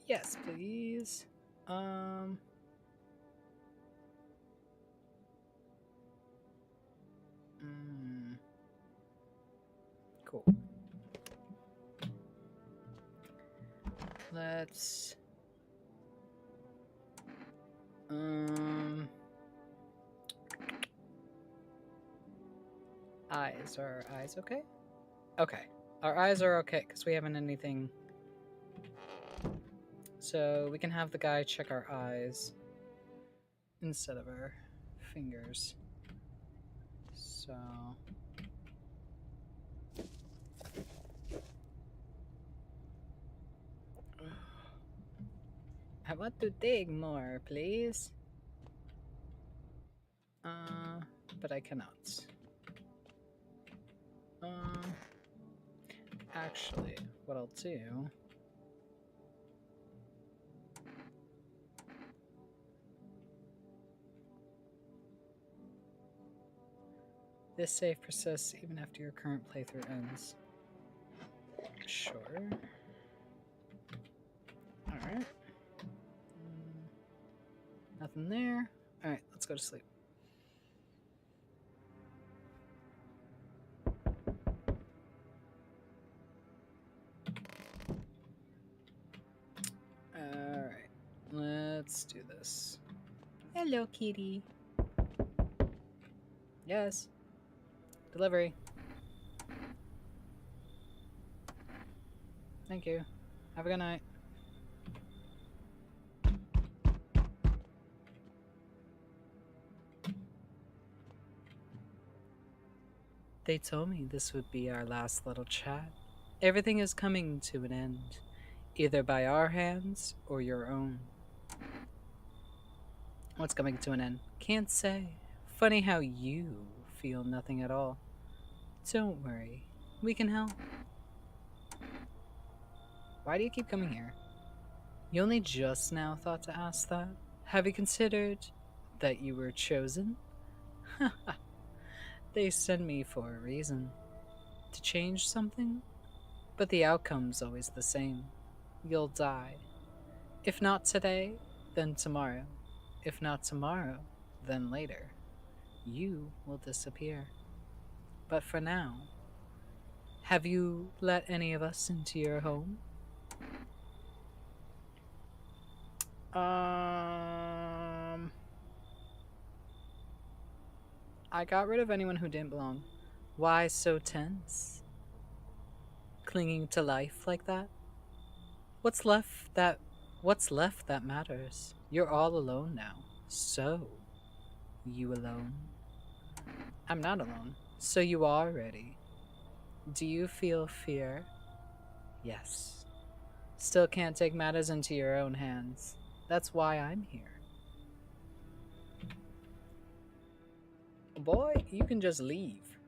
Yes, please. Cool. Let's... Eyes. Are our eyes okay? Okay. Our eyes are okay, because we haven't anything... So we can have the guy check our eyes instead of our fingers. So... I want to dig more, please. But I cannot. Actually, what I'll do... This save persists even after your current playthrough ends. Sure. Alright. Nothing there. Alright, let's go to sleep. Alright, let's do this. Hello, kitty. Yes. Delivery. Thank you. Have a good night. They told me this would be our last little chat. Everything is coming to an end, either by our hands or your own. What's coming to an end? Can't say. Funny how you feel nothing at all. Don't worry, we can help. Why do you keep coming here? You only just now thought to ask that? Have you considered that you were chosen? They sent me for a reason. To change something? But the outcome's always the same. You'll die. If not today, then tomorrow. If not tomorrow, then later. You will disappear. But for now, have you let any of us into your home? I got rid of anyone who didn't belong. Why so tense? Clinging to life like that? What's left that matters? You're all alone now. So, you alone? I'm not alone. So you are ready. Do you feel fear? Yes. Still can't take matters into your own hands. That's why I'm here. Boy, you can just leave.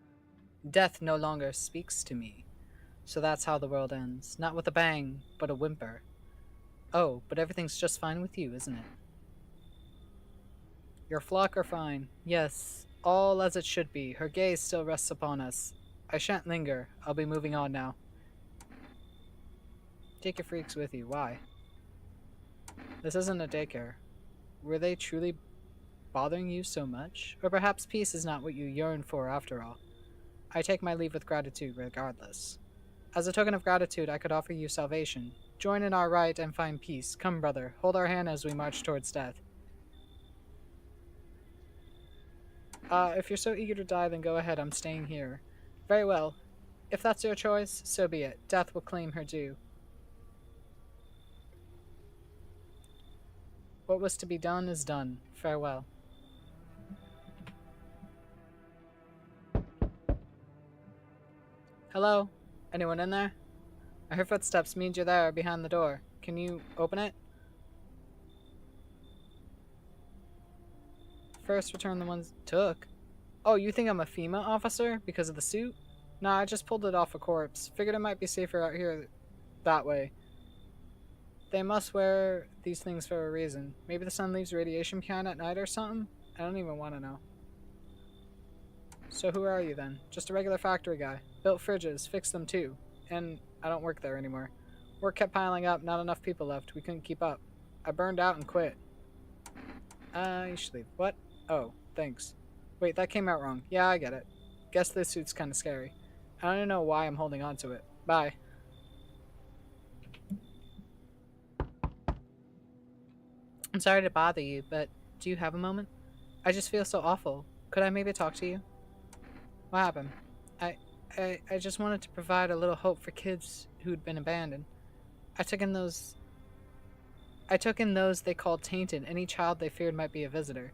Death no longer speaks to me. So that's how the world ends. Not with a bang, but a whimper. Oh, but everything's just fine with you, isn't it? Your flock are fine. Yes, all as it should be. Her gaze still rests upon us. I shan't linger. I'll be moving on now. Take your freaks with you. Why? This isn't a daycare. Were they truly bothering you so much? Or perhaps peace is not what you yearn for after all. I take my leave with gratitude regardless. As a token of gratitude, I could offer you salvation. Join in our rite and find peace. Come, brother, hold our hand as we march towards death. If you're so eager to die, then go ahead. I'm staying here. Very well. If that's your choice, so be it. Death will claim her due. What was to be done is done. Farewell. Hello? Anyone in there? I heard footsteps. Means you're there, behind the door. Can you open it? First, return the ones took. Oh, you think I'm a FEMA officer because of the suit? Nah, I just pulled it off a corpse. Figured it might be safer out here that way. They must wear these things for a reason. Maybe the sun leaves radiation behind at night or something? I don't even want to know. So who are you then? Just a regular factory guy. Built fridges, fixed them too. And I don't work there anymore. Work kept piling up, not enough people left. We couldn't keep up. I burned out and quit. You should leave. What? Oh, thanks. Wait, that came out wrong. Yeah, I get it. Guess this suit's kinda scary. I don't even know why I'm holding on to it. Bye. I'm sorry to bother you, but do you have a moment? I just feel so awful. Could I maybe talk to you? What happened? I just wanted to provide a little hope for kids who'd been abandoned. I took in those they called tainted, any child they feared might be a visitor.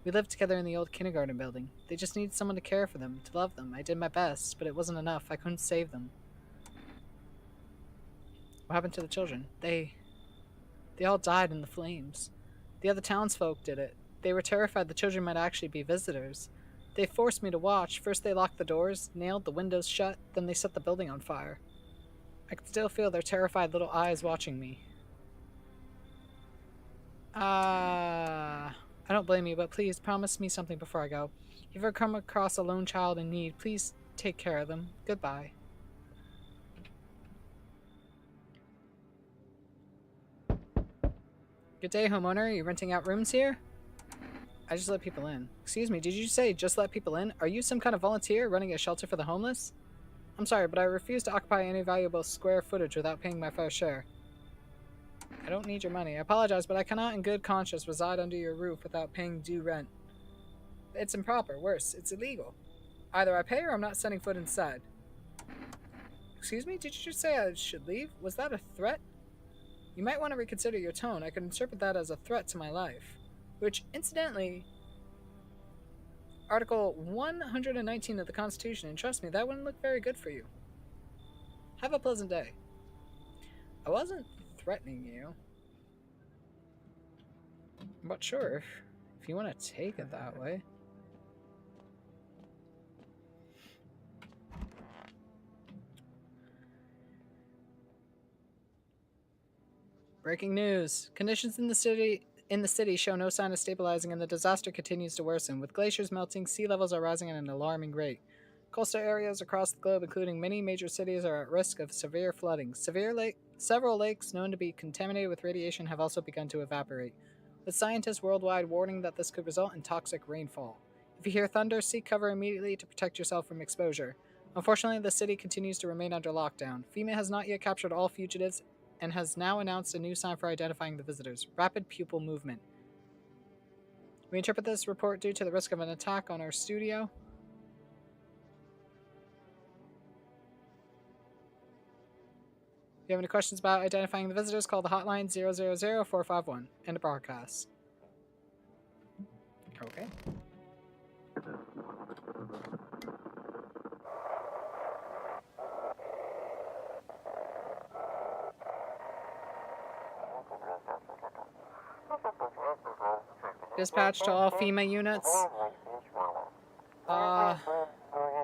We lived together in the old kindergarten building. They just needed someone to care for them, to love them. I did my best, but it wasn't enough. I couldn't save them. What happened to the children? They all died in the flames. The other townsfolk did it. They were terrified the children might actually be visitors. They forced me to watch. First they locked the doors, nailed the windows shut, then they set the building on fire. I could still feel their terrified little eyes watching me. I don't blame you, but please promise me something before I go. If you ever come across a lone child in need, please take care of them. Goodbye. Good day, homeowner. Are you renting out rooms here? I just let people in. Excuse me, did you say just let people in? Are you some kind of volunteer running a shelter for the homeless? I'm sorry, but I refuse to occupy any valuable square footage without paying my fair share. I don't need your money. I apologize, but I cannot in good conscience reside under your roof without paying due rent. It's improper. Worse, it's illegal. Either I pay or I'm not setting foot inside. Excuse me? Did you just say I should leave? Was that a threat? You might want to reconsider your tone. I could interpret that as a threat to my life. Which, incidentally... Article 119 of the Constitution, and trust me, that wouldn't look very good for you. Have a pleasant day. I wasn't threatening you. But sure, if you want to take it that way. Breaking news. Conditions in the city show no sign of stabilizing and the disaster continues to worsen. With glaciers melting, sea levels are rising at an alarming rate. Coastal areas across the globe, including many major cities, are at risk of severe flooding. Several lakes known to be contaminated with radiation have also begun to evaporate, with scientists worldwide warning that this could result in toxic rainfall. If you hear thunder, seek cover immediately to protect yourself from exposure. Unfortunately, the city continues to remain under lockdown. FEMA has not yet captured all fugitives and has now announced a new sign for identifying the visitors: rapid pupil movement. We interpret this report due to the risk of an attack on our studio. If you have any questions about identifying the visitors, call the hotline 000-451. End of broadcast. Okay. Dispatch to all FEMA units.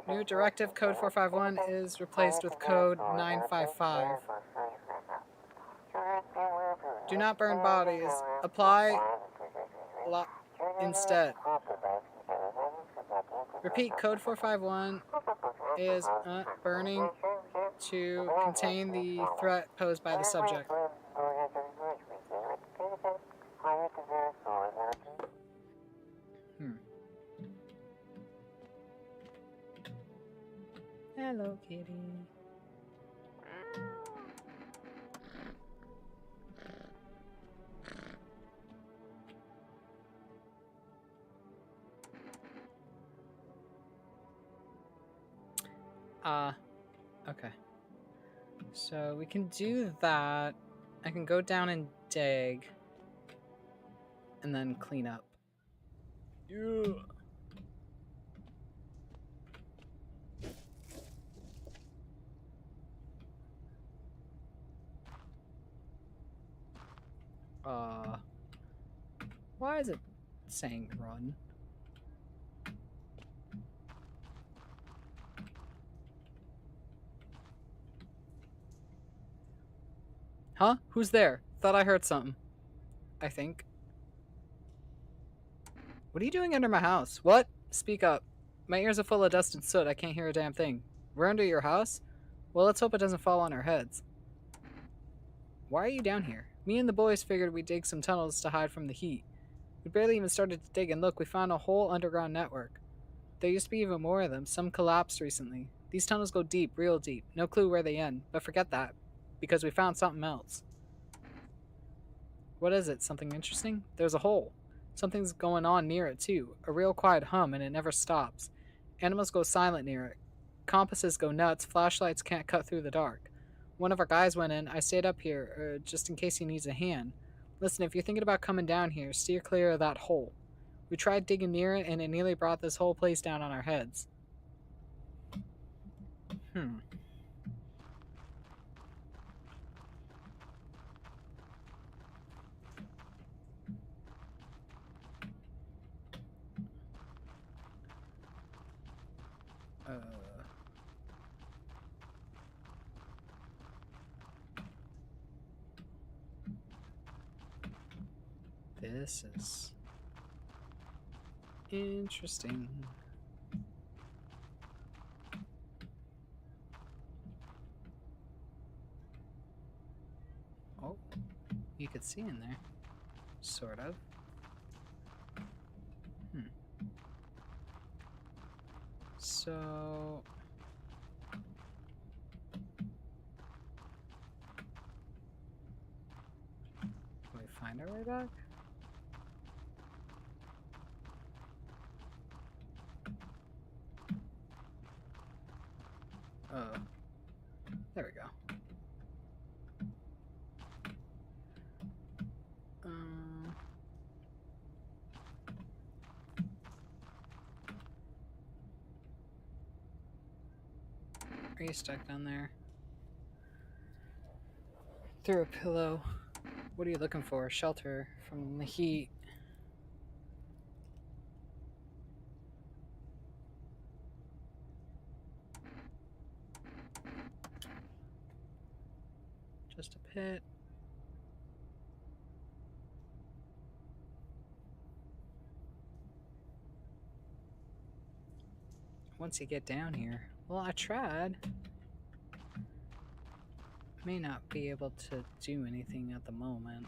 New directive code 451 is replaced with code 955. Do not burn bodies. Apply instead. Repeat, code 451 is burning to contain the threat posed by the subject. Hello, kitty. Okay. So we can do that. I can go down and dig. And then clean up. Yeah. Why is it saying run? Huh? Who's there? Thought I heard something. I think. What are you doing under my house? What? Speak up. My ears are full of dust and soot. I can't hear a damn thing. We're under your house? Well, let's hope it doesn't fall on our heads. Why are you down here? Me and the boys figured we'd dig some tunnels to hide from the heat. We barely even started to dig, and look, we found a whole underground network. There used to be even more of them. Some collapsed recently. These tunnels go deep, real deep. No clue where they end, but forget that, because we found something else. What is it? Something interesting? There's a hole. Something's going on near it, too. A real quiet hum, and it never stops. Animals go silent near it. Compasses go nuts. Flashlights can't cut through the dark. One of our guys went in. I stayed up here, just in case he needs a hand. Listen, if you're thinking about coming down here, steer clear of that hole. We tried digging near it, and it nearly brought this whole place down on our heads. This is interesting. Oh, you could see in there. Sort of. So... can we find our way back? Oh, there we go. Are you stuck down there? Through a pillow. What are you looking for? Shelter from the heat. Just a pit. Once you get down here. Well, I tried. May not be able to do anything at the moment.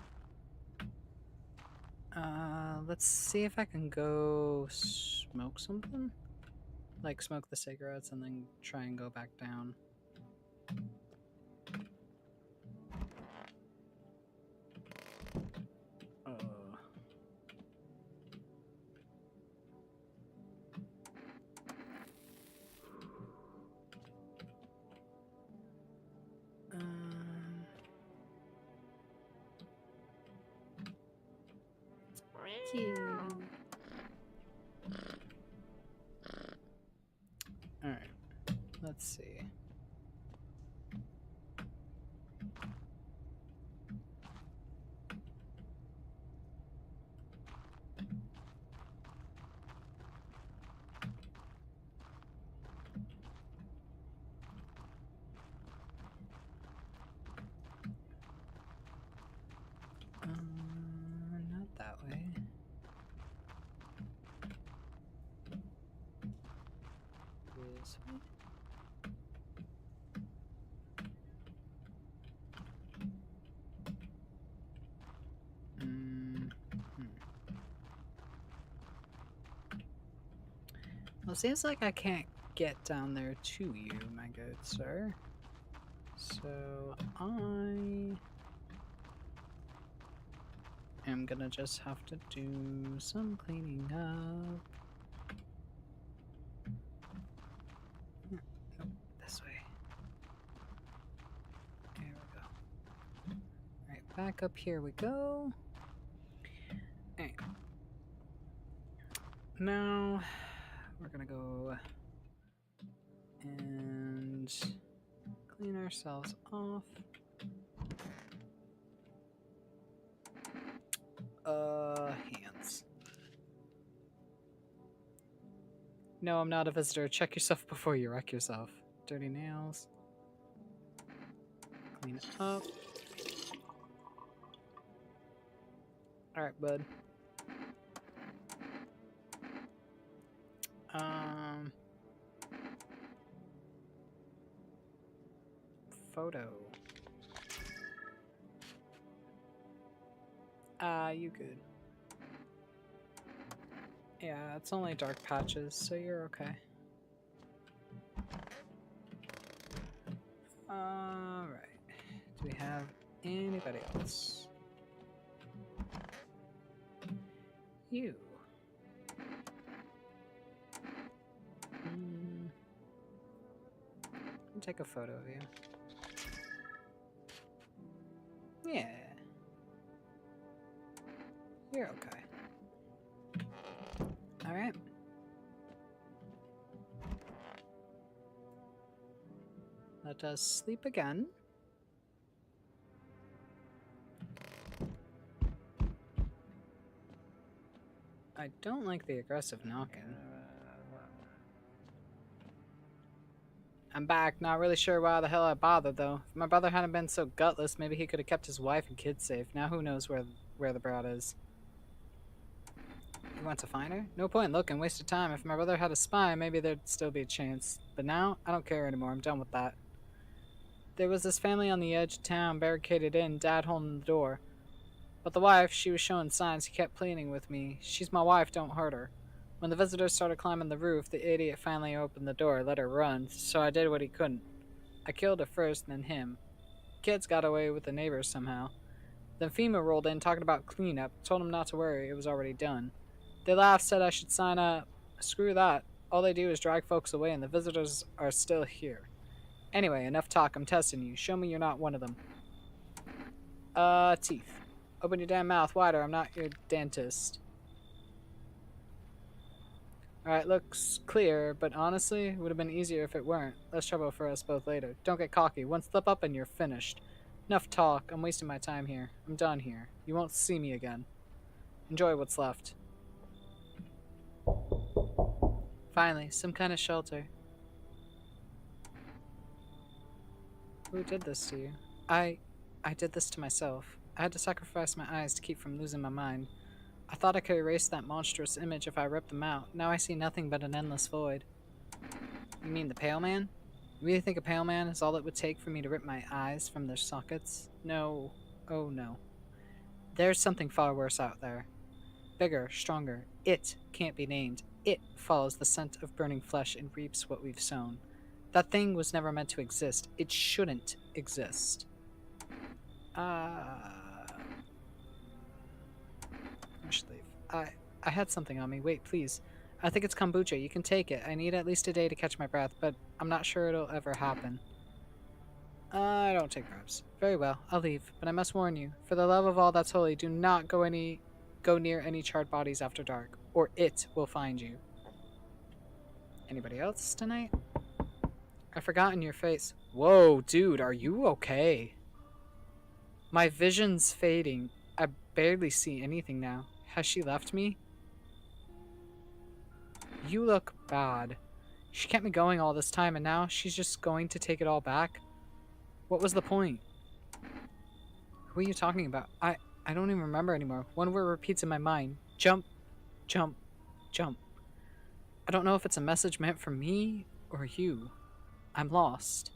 Let's see if I can go smoke something. Like smoke the cigarettes and then try and go back down. Cute. Alright, let's see. Not that way. This way. Well, it seems like I can't get down there to you, my good sir. So I am gonna just have to do some cleaning up. Nope, this way. There we go. Alright, back up here we go. Alright. Now we're gonna go and clean ourselves off. Hands. No, I'm not a visitor. Check yourself before you wreck yourself. Dirty nails. Clean it up. Alright, bud. Photo. You good. Yeah, it's only dark patches, so you're okay. Alright. Do we have anybody else? You. I'll take a photo of you. Yeah. You're okay. Alright. Let us sleep again. I don't like the aggressive knocking. I'm back, not really sure why the hell I bothered though. If my brother hadn't been so gutless, maybe he could have kept his wife and kids safe. Now who knows where the brat is. You want to find her? No point looking, waste of time. If my brother had a spy, maybe there'd still be a chance. But now, I don't care anymore, I'm done with that. There was this family on the edge of town, barricaded in, dad holding the door. But the wife, she was showing signs, he kept pleading with me. She's my wife, don't hurt her. When the visitors started climbing the roof, the idiot finally opened the door, let her run, so I did what he couldn't. I killed her first, and then him. Kids got away with the neighbors somehow. Then FEMA rolled in talking about cleanup, told him not to worry, it was already done. They laughed, said I should sign up. Screw that. All they do is drag folks away and the visitors are still here. Anyway, enough talk, I'm testing you. Show me you're not one of them. Teeth. Open your damn mouth wider, I'm not your dentist. Alright, looks clear, but honestly, it would have been easier if it weren't. Less trouble for us both later. Don't get cocky. One slip up and you're finished. Enough talk. I'm wasting my time here. I'm done here. You won't see me again. Enjoy what's left. Finally, some kind of shelter. Who did this to you? I did this to myself. I had to sacrifice my eyes to keep from losing my mind. I thought I could erase that monstrous image if I ripped them out. Now I see nothing but an endless void. You mean the Pale Man? You really think a Pale Man is all it would take for me to rip my eyes from their sockets? No. Oh no. There's something far worse out there. Bigger, stronger. It can't be named. It follows the scent of burning flesh and reaps what we've sown. That thing was never meant to exist. It shouldn't exist. I should leave. I had something on me. Wait, please. I think it's kombucha. You can take it. I need at least a day to catch my breath, but I'm not sure it'll ever happen. I don't take bribes. Very well, I'll leave, but I must warn you, for the love of all that's holy, do not go near any charred bodies after dark, or it will find you. Anybody else tonight? I've forgotten your face. Whoa, dude, are you okay? My vision's fading. I barely see anything now. Has she left me? You look bad. She kept me going all this time, and now she's just going to take it all back? What was the point? Who are you talking about? I don't even remember anymore. One word repeats in my mind. Jump, jump, jump. I don't know if it's a message meant for me or you. I'm lost.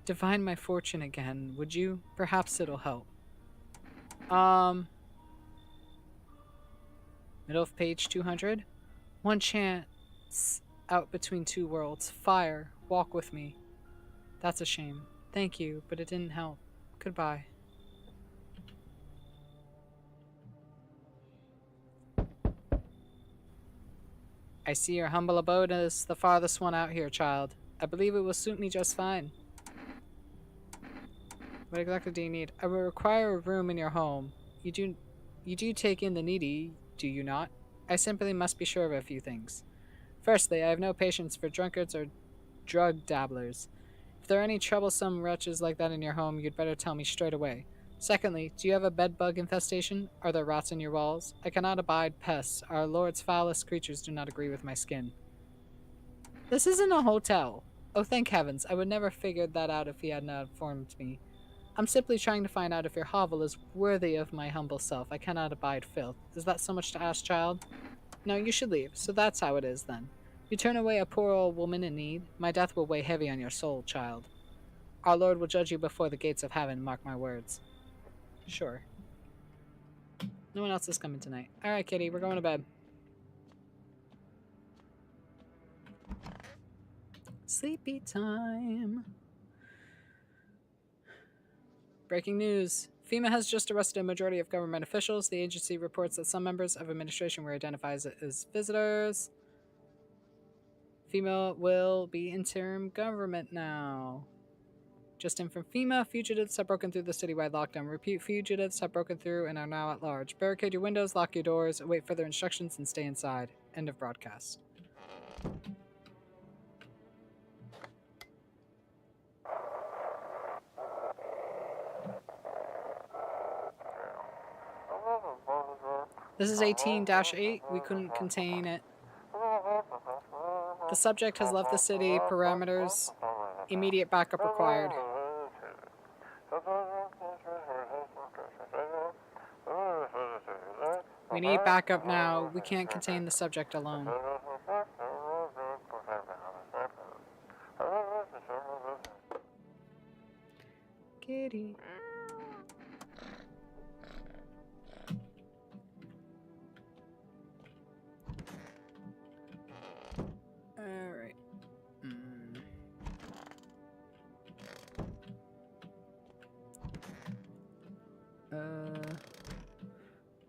Divine my fortune again, would you? Perhaps it'll help. Middle of page 200. One chance out between two worlds. Fire, walk with me. That's a shame. Thank you, but it didn't help. Goodbye. I see your humble abode is the farthest one out here, child. I believe it will suit me just fine. What exactly do you need? I will require a room in your home. You do take in the needy, do you not? I simply must be sure of a few things. Firstly, I have no patience for drunkards or drug dabblers. If there are any troublesome wretches like that in your home, you'd better tell me straight away. Secondly, do you have a bedbug infestation? Are there rats in your walls? I cannot abide pests. Our Lord's foulest creatures do not agree with my skin. This isn't a hotel. Oh, thank heavens. I would never figured that out if he had not informed me. I'm simply trying to find out if your hovel is worthy of my humble self. I cannot abide filth. Is that so much to ask, child? No, you should leave. So that's how it is, then. You turn away a poor old woman in need. My death will weigh heavy on your soul, child. Our Lord will judge you before the gates of heaven, mark my words. Sure. No one else is coming tonight. Alright, kitty, we're going to bed. Sleepy time. Breaking news. FEMA has just arrested a majority of government officials. The agency reports that some members of administration were identified as visitors. FEMA will be interim government now. Just in from FEMA, fugitives have broken through the citywide lockdown. Repeat, fugitives have broken through and are now at large. Barricade your windows, lock your doors, await further instructions, and stay inside. End of broadcast. This is 18-8. We couldn't contain it. The subject has left the city. Parameters. Immediate backup required. We need backup now. We can't contain the subject alone. Kitty. Alright.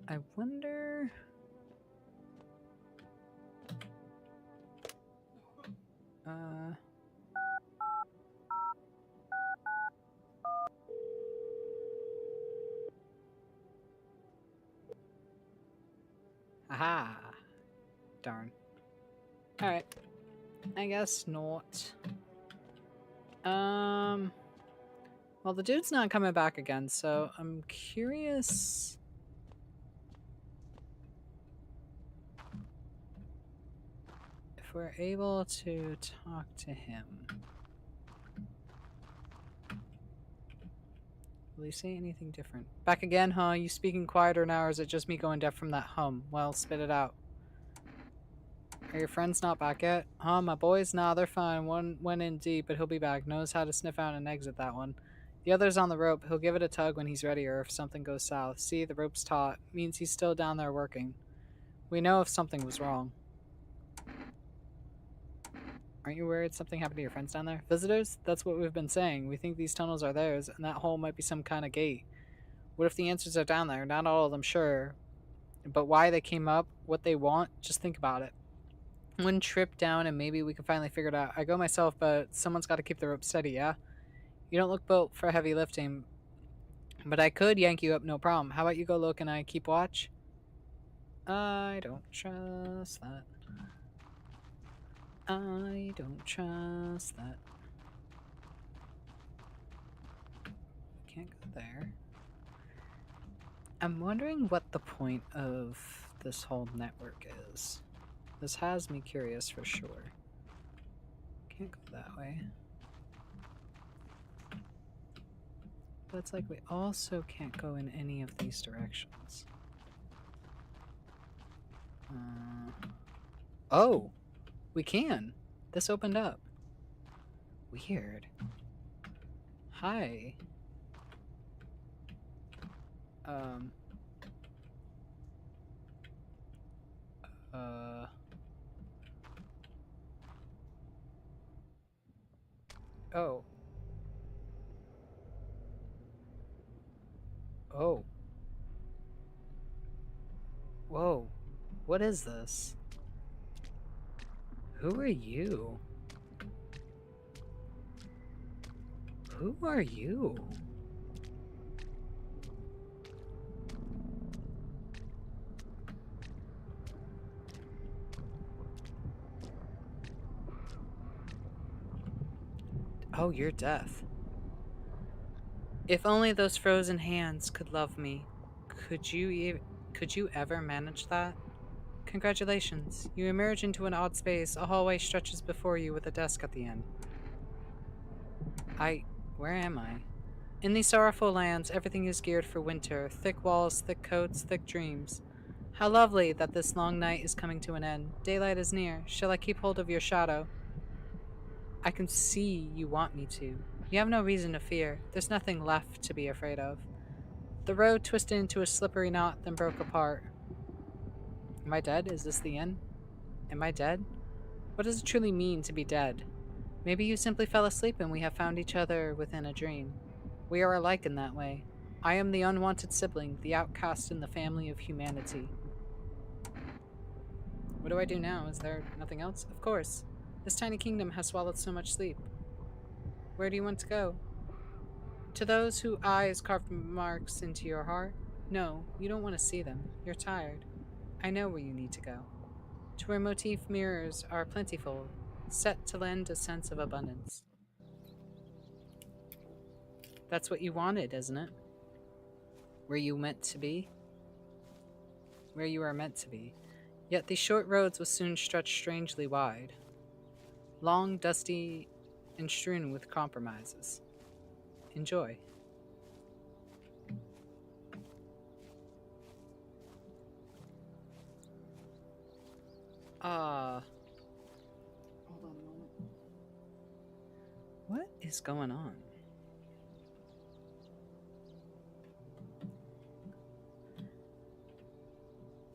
I wonder... Aha! Darn. Alright. I guess not. Well, the dude's not coming back again, so I'm curious. If we're able to talk to him. Will he say anything different? Back again, huh? You speaking quieter now, or is it just me going deaf from that hum? Well, spit it out. Are your friends not back yet? Huh, my boys? Nah, they're fine. One went in deep, but he'll be back. Knows how to sniff out and exit that one. The other's on the rope. He'll give it a tug when he's ready or if something goes south. See, the rope's taut. Means he's still down there working. We know if something was wrong. Aren't you worried something happened to your friends down there? Visitors? That's what we've been saying. We think these tunnels are theirs, and that hole might be some kind of gate. What if the answers are down there? Not all of them, sure. But why they came up, what they want, just think about it. One trip down and maybe we can finally figure it out. I go myself, but someone's got to keep the rope steady, yeah? You don't look built for heavy lifting, but I could yank you up, no problem. How about you go look and I keep watch? I don't trust that. I don't trust that. Can't go there. I'm wondering what the point of this whole network is. This has me curious for sure. Can't go that way. But it's like we also can't go in any of these directions. Oh! We can! This opened up. Weird. Hi. Oh. Oh. Whoa. What is this? Who are you? Who are you? Oh, you're deaf. If only those frozen hands could love me. Could you ever manage that? Congratulations. You emerge into an odd space. A hallway stretches before you with a desk at the end. Where am I? In these sorrowful lands, everything is geared for winter. Thick walls, thick coats, thick dreams. How lovely that this long night is coming to an end. Daylight is near. Shall I keep hold of your shadow? I can see you want me to. You have no reason to fear. There's nothing left to be afraid of. The road twisted into a slippery knot, then broke apart. Am I dead? Is this the end? Am I dead? What does it truly mean to be dead? Maybe you simply fell asleep and we have found each other within a dream. We are alike in that way. I am the unwanted sibling, the outcast in the family of humanity. What do I do now? Is there nothing else? Of course. This tiny kingdom has swallowed so much sleep. Where do you want to go? To those whose eyes carved marks into your heart? No, you don't want to see them. You're tired. I know where you need to go. To where motif mirrors are plentiful, set to lend a sense of abundance. That's what you wanted, isn't it? Where you meant to be? Where you are meant to be. Yet these short roads will soon stretch strangely wide. Long, dusty, and strewn with compromises. Enjoy. Hold on a moment. What is going on?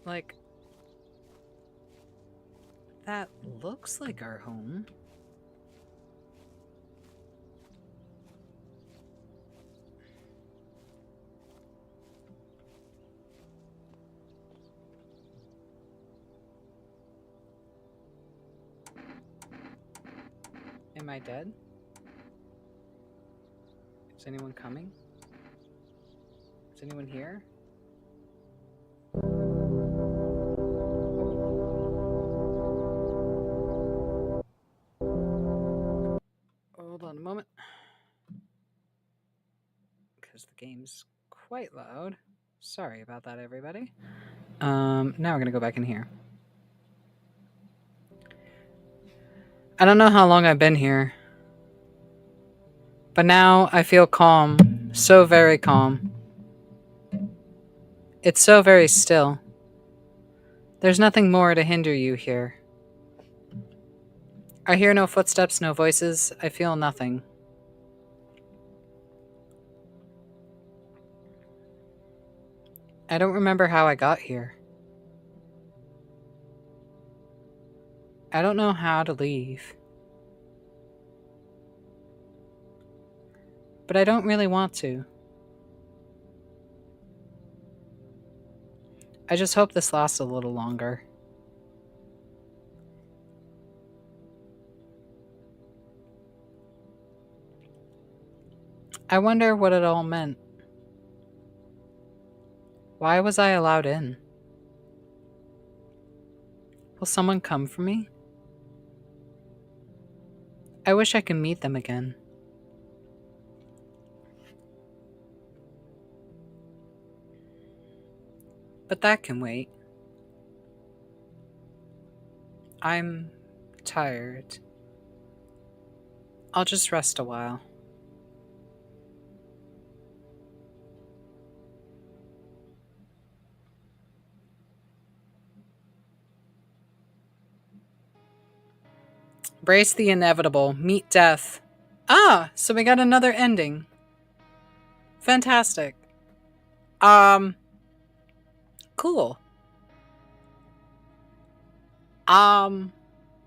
Like, that looks like our home. Am I dead? Is anyone coming? Is anyone here? moment. Because the game's quite loud. Sorry about that, everybody. Now we're going to go back in here. I don't know how long I've been here, but now I feel calm. So very calm. It's so very still. There's nothing more to hinder you here. I hear no footsteps, no voices. I feel nothing. I don't remember how I got here. I don't know how to leave. But I don't really want to. I just hope this lasts a little longer. I wonder what it all meant. Why was I allowed in? Will someone come for me? I wish I could meet them again. But that can wait. I'm tired. I'll just rest a while. Brace the inevitable. Meet death. Ah, so we got another ending. Fantastic. Cool.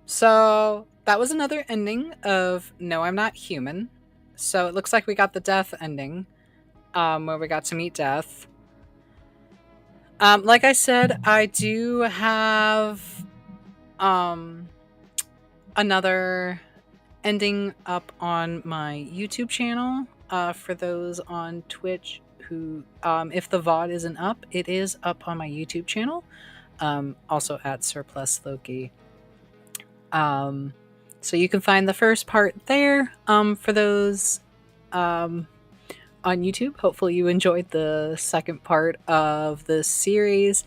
So that was another ending of No, I'm Not Human. So it looks like we got the death ending, where we got to meet death. Like I said, I do have another ending up on my YouTube channel. For those on Twitch who, if the VOD isn't up, it is up on my YouTube channel. Also at Surplusloki. So you can find the first part there. For those on YouTube, hopefully you enjoyed the second part of the series.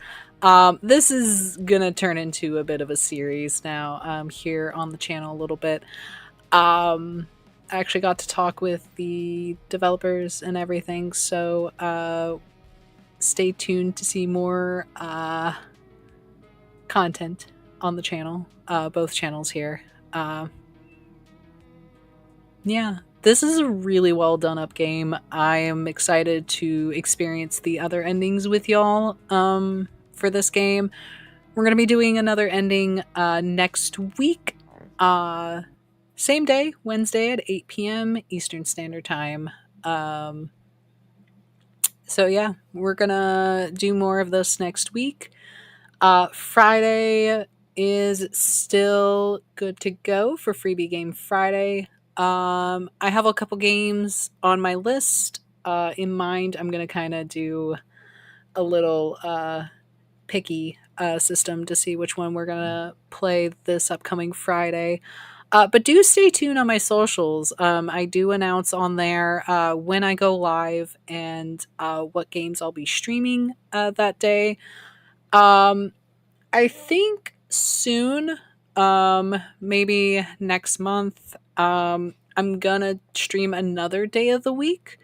This is gonna turn into a bit of a series now, here on the channel a little bit. I actually got to talk with the developers and everything, so stay tuned to see more content on the channel, both channels here. Yeah, this is a really well done up game. I am excited to experience the other endings with y'all for this game. We're going to be doing another ending next week. Same day, Wednesday at 8 p.m. Eastern Standard Time. So yeah, we're going to do more of this next week. Friday is still good to go for Freebie Game Friday. I have a couple games on my list in mind. I'm going to kind of do a little picky system to see which one we're going to play this upcoming Friday. But do stay tuned on my socials. I do announce on there when I go live and what games I'll be streaming that day. I think soon, maybe next month, I'm gonna stream another day of the week.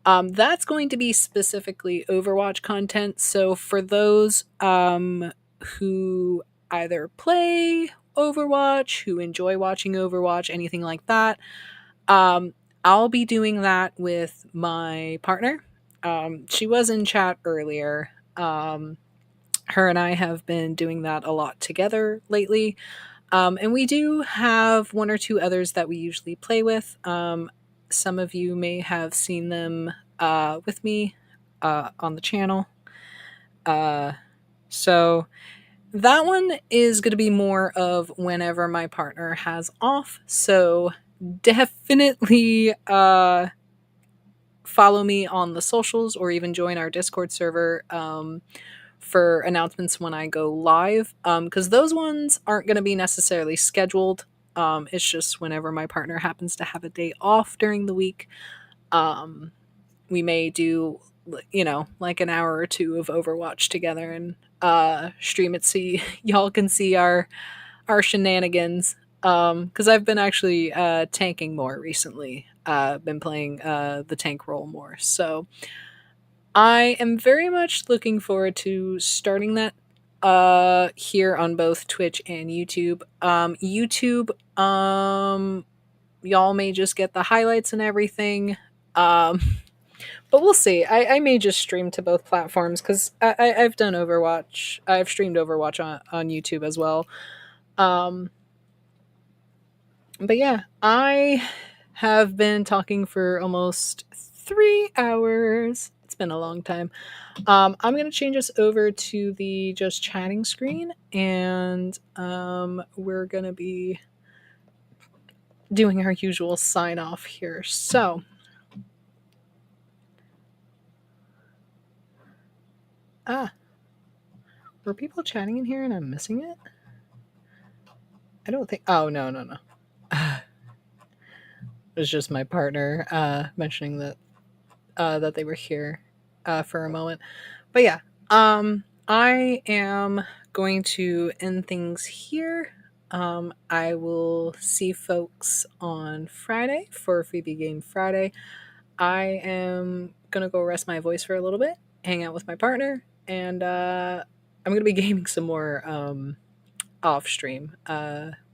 That's going to be specifically Overwatch content. So for those who either play Overwatch, who enjoy watching Overwatch, anything like that, I'll be doing that with my partner. She was in chat earlier. Her and I have been doing that a lot together lately. And we do have one or two others that we usually play with. Some of you may have seen them with me on the channel. So that one is going to be more of whenever my partner has off. So definitely follow me on the socials or even join our Discord server for announcements when I go live, because those ones aren't going to be necessarily scheduled. It's just whenever my partner happens to have a day off during the week, um, we may do, like an hour or two of Overwatch together and stream it so y'all can see our shenanigans. Because I've been actually tanking more recently. Been playing the tank role more, so I am very much looking forward to starting that here on both Twitch and YouTube. YouTube, y'all may just get the highlights and everything. Um, but we'll see. I may just stream to both platforms because I've done Overwatch. I've streamed Overwatch on YouTube as well. Um, but yeah, I have been talking for almost 3 hours. It's been a long time. I'm going to change us over to the just chatting screen, and we're going to be doing our usual sign off here. So, were people chatting in here and I'm missing it? I don't think. Oh, no, no, no. It was just my partner mentioning that they were here for a moment. But yeah, I am going to end things here. I will see folks on Friday for Phoebe Game Friday. I am gonna go rest my voice for a little bit, hang out with my partner, and I'm gonna be gaming some more off stream.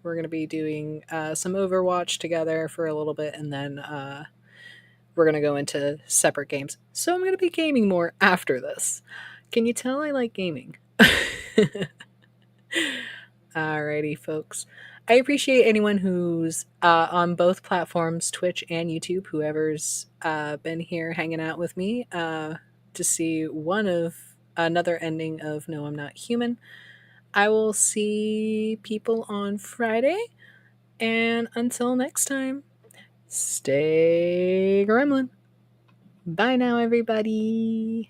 We're gonna be doing some Overwatch together for a little bit, and then we're gonna go into separate games. So I'm gonna be gaming more after this. Can you tell I like gaming? Alrighty, folks. I appreciate anyone who's on both platforms, Twitch and YouTube, whoever's been here hanging out with me to see another ending of No, I'm Not Human. I will see people on Friday. And until next time, stay gremlin. Bye now, everybody.